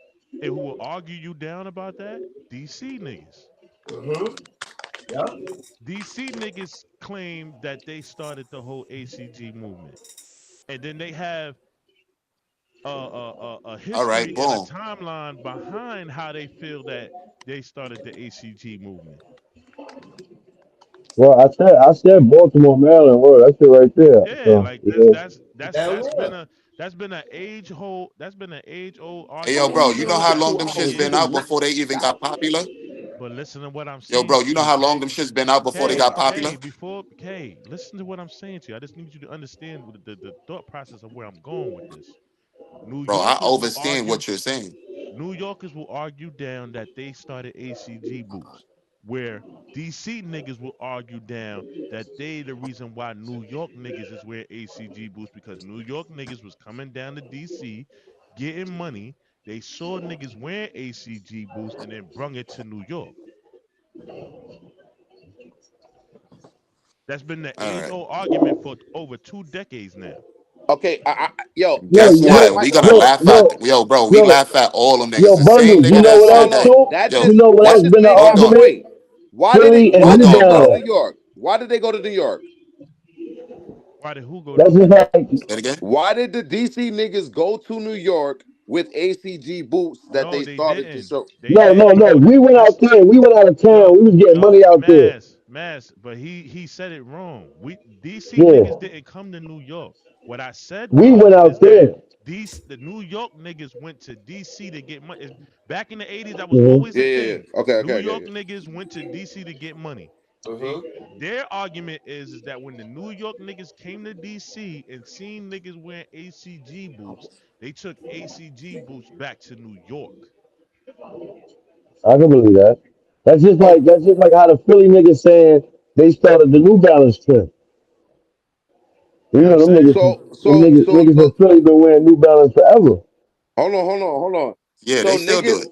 and who will argue you down about that? DC niggas. Mm-hmm. Yeah. DC niggas claim that they started the whole ACG movement. And then they have a All right. history and a Boom. timeline behind how they feel that they started the ACG movement. Well, I said Baltimore, Maryland. Word, that's it right there. Yeah, So like yeah. Down there. that's been an age old Hey, yo, I'm argument bro, gonna give for you you know a how over long 2 them 20 shits hours. been years. out Niggas before they even got popular? But listen to what I'm Yo, saying bro, to you know you, how long K. them shits been out before they got popular? Listen to what I'm saying to you. I just need you to understand the thought process of where I'm going with this. New Bro, I Yorkers will understand argue what you're saying. New Yorkers will argue down that they started ACG boots. where DC niggas will argue down that they the reason why New York niggas is wearing ACG boots because New York niggas was coming down to DC getting money. They saw niggas wearing ACG boots and then brung it to New York. That's been the All age right. old argument for over 2 decades now. Okay, yo, Yo, Guess why, what? yo, why, We gonna why, yo, laugh at yo, yo, bro. We yo, laugh at all them yo, niggas. The same bundles. You nigga know that what hold said else that. on. too? That Yo, You just know what that else what? just been an made me Hold on. argument? wait. Why did Philly and why New did they go to Balance. New York? Why did they go to New York? Why did who go to That's New just York? like Say it again. Why did the DC niggas go to New York with ACG boots that No, they they started to didn't. show? They no, no, didn't. no. We went out Listen, there. We went out of town. yo, We was getting money out there. Mass, but he said it wrong. We DC Yeah, niggas didn't come to New York. What I said we went was out is that there. these the New York niggas went to DC to get money. Back in the 80s, that was Hmm. always Yeah, a yeah, yeah. thing. Okay, New okay, okay, York okay. niggas went to DC to get money. Uh-huh. They their argument is that when the New York niggas came to DC and seen niggas wearing ACG boots, they took ACG boots back to New York. I can believe that. Oh, That's just like how the Philly niggas saying they started the New Balance trend. You You know what know I'm saying? niggas in so Philly been wearing New Balance forever. hold on. Yeah, they So still do it.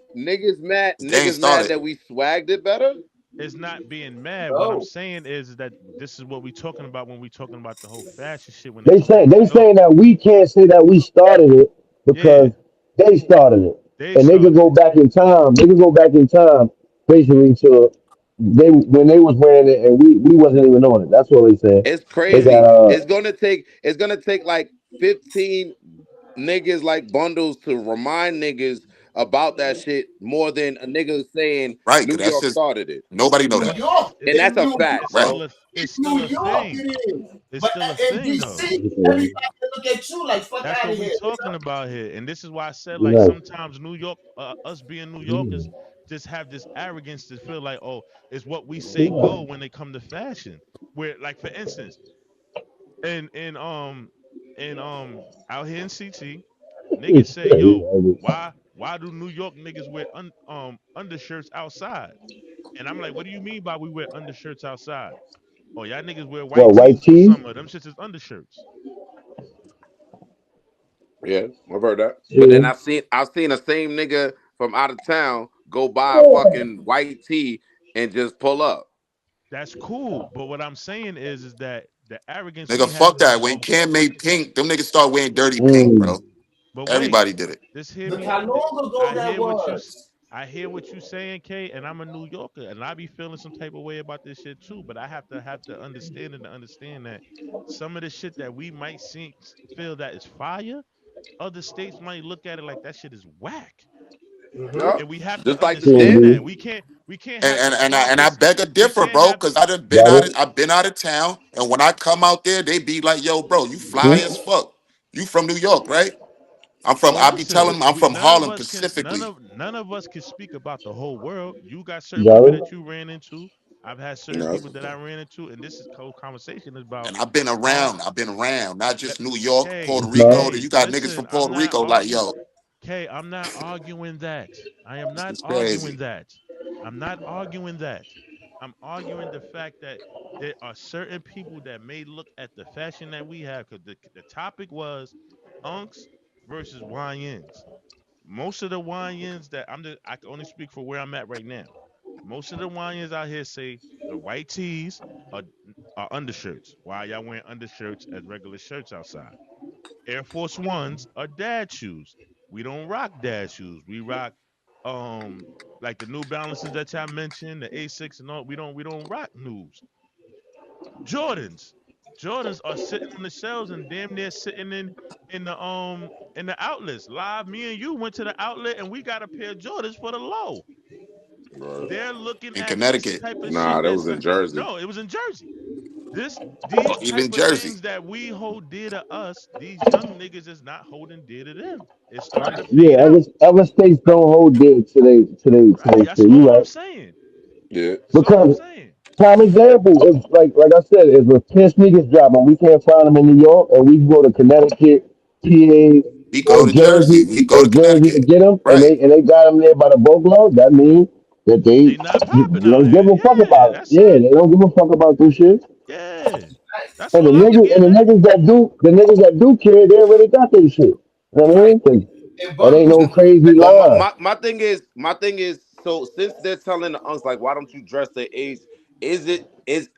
They ain't niggas mad started. that we swagged it better. It's not being mad. What I'm No. saying is that this is what we talking about when we talking about the whole fashion shit when it They come to say New they York. saying that we can't say that we started it Yeah, because they started it, they and they could started go it. back in time. They could go back in time, basically to they when they was wearing it, and we wasn't even on it. That's what they said. It's They got crazy. It's gonna take like 15 niggas like bundles to remind niggas about that shit more than a nigga saying Right, New cause that's York just started it. nobody know New that. But York. And it's It's that's a New fact, it's Right. bro. still a It's it's still New a York. thing. It is. It's But still a in thing though. DC, everybody look at you like fuck That's out what of we here. talking about here, and this is why I said like right. sometimes New York, us being New Yorkers, just have this arrogance to feel like oh, it's what we say go when they come to fashion. Where like for instance, in in um out here in CT, niggas It's say, yo, crazy. why do New York niggas wear undershirts outside? And I'm like, what do you mean by we wear undershirts outside? Oh, y'all niggas wear white What tees white in the tees? summer. Them shits is undershirts. Yeah, I've heard that. But then Yeah. I've seen the same nigga from out of town go buy a fucking white tee and just pull up. That's cool. But what I'm saying is that the arrogance we Nigga, have fuck is that. that When Cam made pink, them niggas start wearing dirty pink, Mm. bro. but wait, Everybody did it. just hear Look me how out. long ago I that hear what you was. I hear what you saying, Kay, and I'm a New Yorker, and I be feeling some type of way about this shit too. But I have to understand and to understand that some of the shit that we might see feel that is fire, other states might look at it like that shit is whack, Yeah. Mm-hmm. and we have to Just like the understand dip. that Mhm. we can't And have and the and I, and I sparkles. beg a We differ, can't bro, have because I done been Got out of it? I've been out of town, and when I come out there, they be like, "Yo, bro, you fly as Mhm. fuck. You from New York, right? I'm from. Well, I be listen, telling them I'm we from none of Harlem us can specifically, none of us can speak about the whole world. You got certain Got people it? that you ran into. I've had certain No. people that I ran into, and this is whole conversation is about and I've been um around. I've been around, not let, just New York, K Puerto Okay. Rico. K You got niggas listen, from I'm Puerto not Rico, like, arguing yo, K, I'm not arguing that. I am not it's arguing crazy. that. I'm not arguing that. I'm arguing the fact that there are certain people that may look at the fashion that we have because the topic was unks versus YNs. Most of the YNs that I can only speak for where I'm at right now. Most of the YNs out here say the white tees are, are undershirts. Why y'all wearing undershirts as regular shirts outside? Air Force Ones are dad shoes. We don't rock dad shoes. We rock um like the New Balances that y'all mentioned, the A6 and all. We don't rock news. Jordans. Jordans are sitting on the shelves and damn near sitting in the outlets. Live, me and you went to the outlet and we got a pair of Jordans for the low. Right. They're looking In at this Connecticut, type of shit Nah, that that's was in not Jersey. no, it was in Jersey. These even type of Jersey. things that we hold dear to us, these young niggas is not holding dear to them. It's starting to Right. fade Yeah, out. other states don't hold dead to Right. they That's shit. You all I'm right. saying. Yeah. That's all I'm Because saying. prime example is like I said, if a 10 sneakers drop and we can't find them in New York and we can go to Connecticut, PA, We go to Jersey. We go or to Jersey to Connecticut. get them, and Right. they got them there by the boatload. That means that They they not popping out don't give here. a fuck Yeah, about. that's Yeah, it. they don't give a fuck about this shit. Yeah, that's And the all I was niggas and getting the at. niggas that do the niggas that do care, they already got their shit. You know what I Right. mean? 'Cause In that ain't bundles. no crazy But lie. my thing is, so since they're telling the unks like, why don't you dress their age?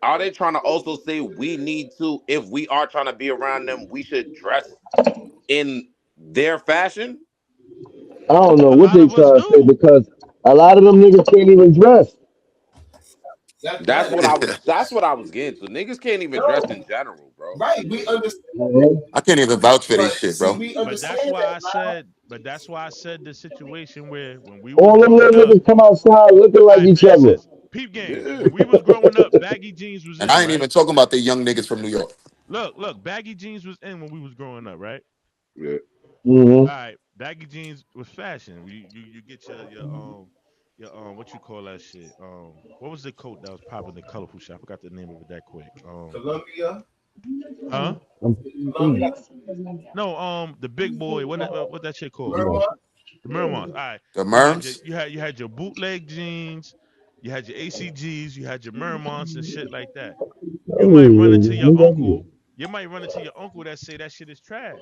Are they trying to also say we need to, if we are trying to be around them, we should dress in their fashion? I don't know A what lot they of us trying to say do. because a lot of them niggas can't even dress. That's That's right. what I was. That's what I was getting to. Niggas can't even dress No, in general, bro. right. We understand, Mhm. I can't even vouch for this but shit, see, bro. we But that's understand why that I now. said. But that's why I said the situation where when we was All them growing little up. niggas come outside looking All like right, each for other. instance, peep game. Yeah. When we was growing up, baggy jeans was And in, I ain't right? even talking about the young niggas from New York. Look, baggy jeans was in when we was growing up, right? Yeah. All Hmm. right, baggy jeans was fashion. You get your what you call that shit? What was the coat that was popping in the colorful shop? I forgot the name of it that quick. Columbia, Huh? Columbia, No, the big boy. What that shit called? Burma. The Miramars. All right. The You Merms, had your bootleg jeans, you had your ACGs, you had your Miramars and shit like that. You might run into your uncle. You might run into your uncle that say that shit is trash.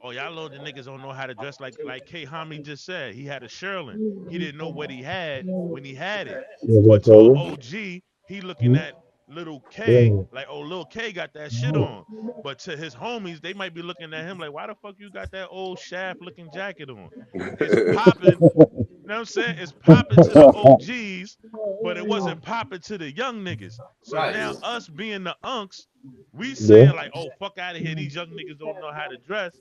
Oh, y'all little the niggas don't know how to dress like K. Hami just said. He had a Sherlin. He didn't know what he had when he had it. But to an OG, he looking at little K like, oh, little K got that shit on. But to his homies, they might be looking at him like, why the fuck you got that old shaft looking jacket on? It's popping, you know what I'm saying? It's popping to the OGs, but it wasn't popping to the young niggas. So Right. now us being the unks, we Yeah. saying like, oh, fuck out of here. These young niggas don't know how to dress.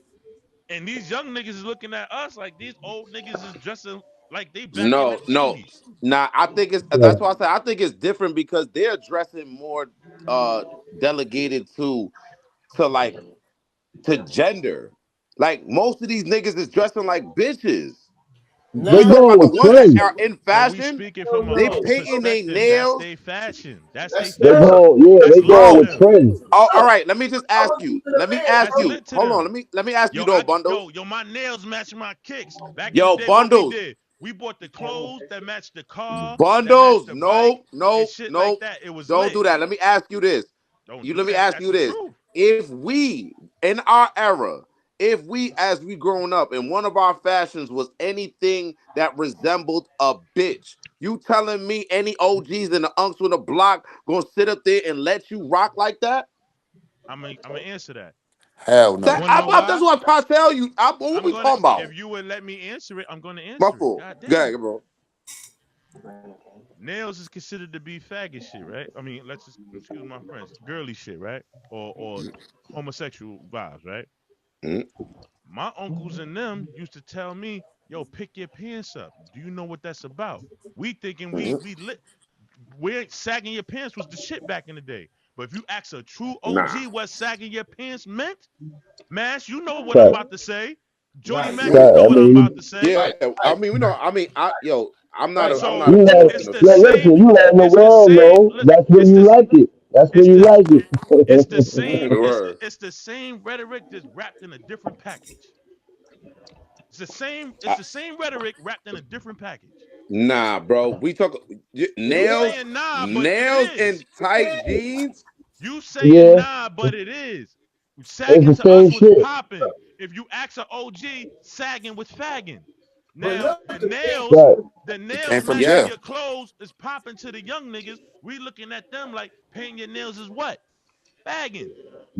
And these young niggas is looking at us like these old niggas is dressing like they back in the No, no. 80s. Nah, I think it's Yeah. that's why I say I think it's different because they're dressing more delegated to like to gender. Like most of these niggas is dressing like bitches. We They Now, talking going about the with ones that trends. are in But we fashion. speaking no, from an They no. Unc painting their perspective. That's nails. they fashion. That's they That's They still. fashion. going, yeah, That's they lit going to Oh, with them. trends. all right. Let me just I'm ask gonna you. keep it a Let me band, ask That's bro. you. lit to Hold on. them. Let me ask you Yo, though, bundles. my nails match my kicks. Back in the Yo, day, what we bundles. did, we bought the clothes that matched the car, that matched Bundles. the bike, No, and no, shit like no. that. It was Don't lit. do that. Let me ask you this. Don't You do let me that. ask That's you the this. truth. If we in our era, if we as we growing up and one of our fashions was anything that resembled a bitch, you telling me any OGs and the unks with a block gonna sit up there and let you rock like that? I'm gonna answer that. hell You no. wanna know That's why? what I'm trying to tell you. What I'm we gonna. talking about? If you would let me answer it, I'm gonna My answer it. fault. God Go damn. ahead, bro. Nails is considered to be faggot shit, right? I mean, let's just excuse my friends, girly shit, right? Or homosexual vibes, right? Mhm. My uncles and them used to tell me, "Yo, pick your pants up. Do you know what that's about?" We thinking Mhm. we lit. Where sagging your pants was the shit back in the day. But if you ask a true Nah. OG what sagging your pants meant, Mash, you know what I'm Fact. about to say. Jody Right. Mack, You you Fact. know I what I'm about mean, to say. Yeah, right. I Right. mean, yo, Right. I'm So not you let, offending it's or the yo, saying same. listen, you letting the It's the world same. know that's where It's you this. like it. That's where It's you this. like it. It's the same. Word. It's the same rhetoric just wrapped in a different package. It's the same. It's I, the same rhetoric wrapped in a different package. nah, bro. We talk You nails, saying nah, but it nails is. and tight jeans. You saying Yeah, nah, but it is. it's Sagging the to us same was shit. popping. If you ask an OG, sagging was fagging. But Now look, the thing. Right. the It came nails from matching Yes, jail. your clothes is popping to the young niggas. We looking at them like painting your nails is what? Fagging.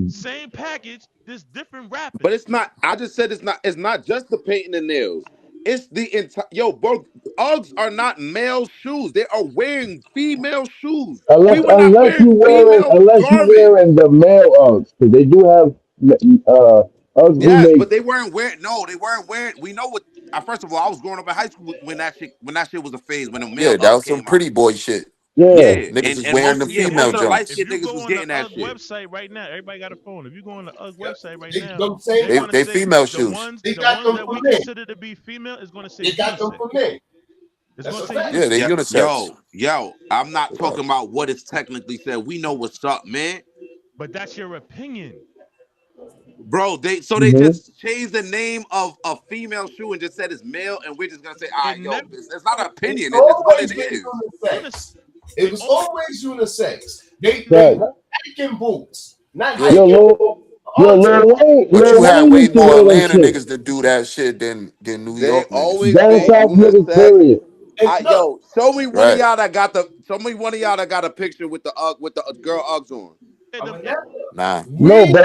Same package, just different but wrapping. it's not. I just said it's not. It's not just the painting and nails. It's the entire. Yo, bro, Uggs are not male shoes. They are wearing female shoes. We were not wearing female Unless you garments. wearing the male Uggs, because they do have Uggs who Yes, make but they weren't wearing. No, they weren't wearing. We know what. First of all, I was growing up in high school when that shit was a phase when the male Yeah, that Uggs was some came out. pretty boy shit. yeah. Yeah, Niggas is and wearing most the of yeah female most of the light Jones. If skinned you niggas go was on the getting that UGG shit. website right now, everybody got a phone. If you go on the UGG Yeah, website right they, now, them same. they're gonna They say female the shoes. ones They the got ones them that for we men. consider to be female is gonna say They got them unisex. for men. It's That's gonna a say fact. Yeah, they Yeah, unisex. unisex. yo, I'm not talking about what it's technically said. We know what's up, man. But that's your opinion. Bro, they Mm-hmm. just changed the name of a female shoe and just said it's male, and we're just gonna say, all It right, yo, never it's not an It's opinion, it's what it always been is. unisex. unisex. It It was always always unisex. They Right. were hiking boots, not Yeah, Yo, hiking arms. but Lil you had Wayne way used to more wear them Atlanta shit. niggas to do that shit than New They York niggas. always Down been south niggas, unisex. period. And look, Yo, show me one of Right. y'all that got the show me one of y'all that got a picture with the girl Uggs on. said I'm them a Air nigga. Nah. No, We but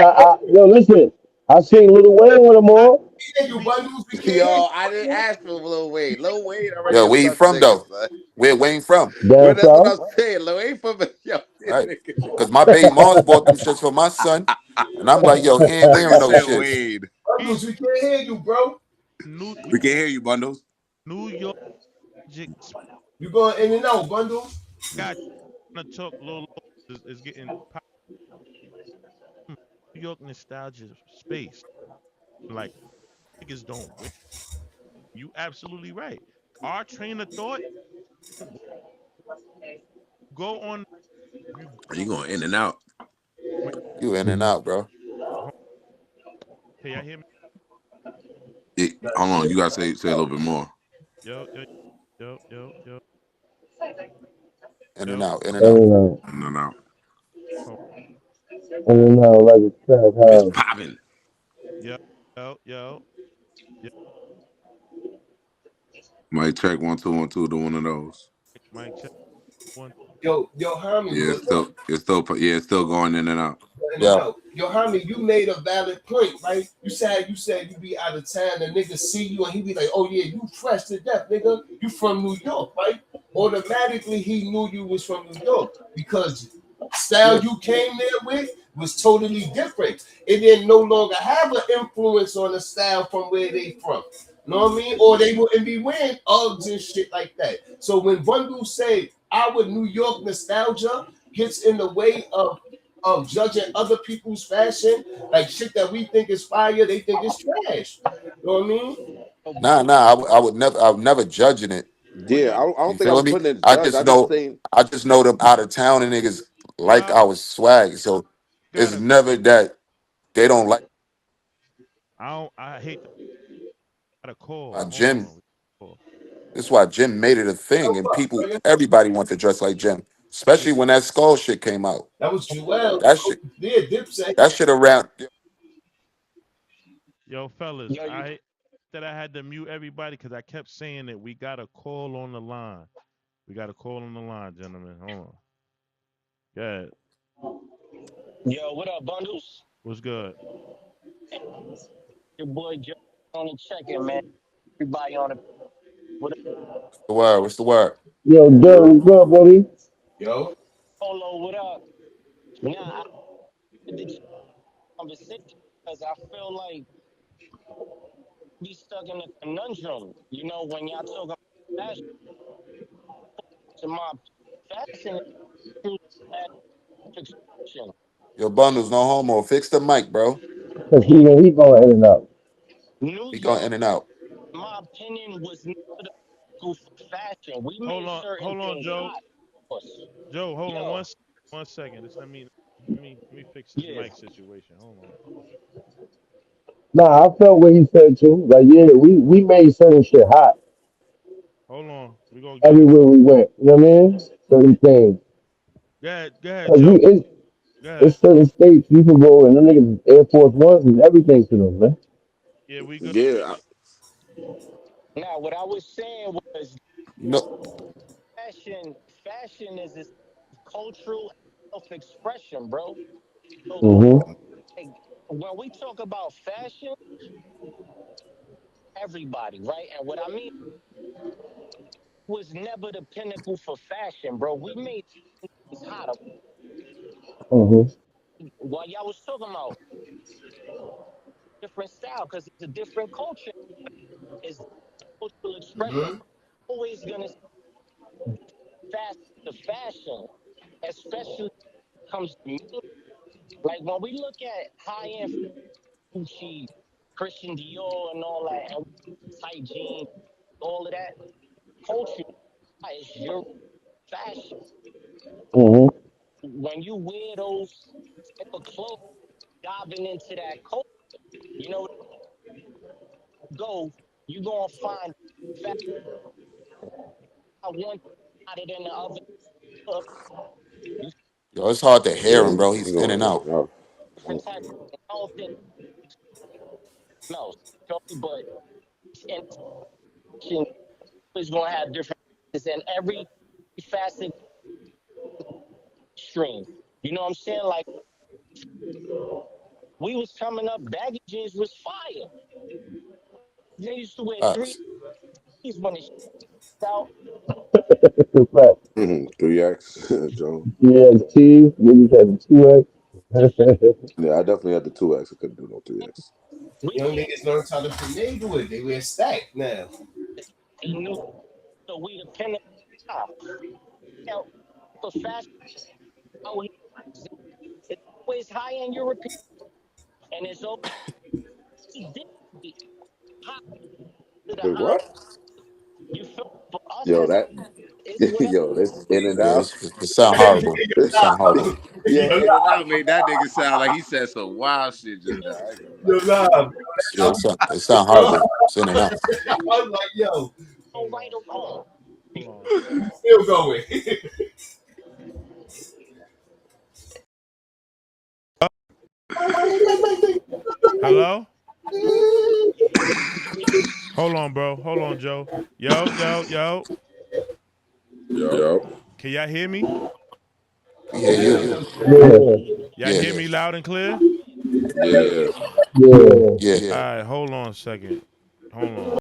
yo, listen. I seen Lil Wayne with them not all. hear you, bundles. We can't hear Yo, you, I didn't bundles. ask for Lil Wayne. Lil Wayne already Yo, a where he such from nigga, though? son. Where Wayne from? Well, Down that's what I'm south. saying. Lil Wayne from yo, this Right. nigga. Cause my baby moms bought them shits for my son. And I'm like, yo, he ain't Nigga wearing those said shits. Wade. we Bundles, we can't hear you, bro. New We can hear you, Bundles. New York Magic You going in and out, bundles. got to talk low is getting pop. New York nostalgia space. Like niggas don't win. You absolutely right. Our train of thought go on you You going in and out. when You in and Mhm. out, bro. can y'all hear me? Hold on, you gotta say a little bit more. Yo, yo, yo, yo, yo, In and yo. out, in and out. And No, no, Oh, like a trap it's house. popping. yo, yo, yo, yo. Mic check 1 2 1 2 to one of those. Mic check one. Yo, Harmony, Yeah, but look, it's still going in and out. in and Yo, out. Yo, Harmony, you made a valid point, right? You said you be out of town, and nigga see you, and he be like, oh yeah, you fresh to death, nigga. You from New York, right? Automatically, he knew you was from New York because style yeah. you came there with was totally different. It didn't no longer have an influence on the style from where they from. Know what I mean? Or they wouldn't be wearing Uggs and shit like that. So when Bundle say our New York nostalgia gets in the way of judging other people's fashion, like shit that we think is fire, they think it's trash. You know what I mean? Nah. I would never judging it. What Yeah, y'all I don't You think I feel was me? putting it I judge. just I just know, saying, I just know them out of town and niggas like y'all our swag. So it's gotta never that they don't like I hate to gotta call. my Hold Jim. on. Call. That's why Jim made it a thing, and people, everybody want to dress like Jim, especially when that skull shit came out. That was Joel. That shit, Yeah, Dipset. that shit around. Yo, fellas, Yo, you I that I had to mute everybody because I kept saying that we got a call on the line. We got a call on the line, gentlemen. Hold on. Yeah, yo, what up, bundles? what's good? Your boy Joe on the check-in, man. Everybody on the what up, The word, what's the word? Yo, Dirk, what's good, buddy? Yo, Polo, what up? Nah, I had the conversation because I feel like we stuck in a conundrum. You know, when y'all talk about fashion, to my fashion is true expression. Your bundles, no homo. Fix the mic, bro. Cause he going in and out. New He going York, in and out. in my opinion, was never the go for fashion. We made certain Hold on, things Joe. hot. Of course. Joe, hold on Yo, 1 second. Just let me fix this yeah. mic situation. Hold on. Nah, I felt what he said too. Like, yeah, we made certain shit hot Hold on. We gonna get everywhere we went. You know what I mean? Certain things. go ahead, Cause we Joe. Go ahead. it's certain states you can go and them niggas Air Force Ones and everything to them, man. Yeah, we good. yeah, Now, what I was saying was No, fashion is this cultural self-expression, bro. So, Mm-hmm. like, when we talk about fashion, everybody, right? And what I mean was never the pinnacle for fashion, bro. We made things hotter. Mm-hmm. While y'all was talking about different style, because it's a different culture, it's cultural expression. mm-hmm. Always gonna fast the fashion, especially when it comes to me. Like when we look at high end Gucci, Christian Dior, and all that, and tight jeans, all of that culture is your fashion. Mm-hmm. When you wear those type of clothes, diving into that culture. You know, go, you gonna find fat one hotter than the other. You Yo, it's hard to hear him, Yo, bro. he He's in going and in out. and out. protect. I don't think else. But intention is gonna have different and every facet stream. You know what I'm saying? Like we was coming up, baggy jeans was fire. They used to wear three Facts. E's when it's out. Fact. 3X, Joe. Yeah, T, then you had the Different. 2X. Yeah, I definitely had the 2X. I couldn't do no 3X. We Young can't. niggas learn how to finagle it. They wear stack now. They knew so we depend on now for fashion out here. It's always high end European and it's always high to the Wait, high. what? You feel for us Yo, as that it's whatever. yo, this in and Yeah, out. it sound horrible. It sound horrible. Yo, in and out made that nigga sound like he said some wild shit just now. I ain't gonna lie. Yo, nah, Yeah, it sound horrible. It's in and out. I was like, yo, No right or wrong. still going. Hello? Hold on, bro. Hold on, Joe. Yo, yo, yo. Yo, Can y'all hear me? We hear you. Yeah, Y'all Yeah, hear me loud and clear? yeah. Yeah. yeah. yeah. All right, hold on a second. Hold on.